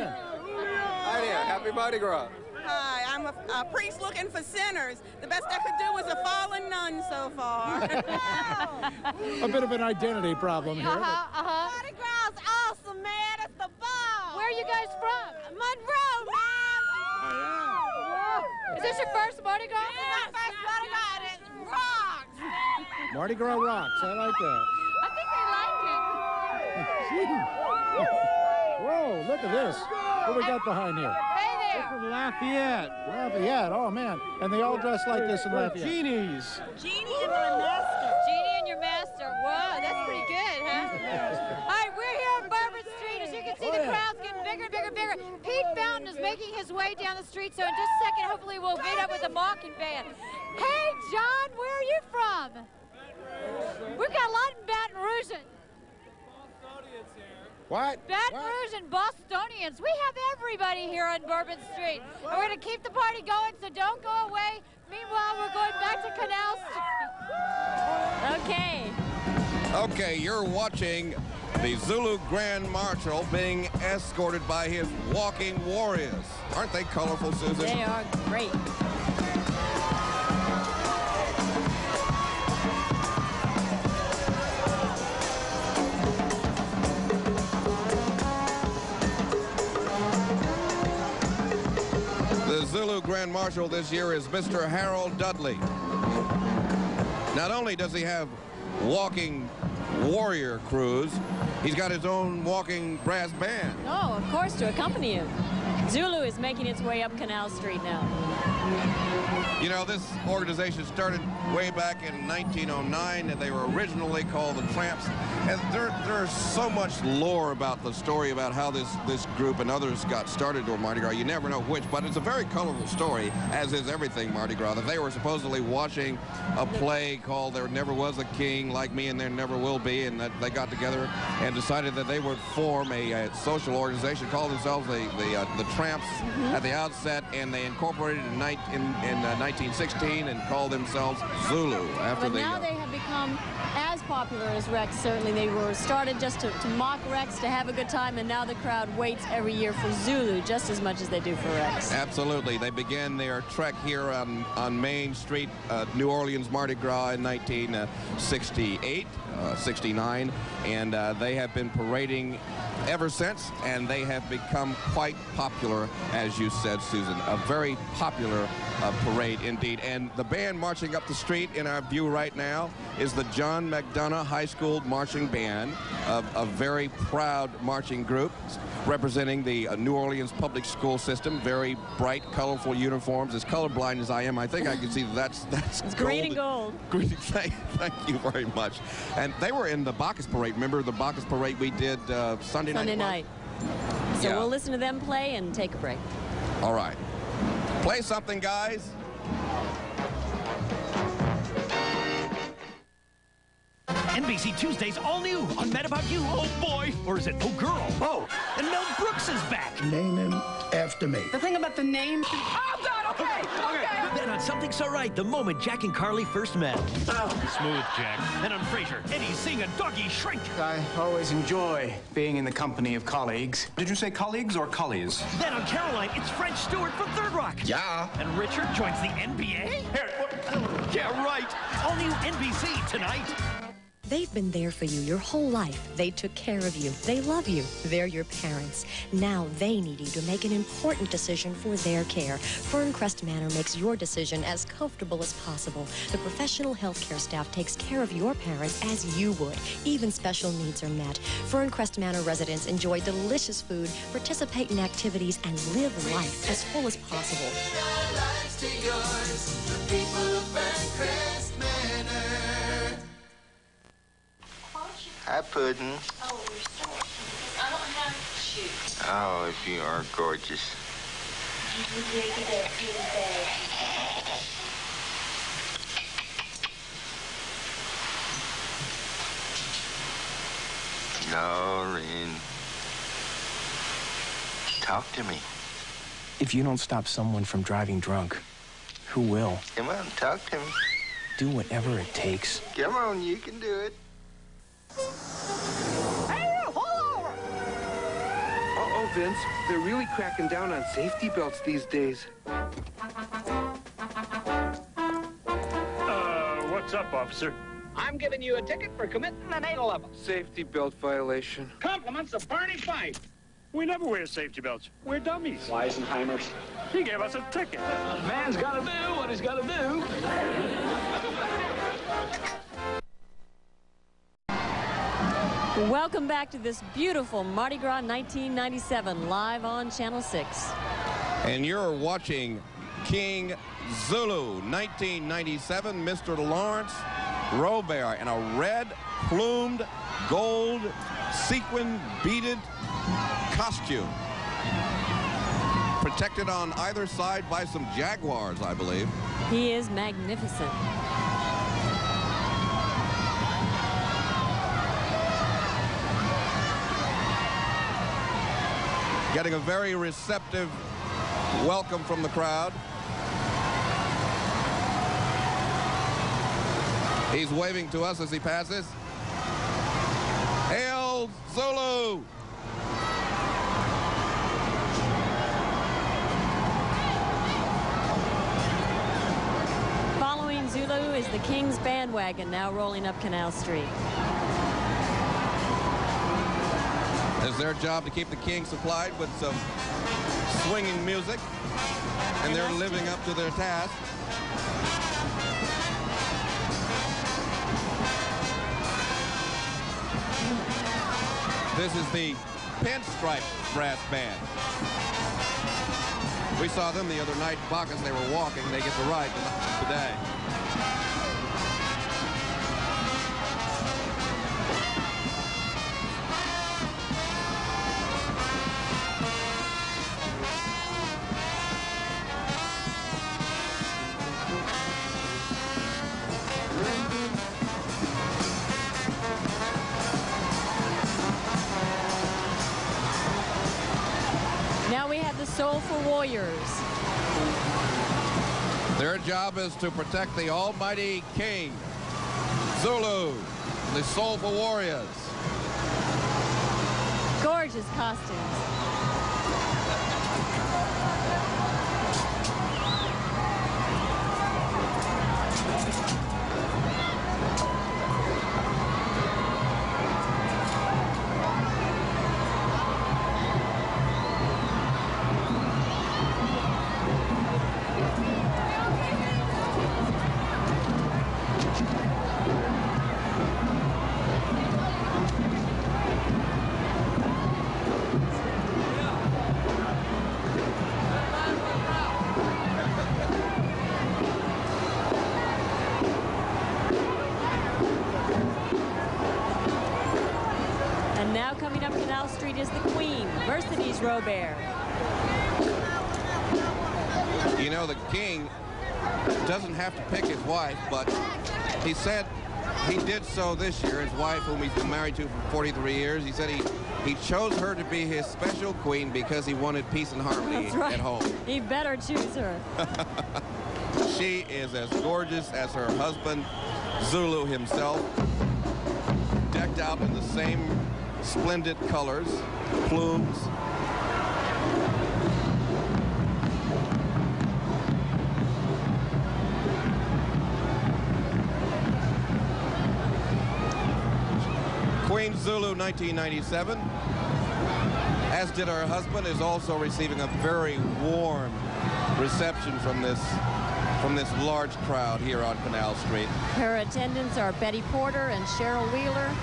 [SPEAKER 30] there. Happy Mardi Gras.
[SPEAKER 35] Hi, I'm a priest looking for sinners. The best I could do was a fallen nun so far.
[SPEAKER 32] a bit of an identity problem here.
[SPEAKER 35] Mardi Gras is awesome, man. It's the ball.
[SPEAKER 25] Where are you guys from?
[SPEAKER 35] Monroe, man.
[SPEAKER 25] Is this your first Mardi Gras?
[SPEAKER 35] This is my first Mardi Gras, and it rocks.
[SPEAKER 32] Mardi Gras rocks. I like that.
[SPEAKER 25] I think they like it.
[SPEAKER 32] Whoa, look at this. What we got behind here?
[SPEAKER 25] Hey
[SPEAKER 32] They're from Lafayette. Lafayette, oh man. And they all dress like this in Lafayette.
[SPEAKER 9] Genies.
[SPEAKER 3] Genie and my master. Genie and your master. Whoa, that's pretty good, huh? All right, we're here on Bourbon Street. As you can see, the crowd's getting bigger and bigger and bigger. Pete Fountain is making his way down the street, so in just a second, hopefully we'll meet up with the Malkin Band. Hey, John, where are you from? We've got a lot in Baton Rouge.
[SPEAKER 32] What?
[SPEAKER 3] Baton Rouge and Bostonians. We have everybody here on Bourbon Street. And we're going to keep the party going, so don't go away. Meanwhile, we're going back to Canal Street. Okay.
[SPEAKER 2] Okay, you're watching the Zulu Grand Marshal being escorted by his walking warriors. Aren't they colorful, Susan?
[SPEAKER 3] They are great.
[SPEAKER 2] The Zulu Grand Marshal this year is Mr. Harold Dudley. Not only does he have walking warrior crews, he's got his own walking brass band.
[SPEAKER 3] Oh, of course, to accompany him. Zulu is making its way up Canal Street now.
[SPEAKER 2] You know, this organization started way back in 1909, and they were originally called the Tramps. And there's so much lore about the story about how this group and others got started during Mardi Gras. You never know which, but it's a very colorful story, as is everything Mardi Gras. That they were supposedly watching a play called There Never Was a King Like Me and There Never Will Be, and that they got together and decided that they would form a social organization, called themselves the Tramps at the outset, and they incorporated in 1916 and called themselves Zulu.
[SPEAKER 3] But now they have become as popular as Rex. Certainly they were started just to mock Rex, to have a good time, and now the crowd waits every year for Zulu just as much as they do for Rex.
[SPEAKER 2] Absolutely. They began their trek here on Main Street, New Orleans Mardi Gras in 1968, 69, and they have been parading ever since, and they have become quite popular, as you said, Susan. A very popular parade indeed. And the band marching up the street in our view right now is the John McDonough High School Marching Band, a very proud marching group representing the New Orleans public school system. Very bright, colorful uniforms. As colorblind as I am, I think I can see that's
[SPEAKER 3] it's green and gold.
[SPEAKER 2] Green. Thank you very much. And they were in the Bacchus Parade. Remember the Bacchus Parade we did Sunday night?
[SPEAKER 3] So we'll listen to them play and take a break.
[SPEAKER 2] All right. Play something, guys.
[SPEAKER 1] NBC Tuesday's all new on Mad About You. Oh, boy. Or is it Oh, girl? Oh, and Mel Brooks is back.
[SPEAKER 4] Name him after me.
[SPEAKER 21] The thing about the name... Oh, God, okay.
[SPEAKER 1] Then on Something So Right, the moment Jack and Carly first met.
[SPEAKER 21] Oh.
[SPEAKER 1] Smooth, Jack. And on Frasier, Eddie's seeing a doggy shrink.
[SPEAKER 20] I always enjoy being in the company of colleagues.
[SPEAKER 26] Did you say colleagues or collies?
[SPEAKER 1] Then on Caroline, it's French Stewart from Third Rock.
[SPEAKER 4] Yeah.
[SPEAKER 1] And Richard joins the NBA. Here, yeah, right. All new NBC tonight.
[SPEAKER 6] They've been there for you your whole life. They took care of you. They love you. They're your parents. Now they need you to make an important decision for their care. Ferncrest Manor makes your decision as comfortable as possible. The professional healthcare staff takes care of your parents as you would. Even special needs are met. Ferncrest Manor residents enjoy delicious food, participate in activities, and live life as full as possible.
[SPEAKER 7] Hi, Puddin'.
[SPEAKER 3] Oh, you're so... I don't have shoes.
[SPEAKER 7] Oh, you are gorgeous. Lauren, talk to me.
[SPEAKER 20] If you don't stop someone from driving drunk, who will?
[SPEAKER 7] Come on, talk to me.
[SPEAKER 20] Do whatever it takes.
[SPEAKER 7] Come on, you can do it.
[SPEAKER 21] Hey, you! Pull over!
[SPEAKER 8] Uh-oh, Vince. They're really cracking down on safety belts these days.
[SPEAKER 10] What's up, officer?
[SPEAKER 21] I'm giving you a ticket for committing an 811.
[SPEAKER 8] Safety belt violation.
[SPEAKER 10] Compliments of Barney Fife. We never wear safety belts. We're dummies.
[SPEAKER 21] Weisenheimers.
[SPEAKER 10] He gave us a ticket.
[SPEAKER 21] Man's got to do what he's got to do.
[SPEAKER 3] Welcome back to this beautiful Mardi Gras 1997 live on Channel 6.
[SPEAKER 2] And you're watching King Zulu, 1997, Mr. Lawrence Robert in a red plumed gold sequin beaded costume. Protected on either side by some jaguars, I believe.
[SPEAKER 3] He is magnificent.
[SPEAKER 2] Getting a very receptive welcome from the crowd. He's waving to us as he passes. Hail Zulu!
[SPEAKER 3] Following Zulu is the King's bandwagon, now rolling up Canal Street.
[SPEAKER 2] It's their job to keep the King supplied with some swinging music, and they're living up to their task. This is the Pinstripe Brass Band. We saw them the other night, Bacchus. They were walking. They get the ride today.
[SPEAKER 3] Now we have the Soulful Warriors.
[SPEAKER 2] Their job is to protect the almighty King, Zulu, the Soulful Warriors.
[SPEAKER 3] Gorgeous costumes. And now coming up Canal Street is the Queen, Mercedes Robert.
[SPEAKER 2] You know, the King doesn't have to pick his wife, but he said he did so this year. His wife, whom he's been married to for 43 years, he said he chose her to be his special queen because he wanted peace and harmony
[SPEAKER 3] That's right.
[SPEAKER 2] at home.
[SPEAKER 3] He better choose her.
[SPEAKER 2] She is as gorgeous as her husband, Zulu himself, decked out in the same splendid colors, plumes. Queen Zulu 1997, as did her husband, is also receiving a very warm reception from this large crowd here on Canal Street.
[SPEAKER 3] Her attendants are Betty Porter and Cheryl Wheeler.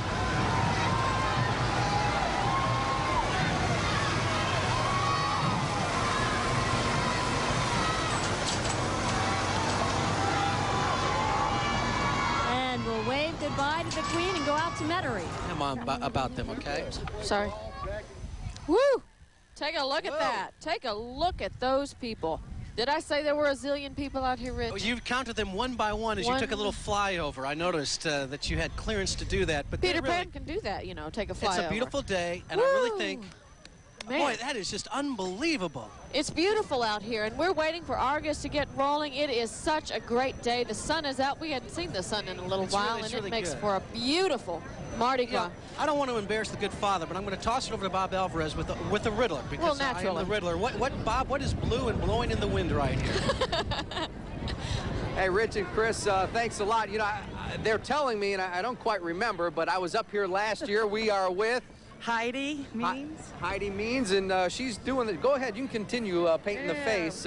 [SPEAKER 3] And we'll wave goodbye to the Queen and go out to Metairie.
[SPEAKER 5] Come on, about them, okay?
[SPEAKER 25] Sorry. Woo! Take a look at that. Take a look at those people. Did I say there were a zillion people out here, Rich?
[SPEAKER 5] Oh, you counted them one by one as you took a little flyover. I noticed that you had clearance to do that. But
[SPEAKER 25] Peter Pan can do that, you know, take a flyover.
[SPEAKER 5] It's a beautiful day, and I really think, boy, that is just unbelievable.
[SPEAKER 25] It's beautiful out here, and we're waiting for Argus to get rolling. It is such a great day. The sun is out. We hadn't seen the sun in a little while, and it makes for a beautiful Mardi Gras.
[SPEAKER 5] I don't want to embarrass the good father, but I'm going to toss it over to Bob Alvarez with the Riddler, because I am the Riddler. Bob, what is blue and blowing in the wind right here?
[SPEAKER 11] Hey, Rich and Chris, thanks a lot. You know, they're telling me, and I don't quite remember, but I was up here last year. We are with
[SPEAKER 12] Heidi Means.
[SPEAKER 11] Heidi Means, and she's doing it. Go ahead, you can continue painting the face.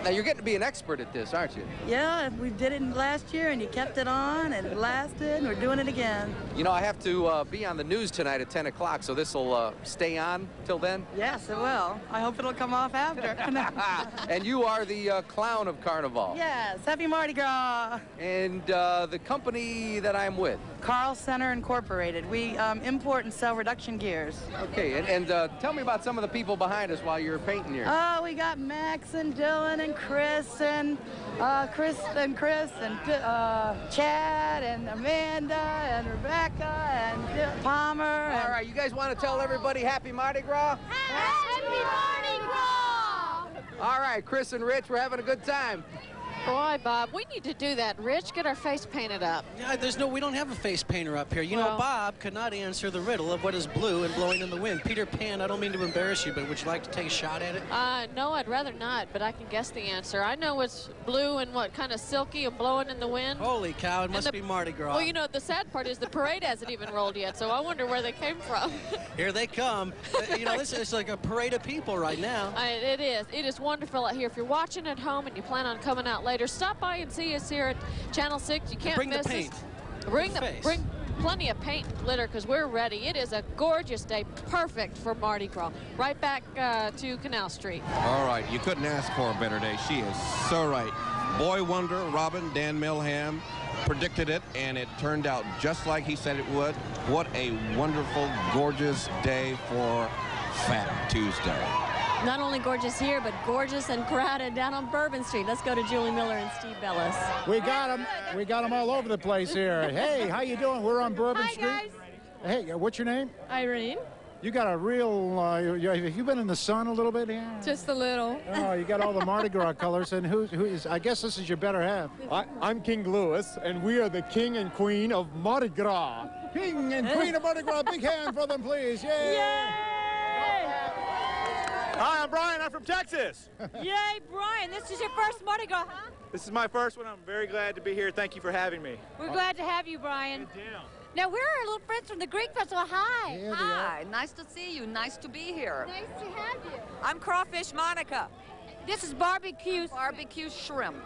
[SPEAKER 11] Now, you're getting to be an expert at this, aren't you?
[SPEAKER 12] Yeah, we did it last year, and you kept it on, and it lasted, and we're doing it again.
[SPEAKER 11] You know, I have to be on the news tonight at 10 o'clock, so this will stay on till then?
[SPEAKER 12] Yes, it will. I hope it'll come off after.
[SPEAKER 11] And you are the clown of Carnival.
[SPEAKER 12] Yes, happy Mardi Gras.
[SPEAKER 11] And the company that I'm with?
[SPEAKER 12] Carl Center Incorporated. We import and sell reduction gears.
[SPEAKER 11] Okay, and tell me about some of the people behind us while you're painting here.
[SPEAKER 12] Oh, we got Max and Dylan and Chris and Chad and Amanda and Rebecca and Palmer.
[SPEAKER 11] All right, you guys want to tell everybody Happy Mardi Gras?
[SPEAKER 13] Happy Mardi Gras!
[SPEAKER 11] All right, Chris and Rich, we're having a good time.
[SPEAKER 14] Boy, Bob, we need to do that. Rich, get our face painted up.
[SPEAKER 5] Yeah, we don't have a face painter up here. You know, Bob could not answer the riddle of what is blue and blowing in the wind. Peter Pan, I don't mean to embarrass you, but would you like to take a shot at it?
[SPEAKER 14] No, I'd rather not, but I can guess the answer. I know it's blue and what, kind of silky and blowing in the wind.
[SPEAKER 5] Holy cow, it must be Mardi Gras.
[SPEAKER 14] Well, you know, the sad part is the parade hasn't even rolled yet, so I wonder where they came from.
[SPEAKER 5] Here they come. You know, this is like a parade of people right now.
[SPEAKER 14] It is. It is wonderful out here. If you're watching at home and you plan on coming out later, stop by and see us here at Channel 6. You can't miss us. Bring plenty of paint and glitter because we're ready. It is a gorgeous day, perfect for Mardi Gras. Right back to Canal Street.
[SPEAKER 2] All right, you couldn't ask for a better day. She is so right. Boy wonder, Robin, Dan Milham predicted it, and it turned out just like he said it would. What a wonderful, gorgeous day for Fat Tuesday.
[SPEAKER 3] Not only gorgeous here, but gorgeous and crowded down on Bourbon Street. Let's go to Julie Miller and Steve Bellis.
[SPEAKER 32] We got them. We got them all over the place here. Hey, how you doing? We're on Bourbon Street.
[SPEAKER 13] Guys.
[SPEAKER 32] Hey, what's your name?
[SPEAKER 13] Irene.
[SPEAKER 32] You got a real, have you been in the sun a little bit here?
[SPEAKER 13] Just a little.
[SPEAKER 32] Oh, you got all the Mardi Gras colors. And who is, I guess this is your better half.
[SPEAKER 15] I'm King Louis, and we are the king and queen of Mardi Gras.
[SPEAKER 32] King and queen of Mardi Gras. Big hand for them, please. Yay!
[SPEAKER 13] Yay!
[SPEAKER 16] Hi, I'm Brian. I'm from Texas.
[SPEAKER 13] Yay, Brian. This is your first Mardi Gras, huh?
[SPEAKER 16] This is my first one. I'm very glad to be here. Thank you for having me.
[SPEAKER 13] We're glad to have you, Brian. Now, we're our little friends from the Greek Festival. Hi.
[SPEAKER 32] Yeah,
[SPEAKER 17] Hi. Nice to see you. Nice to be here.
[SPEAKER 13] Nice to have you.
[SPEAKER 17] I'm Crawfish Monica.
[SPEAKER 13] This is barbecue.
[SPEAKER 17] Barbecue shrimp.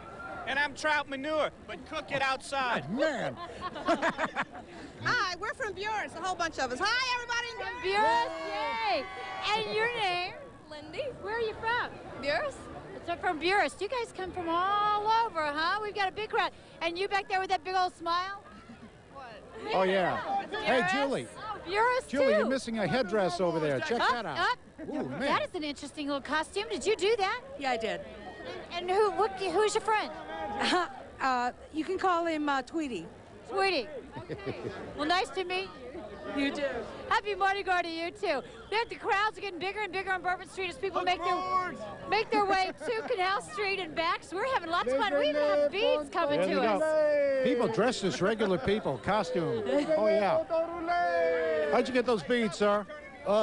[SPEAKER 16] And I'm Trout Manure, but cook it outside.
[SPEAKER 32] Oh, man.
[SPEAKER 35] Hi, we're from Buras, a whole bunch of us. Hi, everybody.
[SPEAKER 13] From Buras, yay. And your name?
[SPEAKER 17] Lindy.
[SPEAKER 13] Where are you from?
[SPEAKER 17] Buras.
[SPEAKER 13] So from Buras. You guys come from all over, huh? We've got a big crowd. And you back there with that big old smile? What?
[SPEAKER 32] Oh, yeah. Hey, Julie.
[SPEAKER 13] Oh, Buras,
[SPEAKER 32] Julie,
[SPEAKER 13] too.
[SPEAKER 32] you're missing a headdress over there. Check that out. Ooh, man.
[SPEAKER 13] That is an interesting little costume. Did you do that?
[SPEAKER 35] Yeah, I did.
[SPEAKER 13] And who's your friend?
[SPEAKER 35] You can call him Tweety.
[SPEAKER 13] Tweety. Okay. Well, nice to meet you.
[SPEAKER 35] You too.
[SPEAKER 13] Happy Mardi Gras to you, too. The crowds are getting bigger and bigger on Bourbon Street as people make their way to Canal Street and back. So we're having lots of fun. We even have beads coming to us.
[SPEAKER 32] People dressed as regular people, costume. Oh, yeah. How'd you get those beads, sir?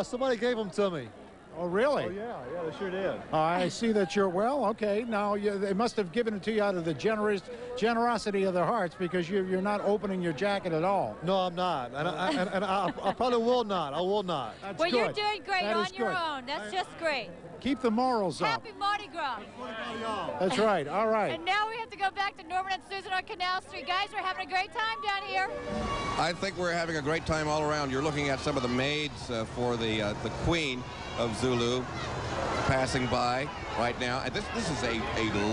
[SPEAKER 33] Somebody gave them to me.
[SPEAKER 32] Oh, really?
[SPEAKER 33] Oh, yeah, they sure did.
[SPEAKER 32] I see that you're, well, okay. Now, they must have given it to you out of the generosity of their hearts because you're not opening your jacket at all.
[SPEAKER 33] No, I'm not. And I probably will not. I will not.
[SPEAKER 32] That's
[SPEAKER 13] well,
[SPEAKER 32] good.
[SPEAKER 13] You're doing great
[SPEAKER 32] that
[SPEAKER 13] on your own. That's just great.
[SPEAKER 32] Keep the morals up.
[SPEAKER 13] Happy Mardi Gras.
[SPEAKER 32] That's right. All right.
[SPEAKER 13] And now we have to go back to Norman and Susan on Canal Street. Guys, we're having a great time down here.
[SPEAKER 2] I think we're having a great time all around. You're looking at some of the maids for the Queen of Zulu passing by right now. And this is a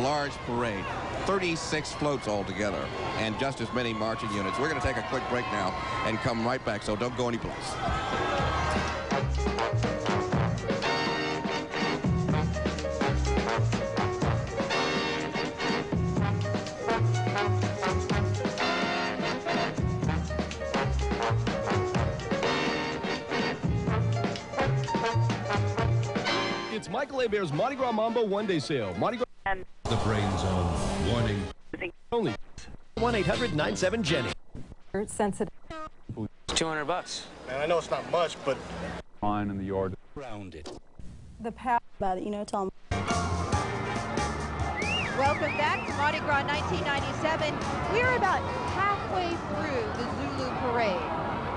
[SPEAKER 2] large parade. 36 floats altogether and just as many marching units. We're going to take a quick break now and come right back, so don't go anyplace.
[SPEAKER 18] It's Michael Heberts' Mardi Gras Mambo one-day sale. Mardi Gras. The brain zone. Warning. Only 1-800-97-JENNY.
[SPEAKER 19] Sensitive.
[SPEAKER 16] $200.
[SPEAKER 15] And I know it's not much, but
[SPEAKER 18] Fine in the yard. Rounded.
[SPEAKER 19] The power about it, tell them.
[SPEAKER 25] Welcome back to Mardi Gras 1997. We're about halfway through the Zulu parade.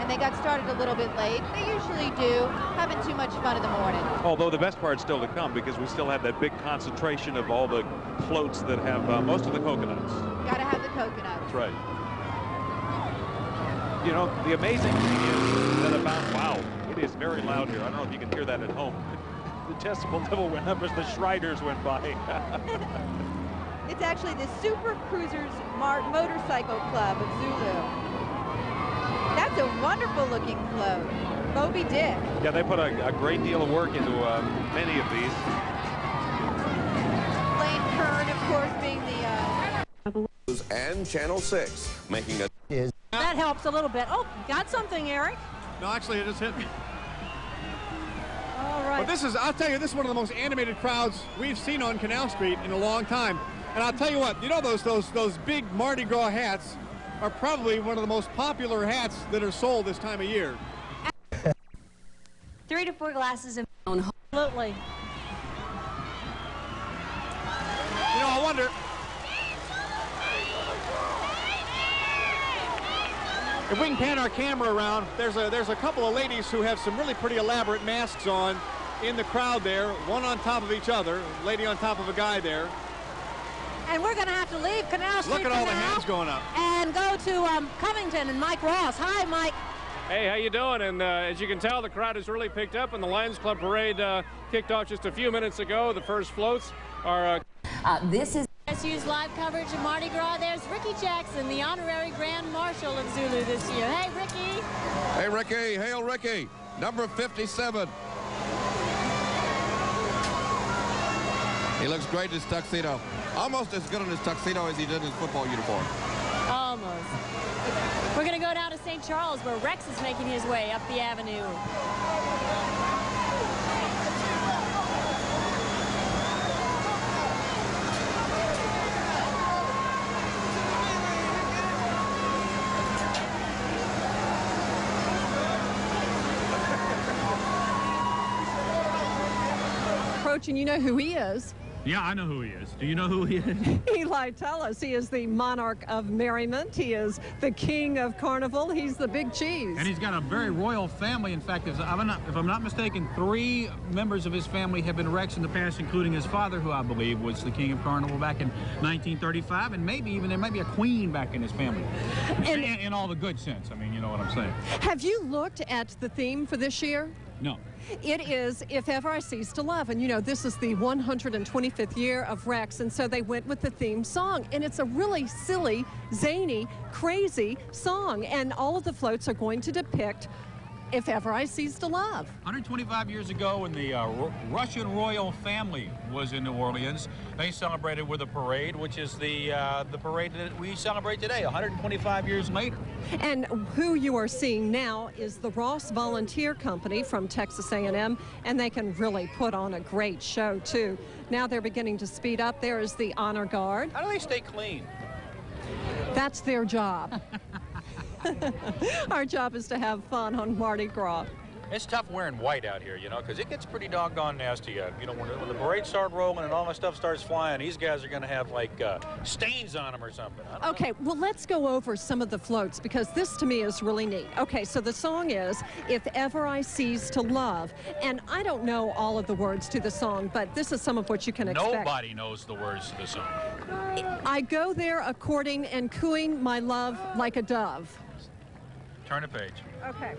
[SPEAKER 13] and they got started a little bit late. They usually do, having too much fun in the morning.
[SPEAKER 1] Although the best part's still to come, because we still have that big concentration of all the floats that have most of the coconuts.
[SPEAKER 13] Got to have the coconuts.
[SPEAKER 1] That's right. You know, the amazing thing is that wow, it is very loud here. I don't know if you can hear that at home. The decibel level went up as the Schreiders went by.
[SPEAKER 13] It's actually the Super Cruisers Motorcycle Club of Zulu. That's a wonderful looking float. Moby Dick.
[SPEAKER 1] Yeah, they put a great deal of work into many of these.
[SPEAKER 13] Lane Kern, of course, being the...
[SPEAKER 2] And Channel 6, making a...
[SPEAKER 4] That helps a little bit. Oh, got something, Eric?
[SPEAKER 6] No, actually, it just hit me.
[SPEAKER 4] All right.
[SPEAKER 6] But this is, I'll tell you, this is one of the most animated crowds we've seen on Canal Street in a long time. And I'll tell you what, you know, those big Mardi Gras hats are probably one of the most popular hats that are sold this time of year.
[SPEAKER 3] 3 to 4 glasses of...
[SPEAKER 4] Absolutely.
[SPEAKER 6] You know, I wonder... if we can pan our camera around, there's a couple of ladies who have some really pretty elaborate masks on in the crowd there, one on top of each other, a lady on top of a guy there.
[SPEAKER 4] And we're going to have to leave Canal Street.
[SPEAKER 6] Look at all the hands going up.
[SPEAKER 4] And go to Covington and Mike Ross. Hi, Mike.
[SPEAKER 9] Hey, how you doing? And as you can tell, the crowd has really picked up, and the Lions Club parade kicked off just a few minutes ago. The first floats are...
[SPEAKER 3] This is WDSU's live coverage of Mardi Gras. There's Ricky Jackson, the honorary Grand Marshal of Zulu this year. Hey, Ricky.
[SPEAKER 2] Hey, Ricky. Hail, Ricky. Number 57. He looks great in his tuxedo. Almost as good in his tuxedo as he did in his football uniform.
[SPEAKER 3] Almost. We're going to go down to St. Charles, where Rex is making his way up the avenue.
[SPEAKER 20] And you know who he is.
[SPEAKER 22] Yeah, I know who he is. Do you know who he is?
[SPEAKER 20] Eli, tell us. He is the monarch of merriment. He is the king of carnival. He's the big cheese.
[SPEAKER 22] And he's got a very royal family. In fact, if I'm not mistaken, 3 members of his family have been wrecks in the past, including his father, who I believe was the king of carnival back in 1935, and maybe even there might be a queen back in his family. In all the good sense. I mean, you know what I'm saying.
[SPEAKER 20] Have you looked at the theme for this year?
[SPEAKER 22] No.
[SPEAKER 20] It is If Ever I Cease to Love, and you know this is the 125th year of Rex, and so they went with the theme song, and it's a really silly, zany, crazy song, and all of the floats are going to depict If Ever I Cease to Love.
[SPEAKER 22] 125 years ago, when the Russian royal family was in New Orleans, they celebrated with a parade, which is the parade that we celebrate today, 125 years later.
[SPEAKER 20] And who you are seeing now is the Ross Volunteer Company from Texas A&M, and they can really put on a great show, too. Now they're beginning to speed up. There is the Honor Guard.
[SPEAKER 22] How do they stay clean?
[SPEAKER 20] That's their job. Our job is to have fun on Mardi Gras.
[SPEAKER 22] It's tough wearing white out here, you know, because it gets pretty doggone nasty. You know, when the parades start rolling and all that stuff starts flying, these guys are going to have, like, stains on them or something.
[SPEAKER 20] Okay, well, let's go over some of the floats, because this, to me, is really neat. Okay, so the song is If Ever I Cease to Love, and I don't know all of the words to the song, but this is some of what you can expect.
[SPEAKER 22] Nobody knows the words to the song.
[SPEAKER 20] I go there a-courting and cooing my love like a dove.
[SPEAKER 22] Turn a page.
[SPEAKER 20] Okay.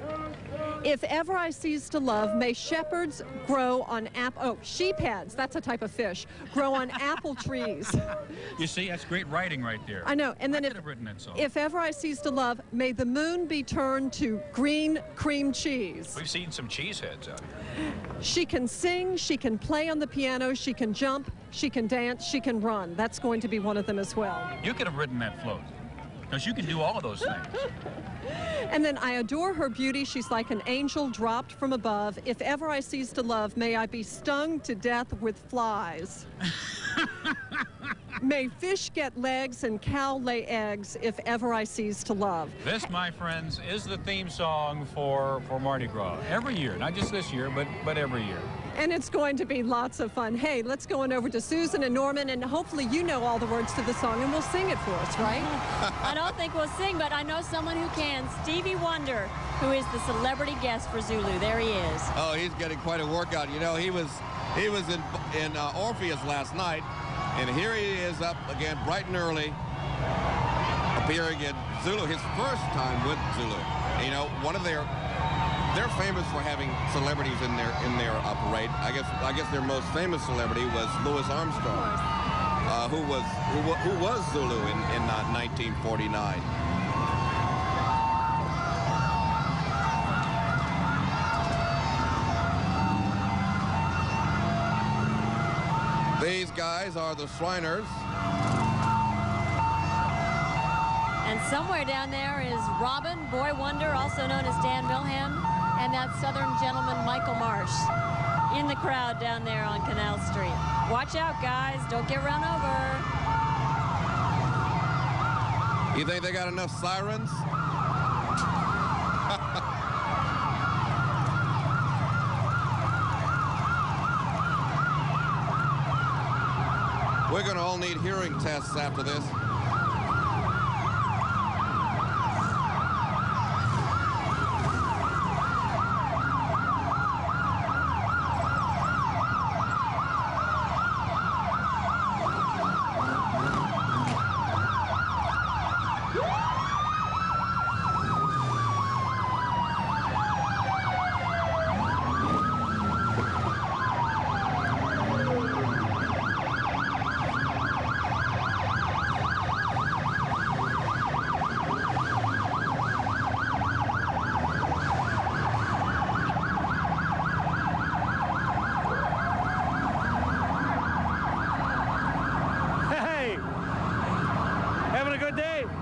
[SPEAKER 20] If ever I cease to love, may shepherds grow on sheepheads, that's a type of fish, grow on apple trees.
[SPEAKER 22] You see, that's great writing right there.
[SPEAKER 20] I know. And then if ever I cease to love, may the moon be turned to green cream cheese.
[SPEAKER 22] We've seen some cheeseheads out here.
[SPEAKER 20] She can sing, she can play on the piano, she can jump, she can dance, she can run. That's going to be one of them as well.
[SPEAKER 22] You could have written that float, because you can do all of those things.
[SPEAKER 20] And then I adore her beauty. She's like an angel dropped from above. If ever I cease to love, may I be stung to death with flies. May fish get legs and cow lay eggs if ever I cease to love.
[SPEAKER 22] This, my friends, is the theme song for Mardi Gras. Every year, not just this year, but every year.
[SPEAKER 20] And it's going to be lots of fun. Hey, let's go on over to Susan and Norman, and hopefully you know all the words to the song, and we'll sing it for us, right?
[SPEAKER 3] I don't think we'll sing, but I know someone who can. Stevie Wonder, who is the celebrity guest for Zulu. There he is.
[SPEAKER 2] Oh, he's getting quite a workout. You know, he was in Orpheus last night, and here he is up again bright and early, appearing in Zulu, his first time with Zulu. You know, they're famous for having celebrities in their parade. I guess their most famous celebrity was Louis Armstrong, who was Zulu in 1949. These guys are the Shriners.
[SPEAKER 3] And somewhere down there is Robin, Boy Wonder, also known as Dan Milham, and that Southern gentleman, Michael Marsh, in the crowd down there on Canal Street. Watch out, guys. Don't get run over.
[SPEAKER 2] You think they got enough sirens? We're going to all need hearing tests after this.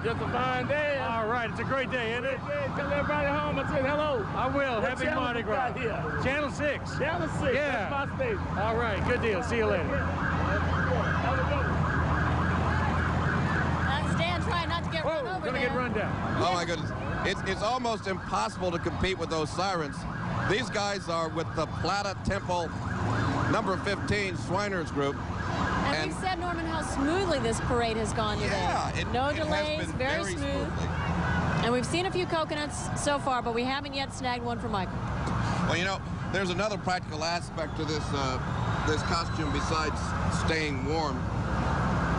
[SPEAKER 9] Just a fine day.
[SPEAKER 1] All right, it's a great day, isn't it?
[SPEAKER 9] Tell everybody home I said hello.
[SPEAKER 1] I will.
[SPEAKER 9] What
[SPEAKER 1] Happy Mardi Gras.
[SPEAKER 9] Here?
[SPEAKER 1] Channel 6.
[SPEAKER 9] Channel 6.
[SPEAKER 1] Yeah.
[SPEAKER 9] That's my station.
[SPEAKER 1] All right, good deal. See you later.
[SPEAKER 9] Have a good one.
[SPEAKER 3] That's Dan trying not to get run over
[SPEAKER 1] Gonna
[SPEAKER 3] there.
[SPEAKER 1] get run down.
[SPEAKER 2] Oh my goodness. It's almost impossible to compete with those sirens. These guys are with the Plata Temple number 15 Shriners group.
[SPEAKER 3] And we said, Norman, how smoothly this parade has gone today.
[SPEAKER 2] Yeah,
[SPEAKER 3] no
[SPEAKER 2] it
[SPEAKER 3] delays,
[SPEAKER 2] has been
[SPEAKER 3] very smooth.
[SPEAKER 2] smoothly.
[SPEAKER 3] And we've seen a few coconuts so far, but we haven't yet snagged one for Michael.
[SPEAKER 2] Well, you know, there's another practical aspect to this this costume besides staying warm.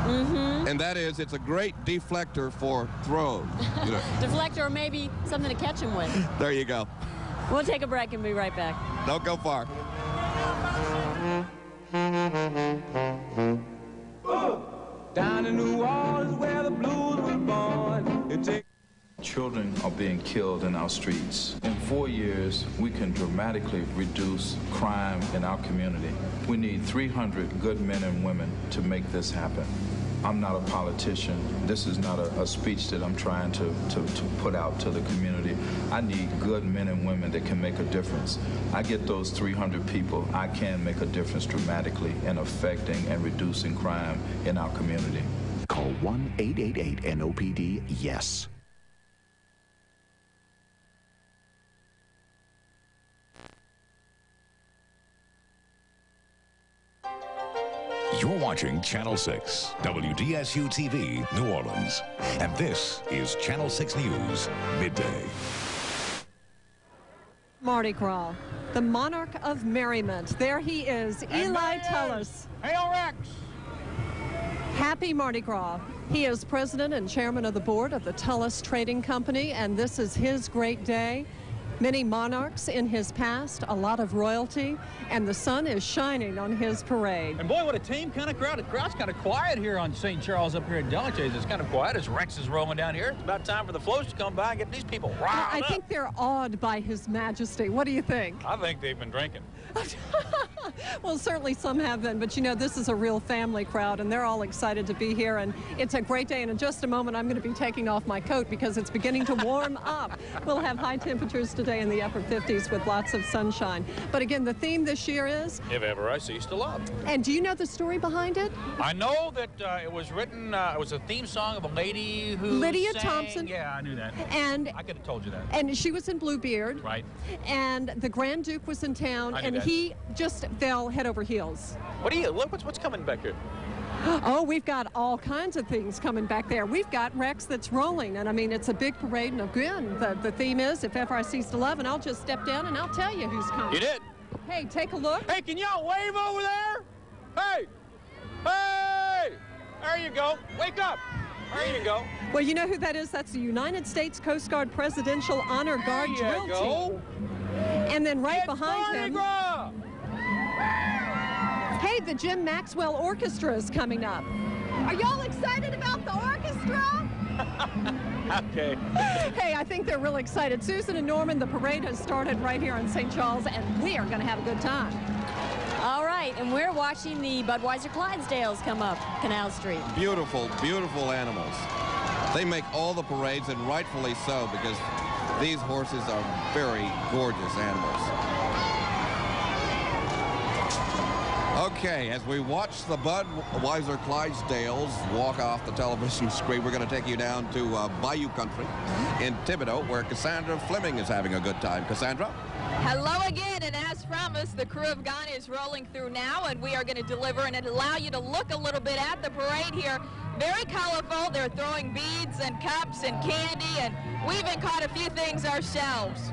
[SPEAKER 3] Mm-hmm.
[SPEAKER 2] And that is, it's a great deflector for throws. You know.
[SPEAKER 3] Deflector, or maybe something to catch him with.
[SPEAKER 2] There you go.
[SPEAKER 3] We'll take a break and be right back.
[SPEAKER 2] Don't go far.
[SPEAKER 7] Down in New Orleans where the blues were born.
[SPEAKER 8] Children are being killed in our streets. In 4 years, we can dramatically reduce crime in our community. We need 300 good men and women to make this happen. I'm not a politician. This is not a speech that I'm trying to put out to the community. I need good men and women that can make a difference. I get those 300 people, I can make a difference dramatically in affecting and reducing crime in our community.
[SPEAKER 10] Call 1-888-NOPD-YES.
[SPEAKER 11] You're watching Channel 6, WDSU-TV, New Orleans. And this is Channel 6 News, midday.
[SPEAKER 20] Mardi Gras, the monarch of merriment. There he is, Eli Tullis.
[SPEAKER 15] Hey, Rex!
[SPEAKER 20] Happy Mardi Gras. He is president and chairman of the board of the Tullis Trading Company, and this is his great day. Many monarchs in his past, a lot of royalty, and the sun is shining on his parade.
[SPEAKER 22] And boy, what a tame kind of crowd. The crowd's kind of quiet here on St. Charles up here at Delachaise. It's kind of quiet as Rex is rolling down here. It's about time for the floats to come by and get these people riled
[SPEAKER 20] I
[SPEAKER 22] up.
[SPEAKER 20] think they're awed by his majesty. What do you think?
[SPEAKER 22] I think they've been drinking.
[SPEAKER 20] Well, certainly some have been, but you know, this is a real family crowd, and they're all excited to be here, and it's a great day. And in just a moment, I'm going to be taking off my coat because it's beginning to warm up. We'll have high temperatures today in the upper 50s with lots of sunshine. But again, the theme this year is...
[SPEAKER 22] If ever I cease to love.
[SPEAKER 20] And do you know the story behind it?
[SPEAKER 22] I know that it was written, it was a theme song of a lady who
[SPEAKER 20] Lydia
[SPEAKER 22] sang.
[SPEAKER 20] Thompson.
[SPEAKER 22] Yeah, I knew that.
[SPEAKER 20] And
[SPEAKER 22] I could have told you that.
[SPEAKER 20] And she was in Bluebeard.
[SPEAKER 22] Right.
[SPEAKER 20] And the Grand Duke was in town, and he just they'll head over heels.
[SPEAKER 16] What's coming back here?
[SPEAKER 20] Oh, we've got all kinds of things coming back there. We've got Rex that's rolling, and I mean, it's a big parade, and again, the theme is, if FR sees to love, and I'll just step down and I'll tell you who's coming.
[SPEAKER 16] You did.
[SPEAKER 20] Hey, take a look.
[SPEAKER 16] Hey, can y'all wave over there? Hey! Hey! There you go. Wake up. There you go.
[SPEAKER 20] Well, you know who that is? That's the United States Coast Guard Presidential Honor Guard drill team. And then right behind him, hey, the Jim Maxwell Orchestra is coming up. Are y'all excited about the orchestra?
[SPEAKER 16] Okay.
[SPEAKER 20] Hey, I think they're really excited. Susan and Norman, the parade has started right here in St. Charles, and we are going to have a good time.
[SPEAKER 3] All right, and we're watching the Budweiser Clydesdales come up Canal Street.
[SPEAKER 2] Beautiful, beautiful animals. They make all the parades, and rightfully so, because these horses are very gorgeous animals. Okay, as we watch the Budweiser Clydesdales walk off the television screen, we're going to take you down to Bayou Country in Thibodaux, where Cassandra Fleming is having a good time. Cassandra?
[SPEAKER 25] Hello again, and as promised, the crew of Ghana is rolling through now, and we are going to deliver and allow you to look a little bit at the parade here. Very colorful. They're throwing beads and cups and candy, and we even caught a few things ourselves.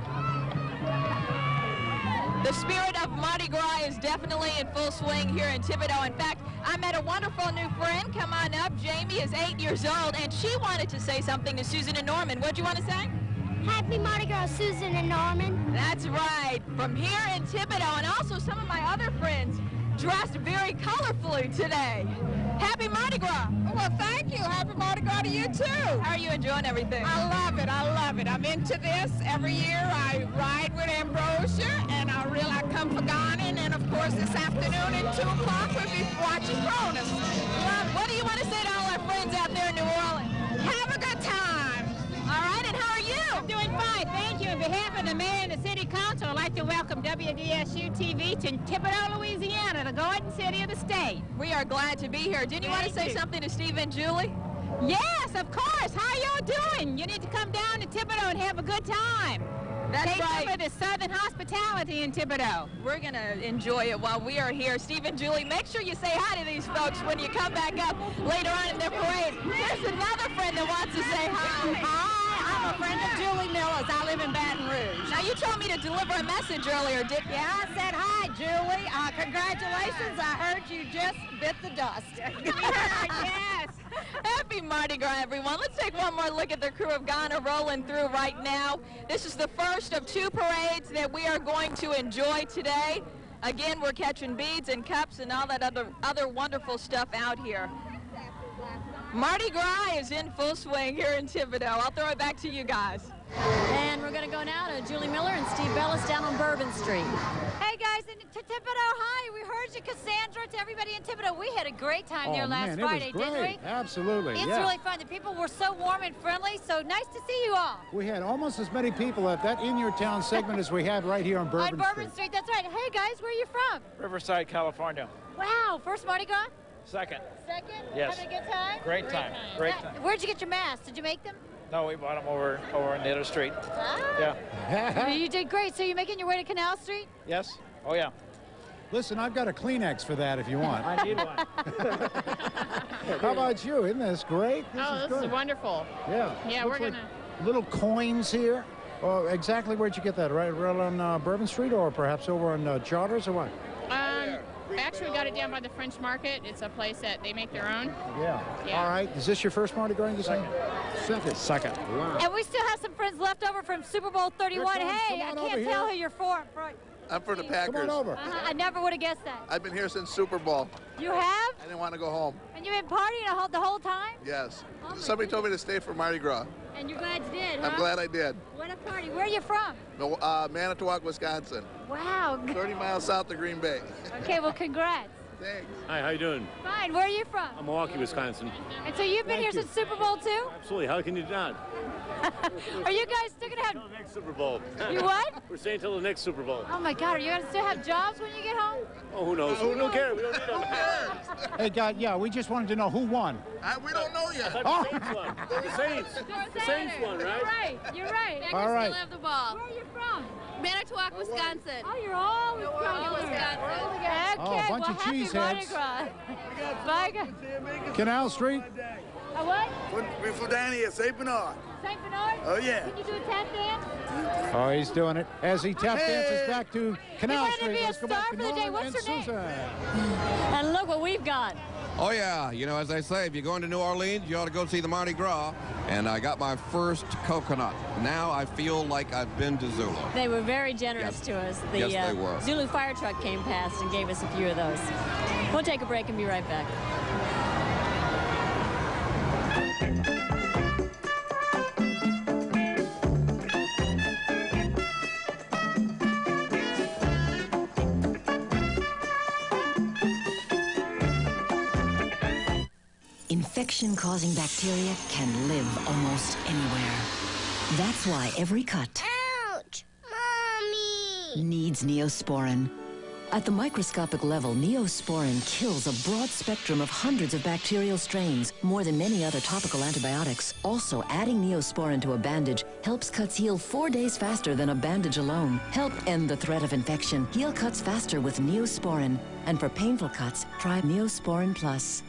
[SPEAKER 25] The spirit of Mardi Gras is definitely in full swing here in Thibodaux. In fact, I met a wonderful new friend. Come on up. Jamie is 8 years old, and she wanted to say something to Susan and Norman. What'd you want to say?
[SPEAKER 5] Happy Mardi Gras, Susan and Norman.
[SPEAKER 25] That's right. From here in Thibodaux, and also some of my other friends dressed very colorfully today. Happy Mardi Gras.
[SPEAKER 5] Well, thank you. Happy Mardi Gras to you, too.
[SPEAKER 25] How are you enjoying everything?
[SPEAKER 5] I love it. I love it. I'm into this. Every year I ride with Ambrosia, and I come for Ghana, and of course this afternoon at 2 o'clock we'll be watching Cronus.
[SPEAKER 25] What do you want to say to all our friends out there in New Orleans?
[SPEAKER 5] Have a good time.
[SPEAKER 25] All right, and how are you?
[SPEAKER 4] I'm doing fine, thank you. On behalf of the mayor and the city council, I'd like to welcome WDSU-TV to Thibodaux, Louisiana, the Garden City of the state.
[SPEAKER 25] We are glad to be here. Didn't you want to say something to Steve and Julie?
[SPEAKER 4] Yes, of course. How y'all doing? You need to come down to Thibodaux and have a good time.
[SPEAKER 25] That's
[SPEAKER 4] Take
[SPEAKER 25] right.
[SPEAKER 4] some of the southern hospitality in Thibodaux.
[SPEAKER 25] We're going to enjoy it while we are here. Steve and Julie, make sure you say hi to these folks when you come back up later on in their parade. There's another friend that wants to say hi.
[SPEAKER 5] Hi, I'm a friend of Julie Miller's. I live in Baton Rouge.
[SPEAKER 25] Now, you told me to deliver a message earlier, didn't you?
[SPEAKER 5] Yeah, I said hi, Julie. Congratulations. I heard you just bit the dust.
[SPEAKER 25] Yes. Happy Mardi Gras, everyone. Let's take one more look at the crew of Ghana rolling through right now. This is the first of 2 parades that we are going to enjoy today. Again, we're catching beads and cups and all that other wonderful stuff out here. Mardi Gras is in full swing here in Thibodaux. I'll throw it back to you guys.
[SPEAKER 3] And we're going to go now to Julie Miller and Steve Bellis down on Bourbon Street.
[SPEAKER 13] Hey guys, and to Thibodaux, hi. We heard you, Cassandra, to everybody in Thibodaux. We had a great time there last Friday, didn't we?
[SPEAKER 32] Absolutely.
[SPEAKER 13] It's really fun. The people were so warm and friendly, so nice to see you all.
[SPEAKER 32] We had almost as many people at that In Your Town segment as we have right here on Bourbon Street.
[SPEAKER 13] On Bourbon Street, that's right. Hey guys, where are you from?
[SPEAKER 16] Riverside, California.
[SPEAKER 13] Wow, first Mardi Gras?
[SPEAKER 16] Second.
[SPEAKER 13] Second?
[SPEAKER 16] Yes.
[SPEAKER 13] Having a good time?
[SPEAKER 16] Great time. Great time.
[SPEAKER 13] Where'd you get your masks? Did you make them?
[SPEAKER 16] No, we bought them over on the other street.
[SPEAKER 13] Ah.
[SPEAKER 16] Yeah.
[SPEAKER 13] You did great. So you're making your way to Canal Street?
[SPEAKER 16] Yes. Oh, yeah.
[SPEAKER 32] Listen, I've got a Kleenex for that if you want.
[SPEAKER 16] I need one.
[SPEAKER 32] How about you? Isn't this great?
[SPEAKER 10] This is wonderful.
[SPEAKER 32] Yeah.
[SPEAKER 10] Yeah,
[SPEAKER 32] Looks
[SPEAKER 10] we're
[SPEAKER 32] like
[SPEAKER 10] gonna.
[SPEAKER 32] little coins here. Oh, exactly where'd you get that? Right on Bourbon Street, or perhaps over on Charters, or what?
[SPEAKER 10] Actually, we got it down by the French Market. It's a place that they make their own.
[SPEAKER 32] Yeah. All right. Is this your first Mardi Gras in the Second. Wow.
[SPEAKER 13] And we still have some friends left over from Super Bowl 31. Hey, I can't tell who you're for.
[SPEAKER 12] I'm for the Packers.
[SPEAKER 32] Come on over.
[SPEAKER 13] I never would have guessed that.
[SPEAKER 12] I've been here since Super Bowl.
[SPEAKER 13] You have?
[SPEAKER 12] I didn't want to go home.
[SPEAKER 13] And you've been partying the whole time?
[SPEAKER 12] Yes.
[SPEAKER 13] Oh
[SPEAKER 12] Somebody told me to stay for Mardi Gras.
[SPEAKER 13] And you're glad you did, huh?
[SPEAKER 12] I'm glad I did.
[SPEAKER 13] What a party. Where are you from?
[SPEAKER 12] No, Manitowoc, Wisconsin.
[SPEAKER 13] Wow.
[SPEAKER 12] 30 miles south of Green Bay.
[SPEAKER 13] Okay, well, congrats.
[SPEAKER 12] Thanks.
[SPEAKER 14] Hi, how you doing?
[SPEAKER 13] Fine. Where are you from?
[SPEAKER 14] I'm Milwaukee, Wisconsin.
[SPEAKER 13] And so you've been here since Super Bowl too?
[SPEAKER 14] Absolutely. How can you not?
[SPEAKER 13] Are you guys still gonna have?
[SPEAKER 14] Until the next Super Bowl.
[SPEAKER 13] You what?
[SPEAKER 14] We're staying till the next Super Bowl.
[SPEAKER 13] Oh my God! Are you gonna still have jobs when you get home?
[SPEAKER 14] Oh, who knows? Who don't care? We don't need them.
[SPEAKER 32] Hey, God, yeah, we just wanted to know who won.
[SPEAKER 12] We don't know yet.
[SPEAKER 14] I thought the Saints won. The Saints. The Saints won, right?
[SPEAKER 13] You're right. You're right.
[SPEAKER 32] All right.
[SPEAKER 13] Still have the ball. Where are you from?
[SPEAKER 17] Manitowoc, Wisconsin.
[SPEAKER 13] Oh, you're all
[SPEAKER 17] Wisconsin.
[SPEAKER 13] Okay,
[SPEAKER 32] Oh, a bunch
[SPEAKER 13] well,
[SPEAKER 32] of
[SPEAKER 13] happy Mardi
[SPEAKER 32] cheeseheads.
[SPEAKER 13] Gras. Bye.
[SPEAKER 32] Canal Street.
[SPEAKER 13] What?
[SPEAKER 12] We're from down here, St. Bernard.
[SPEAKER 13] St. Bernard?
[SPEAKER 12] Oh, yeah.
[SPEAKER 13] Can you do a tap dance?
[SPEAKER 32] Oh, he's doing it as he tap dances back to Canal
[SPEAKER 13] He wanted to
[SPEAKER 32] Street.
[SPEAKER 13] be a
[SPEAKER 32] Let's go
[SPEAKER 13] star
[SPEAKER 32] back to
[SPEAKER 13] for the day.
[SPEAKER 32] Norman
[SPEAKER 13] What's
[SPEAKER 32] and
[SPEAKER 13] her name?
[SPEAKER 32] Susan.
[SPEAKER 3] And look what we've got.
[SPEAKER 2] Oh, yeah. You know, as I say, if you're going to New Orleans, you ought to go see the Mardi Gras. And I got my first coconut. Now I feel like I've been to Zulu.
[SPEAKER 3] They were very generous to us. The
[SPEAKER 2] Yes, they were.
[SPEAKER 3] Zulu fire truck came past and gave us a few of those. We'll take a break and be right back.
[SPEAKER 18] Infection-causing bacteria can live almost anywhere. That's why every cut
[SPEAKER 17] Ouch! Mommy!
[SPEAKER 18] needs Neosporin. At the microscopic level, Neosporin kills a broad spectrum of hundreds of bacterial strains, more than many other topical antibiotics. Also, adding Neosporin to a bandage helps cuts heal 4 days faster than a bandage alone. Help end the threat of infection. Heal cuts faster with Neosporin. And for painful cuts, try Neosporin Plus.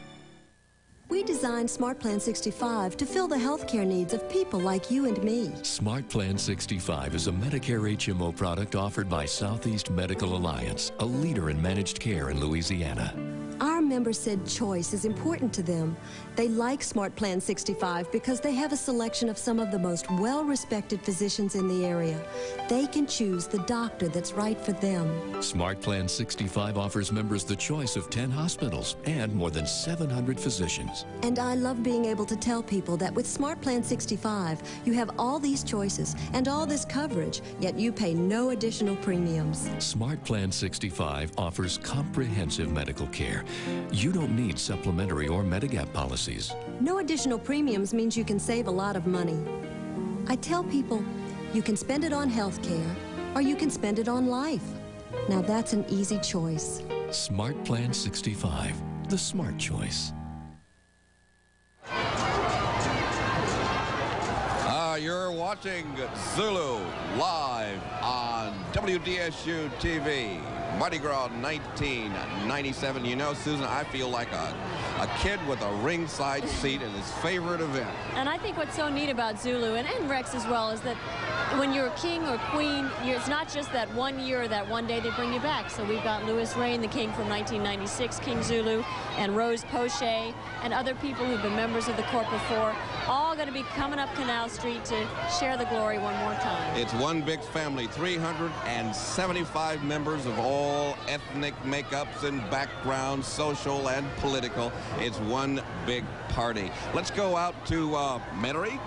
[SPEAKER 19] We designed Smart Plan 65 to fill the healthcare needs of people like you and me.
[SPEAKER 21] Smart Plan 65 is a Medicare HMO product offered by Southeast Medical Alliance, a leader in managed care in Louisiana.
[SPEAKER 19] Our members said choice is important to them. They like Smart Plan 65 because they have a selection of some of the most well-respected physicians in the area. They can choose the doctor that's right for them.
[SPEAKER 21] Smart Plan 65 offers members the choice of 10 hospitals and more than 700 physicians.
[SPEAKER 19] And I love being able to tell people that with Smart Plan 65, you have all these choices and all this coverage, yet you pay no additional premiums.
[SPEAKER 21] Smart Plan 65 offers comprehensive medical care. You don't need supplementary or Medigap policies.
[SPEAKER 19] No additional premiums means you can save a lot of money. I tell people, you can spend it on health care, or you can spend it on life. Now that's an easy choice.
[SPEAKER 21] Smart Plan 65, the smart choice.
[SPEAKER 2] You're watching Zulu live on WDSU-TV. Mardi Gras 1997. You know, Susan, I feel like a kid with a ringside seat in his favorite event.
[SPEAKER 3] And I think what's so neat about Zulu, and Rex as well, is that when you're king or queen, it's not just that 1 year or that one day they bring you back. So we've got Louis Rain, the king from 1996, King Zulu, and Rose Poche, and other people who've been members of the court before, all going to be coming up Canal Street to share the glory one more time.
[SPEAKER 2] It's one big family, 375 members of all ethnic makeups and backgrounds, social and political. It's one big party. Let's go out to Metairie.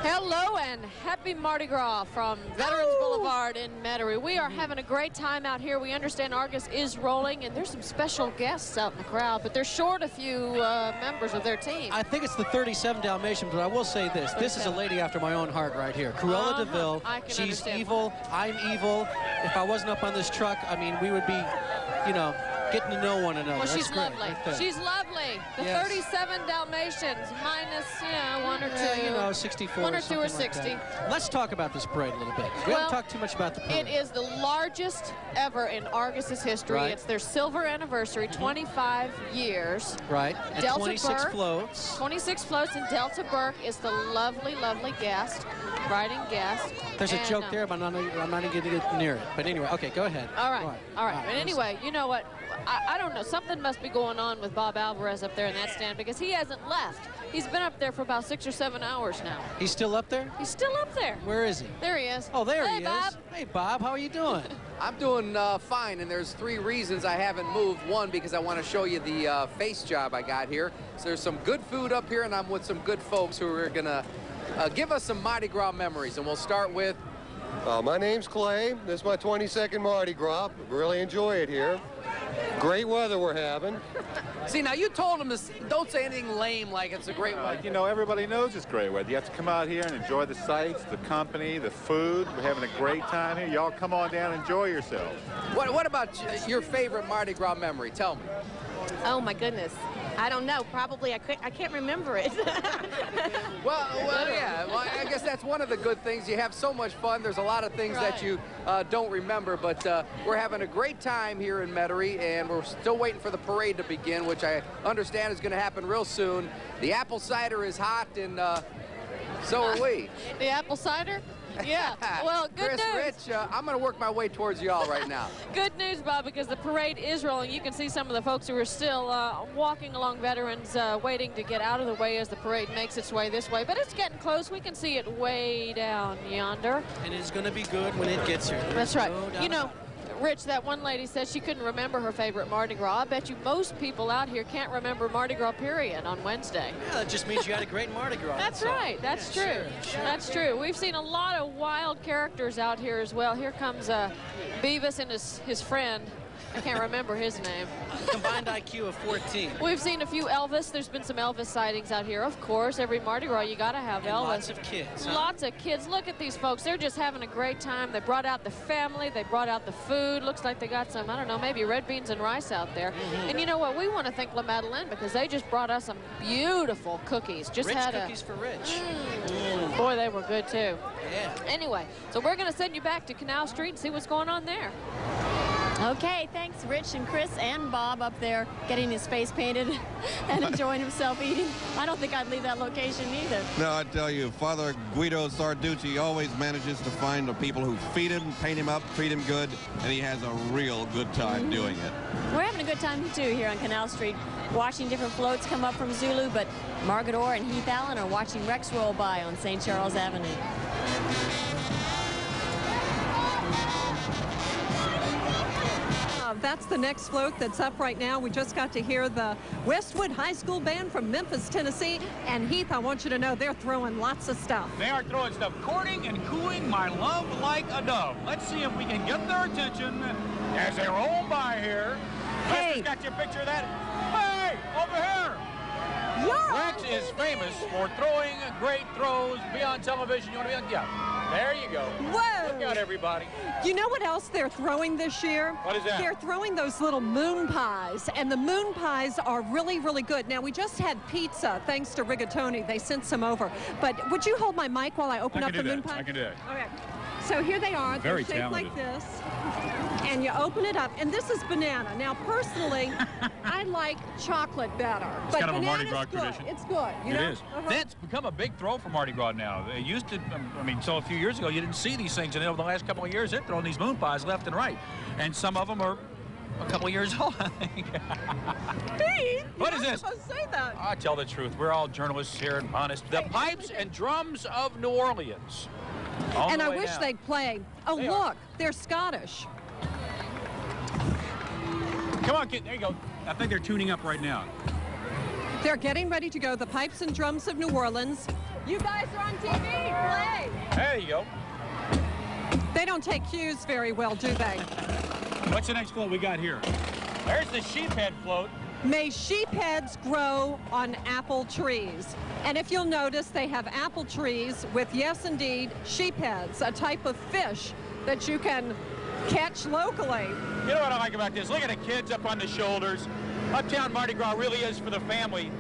[SPEAKER 23] Hello and happy Mardi Gras from Veterans Boulevard in Metairie. We are having a great time out here. We understand Argus is rolling, and there's some special guests out in the crowd, but they're short a few members of their team.
[SPEAKER 24] I think it's the 37 Dalmatian, but I will say this. This is a lady after my own heart right here. Cruella DeVille. She's evil. I'm evil. If I wasn't up on this truck, I mean, we would be, you know, getting to know one another.
[SPEAKER 23] Well,
[SPEAKER 24] That's
[SPEAKER 23] she's
[SPEAKER 24] great,
[SPEAKER 23] lovely.
[SPEAKER 24] right there.
[SPEAKER 23] She's lovely. The
[SPEAKER 24] Yes.
[SPEAKER 23] 37 Dalmatians minus, you know, one or two.
[SPEAKER 24] You know, 64.
[SPEAKER 23] One or two or
[SPEAKER 24] something like
[SPEAKER 23] 60.
[SPEAKER 24] that. Let's talk about this parade a little bit. We haven't talked too much about the parade.
[SPEAKER 23] It is the largest ever in Argus's history.
[SPEAKER 24] Right.
[SPEAKER 23] It's their silver anniversary, 25 years.
[SPEAKER 24] Right. And
[SPEAKER 23] Delta
[SPEAKER 24] 26
[SPEAKER 23] Burke,
[SPEAKER 24] floats.
[SPEAKER 23] 26 floats, and Delta Burke is the lovely, lovely guest, riding guest.
[SPEAKER 24] There's a
[SPEAKER 23] And,
[SPEAKER 24] joke there, but I'm not going to get near it. But anyway, okay, go ahead.
[SPEAKER 23] All right,
[SPEAKER 24] Go on.
[SPEAKER 23] all right. But anyway, you know what? I don't know. Something must be going on with Bob Alvarez up there in that stand because he hasn't left. He's been up there for about 6 or 7 hours now.
[SPEAKER 24] He's still up there?
[SPEAKER 23] He's still up there.
[SPEAKER 24] Where is he?
[SPEAKER 23] There he is.
[SPEAKER 24] Oh, there
[SPEAKER 23] Hey,
[SPEAKER 24] he
[SPEAKER 23] Bob.
[SPEAKER 24] is. Hey, Bob, how are you doing?
[SPEAKER 26] I'm doing fine, and there's 3 reasons I haven't moved. One, because I want to show you the face job I got here. So there's some good food up here, and I'm with some good folks who are going to give us some Mardi Gras memories. And we'll start with...
[SPEAKER 27] my name's Clay. This is my 22nd Mardi Gras. Really enjoy it here. Great weather we're having.
[SPEAKER 26] See, now you told them to don't say anything lame like it's a great weather.
[SPEAKER 28] You know, everybody knows it's great weather. You have to come out here and enjoy the sights, the company, the food. We're having a great time here. Y'all come on down and enjoy yourselves.
[SPEAKER 26] What about your favorite Mardi Gras memory? Tell me.
[SPEAKER 29] Oh, my goodness.
[SPEAKER 17] I don't know. Probably I can't remember it.
[SPEAKER 26] Well, yeah. Well, I guess that's one of the good things. You have so much fun. There's a lot of things that you don't remember, but we're having a great time here in Metairie, and we're still waiting for the parade to begin, which I understand is going to happen real soon. The apple cider is hot, and so are we.
[SPEAKER 23] The apple cider? Yeah. Well, good
[SPEAKER 26] Chris,
[SPEAKER 23] news.
[SPEAKER 26] Rich, I'm going to work my way towards y'all right now.
[SPEAKER 23] Good news, Bob, because the parade is rolling. You can see some of the folks who are still walking along Veterans, waiting to get out of the way as the parade makes its way this way. But it's getting close. We can see it way down yonder.
[SPEAKER 24] And it's going to be good when it gets here.
[SPEAKER 23] That's right. You know, Rich, that one lady said she couldn't remember her favorite Mardi Gras. I bet you most people out here can't remember Mardi Gras, period, on Wednesday.
[SPEAKER 24] Yeah, that just means you had a great Mardi Gras.
[SPEAKER 23] That's right. That's true.
[SPEAKER 24] Sure.
[SPEAKER 23] That's true. We've seen a lot of wild characters out here as well. Here comes Beavis and his friend. I can't remember his name.
[SPEAKER 24] Combined IQ of 14.
[SPEAKER 23] We've seen a few Elvis. There's been some Elvis sightings out here. Of course, every Mardi Gras, you got to have Elvis.
[SPEAKER 24] Lots of kids. Huh?
[SPEAKER 23] Lots of kids. Look at these folks. They're just having a great time. They brought out the family. They brought out the food. Looks like they got some, I don't know, maybe red beans and rice out there. And you know what? We want to thank La Madeleine because they just brought us some beautiful cookies. Just
[SPEAKER 24] Rich
[SPEAKER 23] had
[SPEAKER 24] cookies for Rich.
[SPEAKER 23] Boy, they were good, too.
[SPEAKER 24] Yeah.
[SPEAKER 23] Anyway, so we're going to send you back to Canal Street and see what's going on there.
[SPEAKER 3] Okay, thanks Rich and Chris and Bob up there getting his face painted and enjoying himself eating. I don't think I'd leave that location either.
[SPEAKER 2] No, I tell you, Father Guido Sarducci always manages to find the people who feed him, paint him up, treat him good, and he has a real good time doing it.
[SPEAKER 3] We're having a good time too here on Canal Street, watching different floats come up from Zulu, but Margaret Orr and Heath Allen are watching Rex roll by on St. Charles Avenue.
[SPEAKER 1] That's the next float that's up right now. We just got to hear the Westwood High School Band from Memphis, Tennessee. And Heath, I want you to know they're throwing lots of stuff.
[SPEAKER 6] They are throwing stuff, courting and cooing my love like a dove. Let's see if we can get their attention as they roll by here.
[SPEAKER 1] Hey.
[SPEAKER 6] Lester's got you a picture of that. Hey, over here. Rex is famous for throwing great throws. Be on television. You want to be on? Yeah. There you go.
[SPEAKER 1] Whoa!
[SPEAKER 6] Look out, everybody.
[SPEAKER 1] You know what else they're throwing this year?
[SPEAKER 6] What is that?
[SPEAKER 1] They're throwing those little moon pies, and the moon pies are really, really good. Now, we just had pizza, thanks to Rigatoni. They sent some over. But would you hold my mic while I open up the moon pie?
[SPEAKER 6] I can do that.
[SPEAKER 1] Okay. So here they are.
[SPEAKER 6] Very
[SPEAKER 1] They're shaped
[SPEAKER 6] talented.
[SPEAKER 1] like this. And you open it up, and this is banana. Now, personally, I like chocolate better.
[SPEAKER 6] It's kind of a Mardi Gras
[SPEAKER 1] good.
[SPEAKER 6] tradition.
[SPEAKER 1] It's good. You know?
[SPEAKER 6] It is. That's become a big throw for Mardi Gras now. They used to, I mean, so a few years ago, you didn't see these things, and over the last couple of years, they're throwing these moon pies left and right. And some of them are a couple of years old, I think.
[SPEAKER 1] Pete,
[SPEAKER 6] What
[SPEAKER 1] you're
[SPEAKER 6] is
[SPEAKER 1] not
[SPEAKER 6] this?
[SPEAKER 1] supposed to say that.
[SPEAKER 6] I tell the truth. We're all journalists here and honest. The Pipes and Drums of New Orleans. On
[SPEAKER 1] And
[SPEAKER 6] the
[SPEAKER 1] I
[SPEAKER 6] way
[SPEAKER 1] wish
[SPEAKER 6] down.
[SPEAKER 1] they'd play. Oh,
[SPEAKER 6] They
[SPEAKER 1] look,
[SPEAKER 6] are.
[SPEAKER 1] they're Scottish.
[SPEAKER 6] Come on, kid. There you go. I think they're tuning up right now.
[SPEAKER 1] They're getting ready to go. The Pipes and Drums of New Orleans. You guys are on TV. Play.
[SPEAKER 6] There you go.
[SPEAKER 1] They don't take cues very well, do they?
[SPEAKER 6] What's the next float we got here? There's the sheephead float.
[SPEAKER 1] May sheepheads grow on apple trees. And if you'll notice, they have apple trees with, yes, indeed, sheepheads, a type of fish that you can catch locally.
[SPEAKER 6] You know what I like about this? Look at the kids up on the shoulders. Uptown Mardi Gras really is for the family.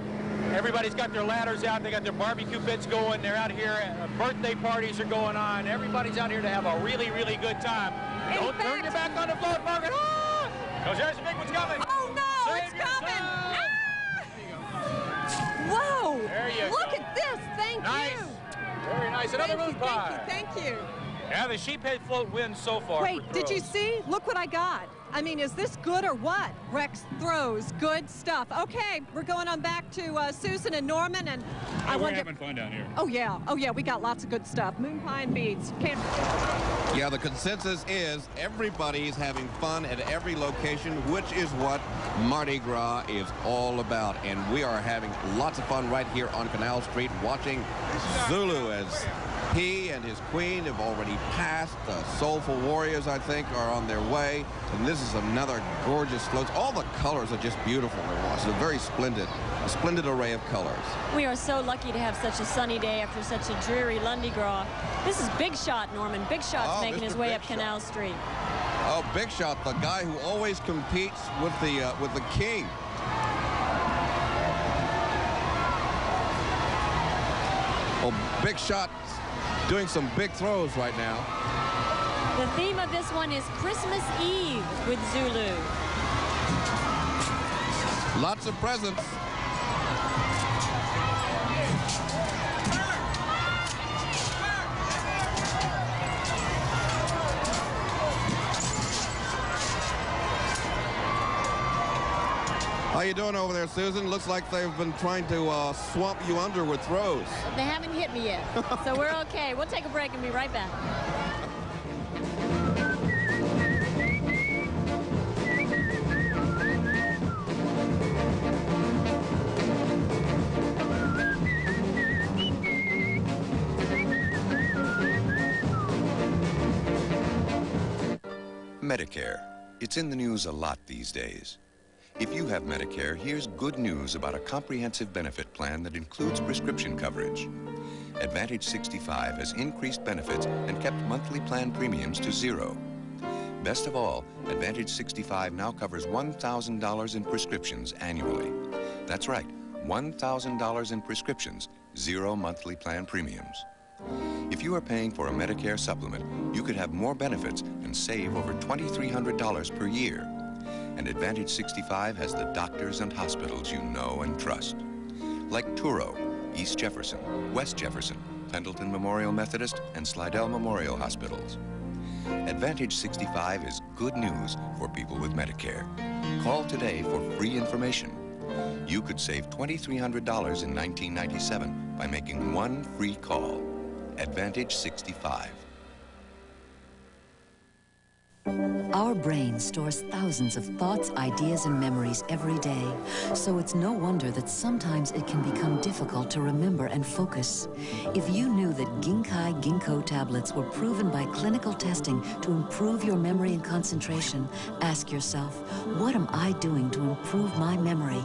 [SPEAKER 6] Everybody's got their ladders out. They got their barbecue pits going. They're out here. Birthday parties are going on. Everybody's out here to have a really, really good time. Don't turn your back on the float, Margaret. Because there's a big one's coming.
[SPEAKER 1] Oh, no,
[SPEAKER 6] Save
[SPEAKER 1] it's
[SPEAKER 6] your
[SPEAKER 1] coming.
[SPEAKER 6] time.
[SPEAKER 1] Whoa.
[SPEAKER 6] There you
[SPEAKER 1] Look
[SPEAKER 6] go.
[SPEAKER 1] at this. Thank
[SPEAKER 6] Nice.
[SPEAKER 1] you.
[SPEAKER 6] Very nice. Another moon pie.
[SPEAKER 1] Thank you.
[SPEAKER 6] Yeah, the sheephead float wins so far.
[SPEAKER 1] Wait,
[SPEAKER 6] for
[SPEAKER 1] did you
[SPEAKER 6] throws.
[SPEAKER 1] see? Look what I got. I mean, is this good or what? Rex throws. Good stuff. Okay, we're going on back to Susan and Norman, and I
[SPEAKER 6] We're
[SPEAKER 1] want
[SPEAKER 6] having fun down here.
[SPEAKER 1] Oh yeah, we got lots of good stuff. Moon pie and beads. Can't.
[SPEAKER 2] Yeah, the consensus is everybody's having fun at every location, which is what Mardi Gras is all about. And we are having lots of fun right here on Canal Street watching Zulu as he and his queen have already passed. The Soulful Warriors, I think, are on their way. And this is another gorgeous float. All the colors are just beautiful to watch. They're very splendid. A splendid array of colors.
[SPEAKER 3] We are so lucky to have such a sunny day after such a dreary Lundi Gras. This is Big Shot, Norman. Big Shot's making
[SPEAKER 2] Mr.
[SPEAKER 3] his way
[SPEAKER 2] Big
[SPEAKER 3] up
[SPEAKER 2] Shot.
[SPEAKER 3] Canal Street.
[SPEAKER 2] Oh, Big Shot, the guy who always competes with the king. big shots, doing some big throws right now.
[SPEAKER 3] The theme of this one is Christmas Eve with Zulu.
[SPEAKER 2] Lots of presents. How you doing over there, Susan? Looks like they've been trying to swamp you under with throws.
[SPEAKER 3] They haven't hit me yet, so we're okay. We'll take a break and be right back.
[SPEAKER 4] Medicare. It's in the news a lot these days. If you have Medicare, here's good news about a comprehensive benefit plan that includes prescription coverage. Advantage 65 has increased benefits and kept monthly plan premiums to zero. Best of all, Advantage 65 now covers $1,000 in prescriptions annually. That's right, $1,000 in prescriptions, zero monthly plan premiums. If you are paying for a Medicare supplement, you could have more benefits and save over $2,300 per year. And Advantage 65 has the doctors and hospitals you know and trust. Like Touro, East Jefferson, West Jefferson, Pendleton Memorial Methodist, and Slidell Memorial Hospitals. Advantage 65 is good news for people with Medicare. Call today for free information. You could save $2,300 in 1997 by making one free call. Advantage 65.
[SPEAKER 18] Our brain stores thousands of thoughts, ideas, and memories every day. So it's no wonder that sometimes it can become difficult to remember and focus. If you knew that Ginkai Ginkgo tablets were proven by clinical testing to improve your memory and concentration, ask yourself, what am I doing to improve my memory?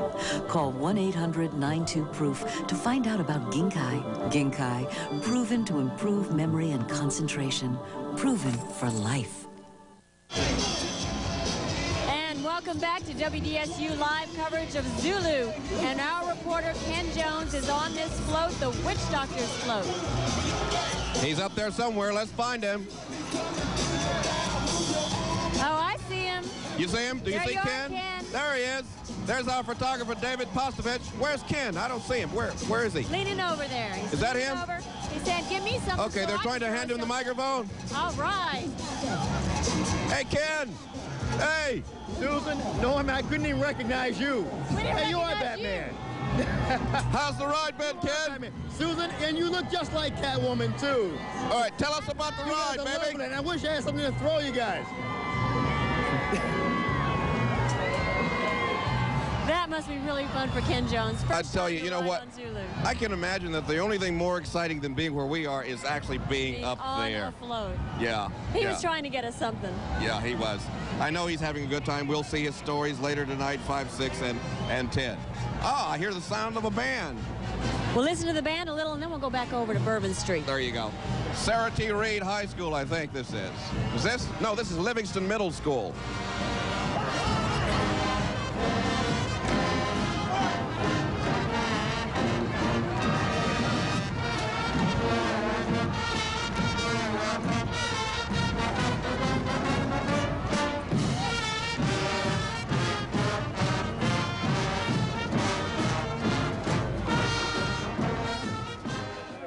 [SPEAKER 18] Call 1-800-92-PROOF to find out about Ginkai. Ginkai, proven to improve memory and concentration. Proven for life.
[SPEAKER 3] And welcome back to WDSU live coverage of Zulu. And our reporter Ken Jones is on this float, the Witch Doctor's float.
[SPEAKER 2] He's up there somewhere. Let's find him.
[SPEAKER 3] Oh, I see him.
[SPEAKER 2] You see him? Do you see Ken? There he is. There's our photographer, David Postovich. Where's Ken? I don't see him. Where is he?
[SPEAKER 3] Leaning over there.
[SPEAKER 2] Is that him?
[SPEAKER 3] Over. He said, give me something.
[SPEAKER 2] Okay, they're trying to hand him the microphone.
[SPEAKER 3] All right.
[SPEAKER 2] Hey, Ken. Hey.
[SPEAKER 5] Susan, no, I couldn't even recognize you.
[SPEAKER 3] Hey,
[SPEAKER 5] you are Batman.
[SPEAKER 2] How's the ride been, Ken?
[SPEAKER 5] Susan, and you look just like Catwoman, too.
[SPEAKER 2] All right, tell us about the ride, baby.
[SPEAKER 5] And I wish I had something to throw you guys.
[SPEAKER 3] That must be really fun for Ken Jones.
[SPEAKER 2] I tell you, you know what? I can imagine that the only thing more exciting than being where we are is actually being up there.
[SPEAKER 3] On a float.
[SPEAKER 2] Yeah.
[SPEAKER 3] He was trying to get us something.
[SPEAKER 2] Yeah, he was. I know he's having a good time. We'll see his stories later tonight, 5, 6, and 10. Ah, I hear the sound of a band.
[SPEAKER 3] We'll listen to the band a little, and then we'll go back over to Bourbon Street.
[SPEAKER 2] There you go. Sarah T. Reed High School, I think this is. Is this? No, this is Livingston Middle School.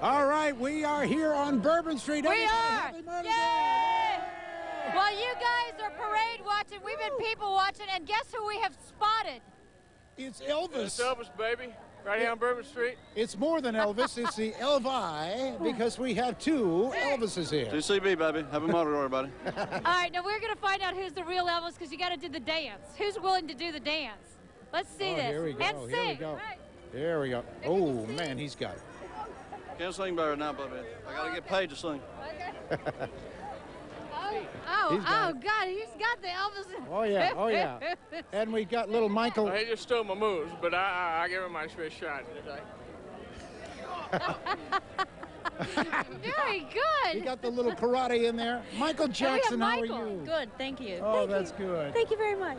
[SPEAKER 32] All right, we are here on Bourbon Street.
[SPEAKER 13] We
[SPEAKER 32] Everybody,
[SPEAKER 13] are.
[SPEAKER 32] happy Mardi
[SPEAKER 13] Yay! Well, you guys are parade watching. We've been people watching, and guess who we have spotted?
[SPEAKER 32] It's Elvis.
[SPEAKER 16] It's Elvis, baby. Right here on Bourbon Street.
[SPEAKER 32] It's more than Elvis. It's the Elvi, because we have two Elvises here.
[SPEAKER 14] 2CB, baby. Happy Mardi Gras, everybody.
[SPEAKER 13] All right, now we're going to find out who's the real Elvis, because you got to do the dance. Who's willing to do the dance? Let's see this.
[SPEAKER 32] Here we go.
[SPEAKER 13] And
[SPEAKER 32] Here
[SPEAKER 13] sing.
[SPEAKER 32] we go.
[SPEAKER 13] Right.
[SPEAKER 32] Here we go. Oh, man, he's got it.
[SPEAKER 14] Can't sing better now, baby. I got to get paid to sing.
[SPEAKER 13] Oh, God, he's got the Elvis.
[SPEAKER 32] Oh, yeah, oh, yeah. And we got little Michael.
[SPEAKER 16] Well, he just stole my moves, but I give him my first shot today.
[SPEAKER 13] Very good.
[SPEAKER 32] We got the little karate in there. Michael Jackson,
[SPEAKER 13] Michael.
[SPEAKER 32] how are you?
[SPEAKER 3] Good, thank you.
[SPEAKER 32] Oh,
[SPEAKER 3] Thank
[SPEAKER 32] that's
[SPEAKER 3] you.
[SPEAKER 32] good.
[SPEAKER 3] Thank you very much.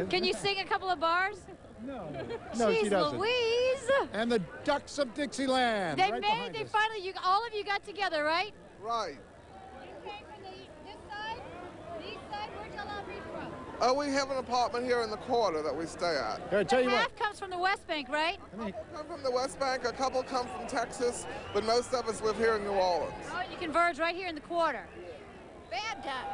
[SPEAKER 13] Can you sing a couple of bars?
[SPEAKER 32] No,
[SPEAKER 13] Jeez,
[SPEAKER 32] she doesn't.
[SPEAKER 13] Louise.
[SPEAKER 32] And the Ducks of Dixieland.
[SPEAKER 13] They
[SPEAKER 32] right
[SPEAKER 13] made. They
[SPEAKER 32] us.
[SPEAKER 13] finally. All of you got together, right?
[SPEAKER 7] Right.
[SPEAKER 13] You came from this side, the east side. Where'd y'all all meet from?
[SPEAKER 7] Oh, we have an apartment here in the quarter that we stay at.
[SPEAKER 32] Here, I tell you
[SPEAKER 13] Half comes from the West Bank, right?
[SPEAKER 7] A couple come from the West Bank, a couple come from Texas, but most of us live here in New Orleans.
[SPEAKER 13] Oh, you converge right here in the quarter. Bad duck.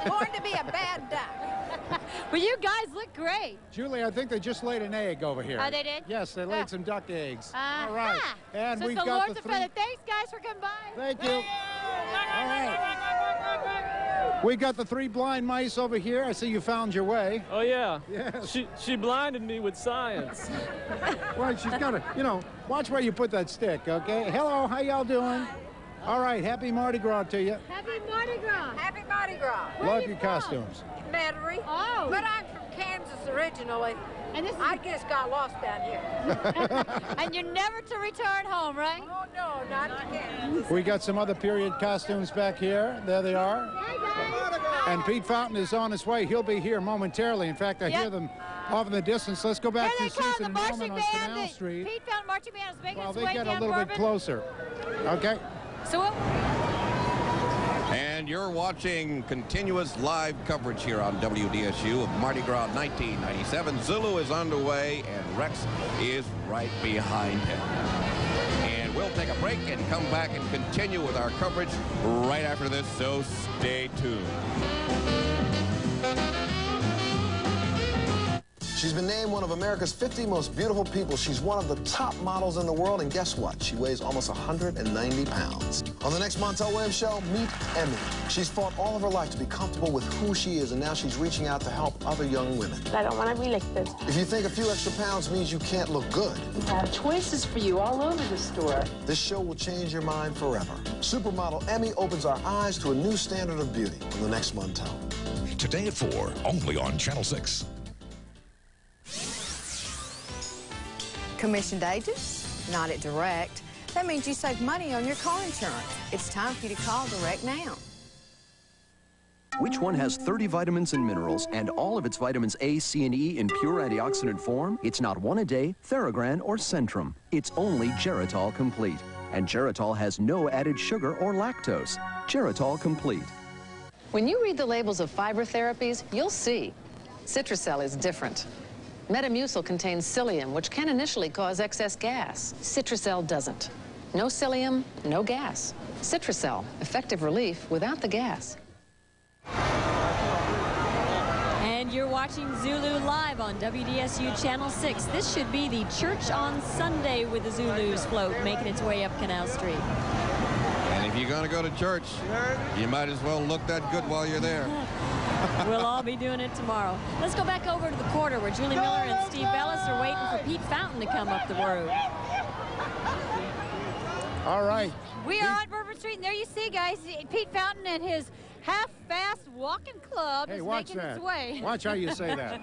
[SPEAKER 13] Born to be a bad duck. Well, you guys look great.
[SPEAKER 32] Julie, I think they just laid an egg over here.
[SPEAKER 13] Oh, they did?
[SPEAKER 32] Yes, they laid some duck eggs.
[SPEAKER 13] All
[SPEAKER 32] right. And
[SPEAKER 13] so
[SPEAKER 32] we've
[SPEAKER 13] the
[SPEAKER 32] got
[SPEAKER 13] Lord's
[SPEAKER 32] the
[SPEAKER 13] a
[SPEAKER 32] three.
[SPEAKER 13] feather. Thanks, guys, for coming by.
[SPEAKER 32] Thank you. All right. We got the three blind mice over here. I see you found your way.
[SPEAKER 8] Oh, yeah.
[SPEAKER 32] Yes.
[SPEAKER 8] She blinded me with science.
[SPEAKER 32] Well, she's got to, watch where you put that stick, okay? Hello, how y'all doing? All right, happy Mardi Gras to you.
[SPEAKER 13] Happy Mardi Gras.
[SPEAKER 9] Happy Mardi Gras.
[SPEAKER 32] Love your costumes.
[SPEAKER 9] Metairie.
[SPEAKER 13] Oh.
[SPEAKER 9] But I'm from Kansas originally.
[SPEAKER 13] And this is
[SPEAKER 9] I just got lost down here.
[SPEAKER 13] And you're never to return home, right?
[SPEAKER 9] Oh, no, not again.
[SPEAKER 32] We got some other period costumes back here. There they are. And Pete Fountain is on his way. He'll be here momentarily. In fact, I hear them off in the distance. Let's go back to Susan Norman on Canal Street.
[SPEAKER 13] Pete Fountain Marching Band is making
[SPEAKER 32] Well,
[SPEAKER 13] its
[SPEAKER 32] they
[SPEAKER 13] way
[SPEAKER 32] get
[SPEAKER 13] down
[SPEAKER 32] a little
[SPEAKER 13] Bourbon.
[SPEAKER 32] bit closer. Okay.
[SPEAKER 13] So what?
[SPEAKER 2] And you're watching continuous live coverage here on WDSU of Mardi Gras 1997. Zulu is underway, and Rex is right behind him. And we'll take a break and come back and continue with our coverage right after this, so stay tuned.
[SPEAKER 10] She's been named one of America's 50 most beautiful people. She's one of the top models in the world, and guess what? She weighs almost 190 pounds. On the next Montel Williams show, meet Emmy. She's fought all of her life to be comfortable with who she is, and now she's reaching out to help other young women.
[SPEAKER 17] I don't want to be like this.
[SPEAKER 10] If you think a few extra pounds means you can't look good,
[SPEAKER 17] We have choices for you all over the store.
[SPEAKER 10] this show will change your mind forever. Supermodel Emmy opens our eyes to a new standard of beauty on the next Montel.
[SPEAKER 11] Today at 4, only on Channel 6.
[SPEAKER 15] Commissioned agents? Not at Direct. That means you save money on your car insurance. It's time for you to call Direct now.
[SPEAKER 20] Which one has 30 vitamins and minerals and all of its vitamins A, C, and E in pure antioxidant form? It's not one a day, Theragram, or Centrum. It's only Geritol Complete. And Geritol has no added sugar or lactose. Geritol Complete.
[SPEAKER 22] When you read the labels of fiber therapies, you'll see. Citracel is different. Metamucil contains psyllium, which can initially cause excess gas. Citracel doesn't. No psyllium, no gas. Citracel, effective relief without the gas.
[SPEAKER 3] And you're watching Zulu live on WDSU Channel 6. This should be the Church on Sunday with the Zulus float making its way up Canal Street.
[SPEAKER 2] And if you're going to go to church, you might as well look that good while you're there.
[SPEAKER 3] We'll all be doing it tomorrow. Let's go back over to the quarter where Julie Miller and Steve Bellis are waiting for Pete Fountain to come up the road.
[SPEAKER 32] All right.
[SPEAKER 13] We are on Bourbon Street, and there you see, guys, Pete Fountain and his half-fast walking club is making its way.
[SPEAKER 32] Watch how you say that.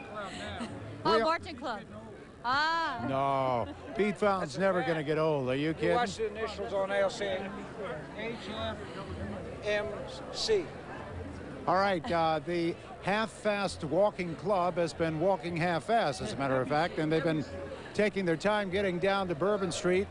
[SPEAKER 13] Oh, marching club. Ah.
[SPEAKER 32] No, Pete Fountain's never going to get old. Are you kidding?
[SPEAKER 16] Watch the initials on LC. HMC.
[SPEAKER 32] All right, the half-fast walking club has been walking half-fast, as a matter of fact, and they've been taking their time getting down to Bourbon Street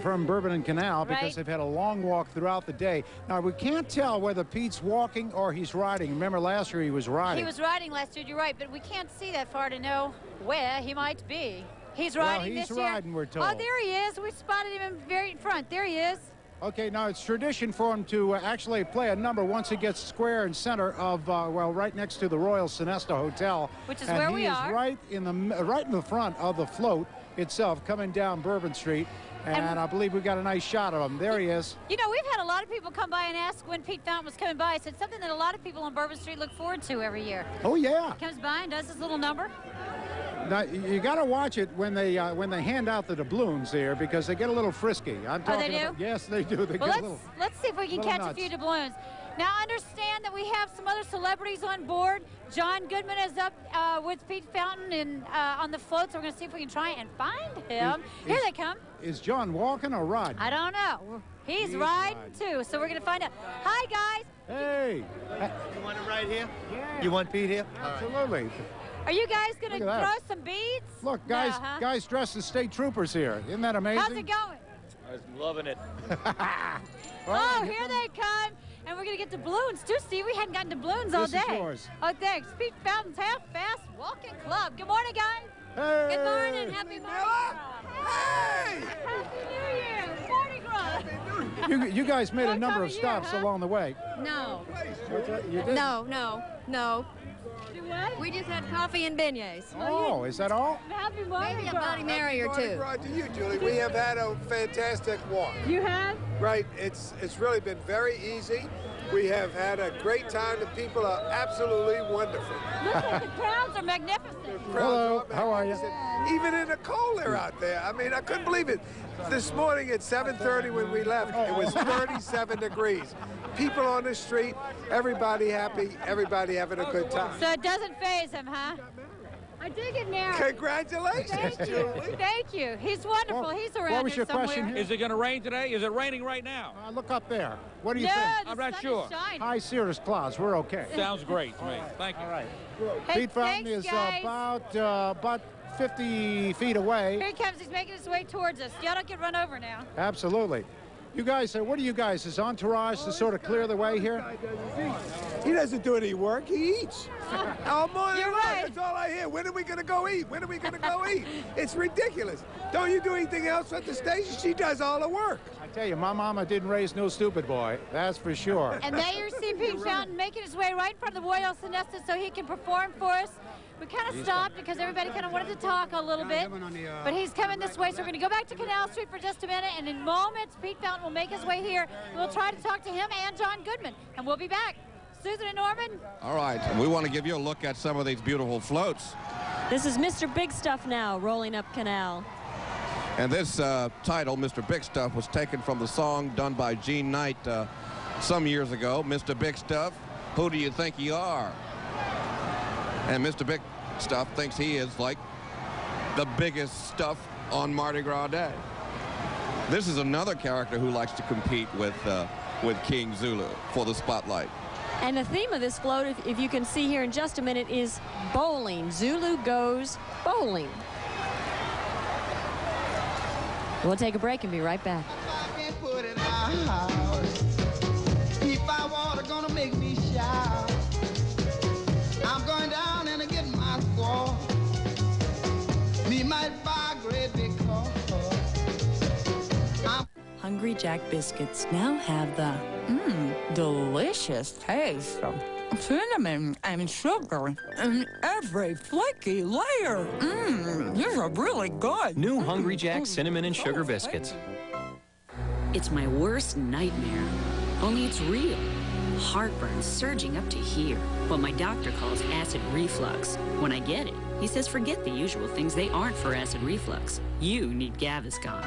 [SPEAKER 32] from Bourbon and Canal because they've had a long walk throughout the day. Now, we can't tell whether Pete's walking or he's riding. Remember, last year he was riding.
[SPEAKER 13] He was riding last year, you're right, but we can't see that far to know where he might be. He's riding this year.
[SPEAKER 32] Well, he's riding, we're told.
[SPEAKER 13] Oh, there he is. We spotted him very in front. There he is.
[SPEAKER 32] Okay, now it's tradition for him to actually play a number once he gets square and center of, well, right next to the Royal Sonesta Hotel.
[SPEAKER 13] Which is
[SPEAKER 32] and
[SPEAKER 13] where we are.
[SPEAKER 32] He is right in the front of the float itself, coming down Bourbon Street. And I believe we got a nice shot of him. There he is.
[SPEAKER 13] You know, we've had a lot of people come by and ask when Pete Fountain was coming by. I said something that a lot of people on Bourbon Street look forward to every year.
[SPEAKER 32] Oh, yeah.
[SPEAKER 13] He comes by and does his little number.
[SPEAKER 32] Now, you got to watch it when they hand out the doubloons there because they get a little frisky. I'm talking
[SPEAKER 13] they do?
[SPEAKER 32] About, yes, they do. They
[SPEAKER 13] Well,
[SPEAKER 32] get a little,
[SPEAKER 13] let's see if we can catch a few doubloons. Now, understand that we have some other celebrities on board. John Goodman is up with Pete Fountain and on the float, so we're going to see if we can try and find him. Here they come.
[SPEAKER 32] Is John walking or riding?
[SPEAKER 13] I don't know. He's riding too, so we're going to find out. Hi, guys.
[SPEAKER 32] Hey.
[SPEAKER 25] You want to ride here? Yeah. You want Pete here?
[SPEAKER 32] Absolutely.
[SPEAKER 13] Are you guys going to
[SPEAKER 32] Look at that.
[SPEAKER 13] throw some beads?
[SPEAKER 32] Look, guys,
[SPEAKER 13] No, huh?
[SPEAKER 32] guys dressed as state troopers here. Isn't that amazing?
[SPEAKER 13] How's it going?
[SPEAKER 16] I'm loving it.
[SPEAKER 13] Oh, here they come. And we're going to get to balloons, too. Steve, we hadn't gotten to balloons all day.
[SPEAKER 32] This is yours.
[SPEAKER 13] Oh, thanks. Pete Fountain's Half-Fast Walking Club. Good morning, guys.
[SPEAKER 32] Hey.
[SPEAKER 13] Good morning. Happy Mardi Gras. Hey. Happy New Year. Mardi Gras.
[SPEAKER 32] You guys made a number of
[SPEAKER 13] year,
[SPEAKER 32] stops
[SPEAKER 13] huh?
[SPEAKER 32] along the way.
[SPEAKER 12] No.
[SPEAKER 32] You did?
[SPEAKER 12] No.
[SPEAKER 13] Do what?
[SPEAKER 12] We just had coffee and beignets.
[SPEAKER 32] Oh, is that all?
[SPEAKER 13] Happy Mardi
[SPEAKER 12] Maybe a
[SPEAKER 13] Gras.
[SPEAKER 12] Bloody Mary or two.
[SPEAKER 19] To you, Julie. We have had a fantastic walk.
[SPEAKER 13] You have?
[SPEAKER 19] Right. It's really been very easy. We have had a great time. The people are absolutely wonderful.
[SPEAKER 13] Look at the crowds are magnificent.
[SPEAKER 32] Hello, how are you?
[SPEAKER 19] Even in the cold, they're out there. I mean, I couldn't believe it. This morning at 7:30 when we left, it was 37 degrees. People on the street, everybody happy, everybody having a good time.
[SPEAKER 13] So it doesn't faze him, huh? I did get married.
[SPEAKER 19] Congratulations,
[SPEAKER 13] Thank you.
[SPEAKER 19] Julie.
[SPEAKER 13] Thank you. He's wonderful. He's around
[SPEAKER 32] what was
[SPEAKER 13] here
[SPEAKER 32] your question
[SPEAKER 13] somewhere.
[SPEAKER 32] here?
[SPEAKER 16] Is it going to rain today? Is it raining right now?
[SPEAKER 32] Look up there. What do you
[SPEAKER 13] No,
[SPEAKER 32] think?
[SPEAKER 13] the
[SPEAKER 16] I'm not
[SPEAKER 13] sun
[SPEAKER 16] sure.
[SPEAKER 13] is shining.
[SPEAKER 32] High cirrus clouds. We're okay.
[SPEAKER 16] Sounds great to me. Thank you.
[SPEAKER 32] All right.
[SPEAKER 13] Hey,
[SPEAKER 32] Pete Fountain
[SPEAKER 13] thanks,
[SPEAKER 32] is
[SPEAKER 13] guys.
[SPEAKER 32] about 50 feet away.
[SPEAKER 13] Here he comes. He's making his way towards us. Y'all don't get run over now.
[SPEAKER 32] Absolutely. You guys, what do you guys, his entourage to sort of clear the way here?
[SPEAKER 19] He doesn't do any work. He eats. All morning
[SPEAKER 13] You're
[SPEAKER 19] long.
[SPEAKER 13] right.
[SPEAKER 19] That's all I hear. When are we going to go eat? When are we going to go eat? It's ridiculous. Don't you do anything else at the station? She does all the work.
[SPEAKER 32] I tell you, my mama didn't raise no stupid boy. That's for sure.
[SPEAKER 13] And there you see Pete Fountain making his way right in front of the Royal Sonesta so he can perform for us. We kind of stopped because everybody kind of wanted to talk a little bit. But he's coming this way, so we're going to go back to Canal Street for just a minute. And in moments, Pete Fountain will make his way here. We'll try to talk to him and John Goodman. And we'll be back. Susan and Norman.
[SPEAKER 2] All right, and we want to give you a look at some of these beautiful floats.
[SPEAKER 3] This is Mr. Big Stuff now, rolling up Canal.
[SPEAKER 2] And this title, Mr. Big Stuff, was taken from the song done by Gene Knight some years ago. Mr. Big Stuff, who do you think you are? And Mr. Big Stuff thinks he is like the biggest stuff on Mardi Gras Day. This is another character who likes to compete with King Zulu for the spotlight.
[SPEAKER 3] And the theme of this float, if you can see here in just a minute, is bowling. Zulu goes bowling. We'll take a break and be right back.
[SPEAKER 21] If I water gonna make me shout, I'm going down and get my squaw. Me might buy a great big car.
[SPEAKER 23] Hungry Jack biscuits now have the delicious taste of cinnamon and sugar in every flaky layer. These are really good.
[SPEAKER 24] New Hungry Jack cinnamon and sugar biscuits.
[SPEAKER 25] It's my worst nightmare, only it's real. Heartburn surging up to here, what my doctor calls acid reflux. When I get it, he says forget the usual things, they aren't for acid reflux. You need Gaviscon.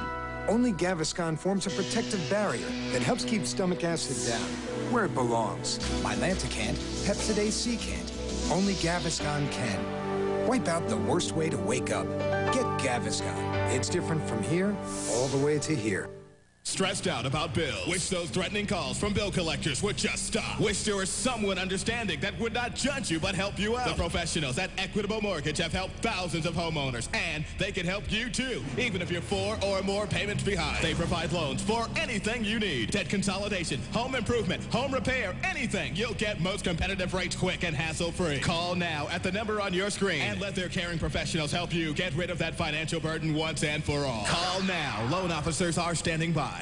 [SPEAKER 26] Only Gaviscon forms a protective barrier that helps keep stomach acid down, where it belongs. Mylanta can't, Pepcid AC can't. Only Gaviscon can. Wipe out the worst way to wake up. Get Gaviscon. It's different from here all the way to here.
[SPEAKER 27] Stressed out about bills? Wish those threatening calls from bill collectors would just stop. Wish there was someone understanding that would not judge you but help you out. The professionals at Equitable Mortgage have helped thousands of homeowners, and they can help you too, even if you're 4 or more payments behind. They provide loans for anything you need. Debt consolidation, home improvement, home repair, anything. You'll get most competitive rates quick and hassle-free. Call now at the number on your screen and let their caring professionals help you get rid of that financial burden once and for all. Call now. Loan officers are standing by.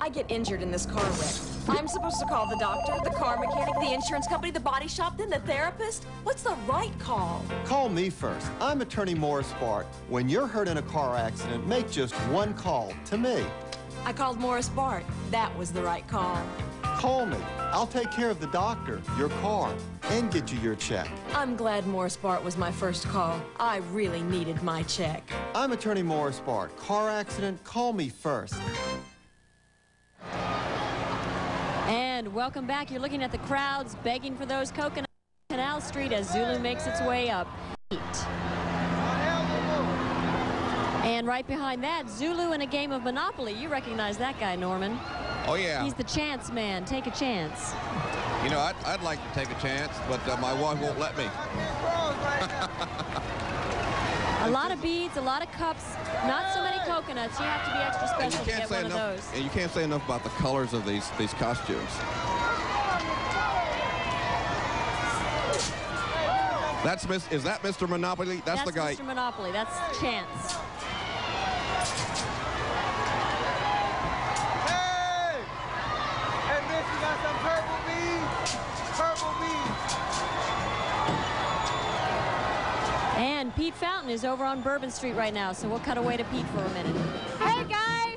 [SPEAKER 28] I get injured in this car wreck. I'm supposed to call the doctor, the car mechanic, the insurance company, the body shop, then the therapist? What's the right call?
[SPEAKER 29] Call me first. I'm Attorney Morris Bart. When you're hurt in a car accident, make just one call to me.
[SPEAKER 28] I called Morris Bart. That was the right call.
[SPEAKER 29] Call me. I'll take care of the doctor, your car, and get you your check.
[SPEAKER 28] I'm glad Morris Bart was my first call. I really needed my check.
[SPEAKER 29] I'm Attorney Morris Bart. Car accident, call me first.
[SPEAKER 3] And welcome back. You're looking at the crowds begging for those coconuts on Canal Street as Zulu makes its way up. And right behind that, Zulu in a game of Monopoly. You recognize that guy, Norman.
[SPEAKER 2] Oh, yeah.
[SPEAKER 3] He's the chance man. Take a chance.
[SPEAKER 2] You know, I'd like to take a chance, but my wife won't let me.
[SPEAKER 3] A lot of beads, a lot of cups, not so many coconuts. You have to be extra special to get one of those.
[SPEAKER 2] And you can't say enough about the colors of these costumes. Is that Mr. Monopoly? That's the guy.
[SPEAKER 3] Mr. Monopoly. That's Chance.
[SPEAKER 21] Hey! Hey, miss, you got some purple beads? Purple beads.
[SPEAKER 3] And Pete Fountain is over on Bourbon Street right now, so we'll cut away to Pete for a minute.
[SPEAKER 13] Hey, guys!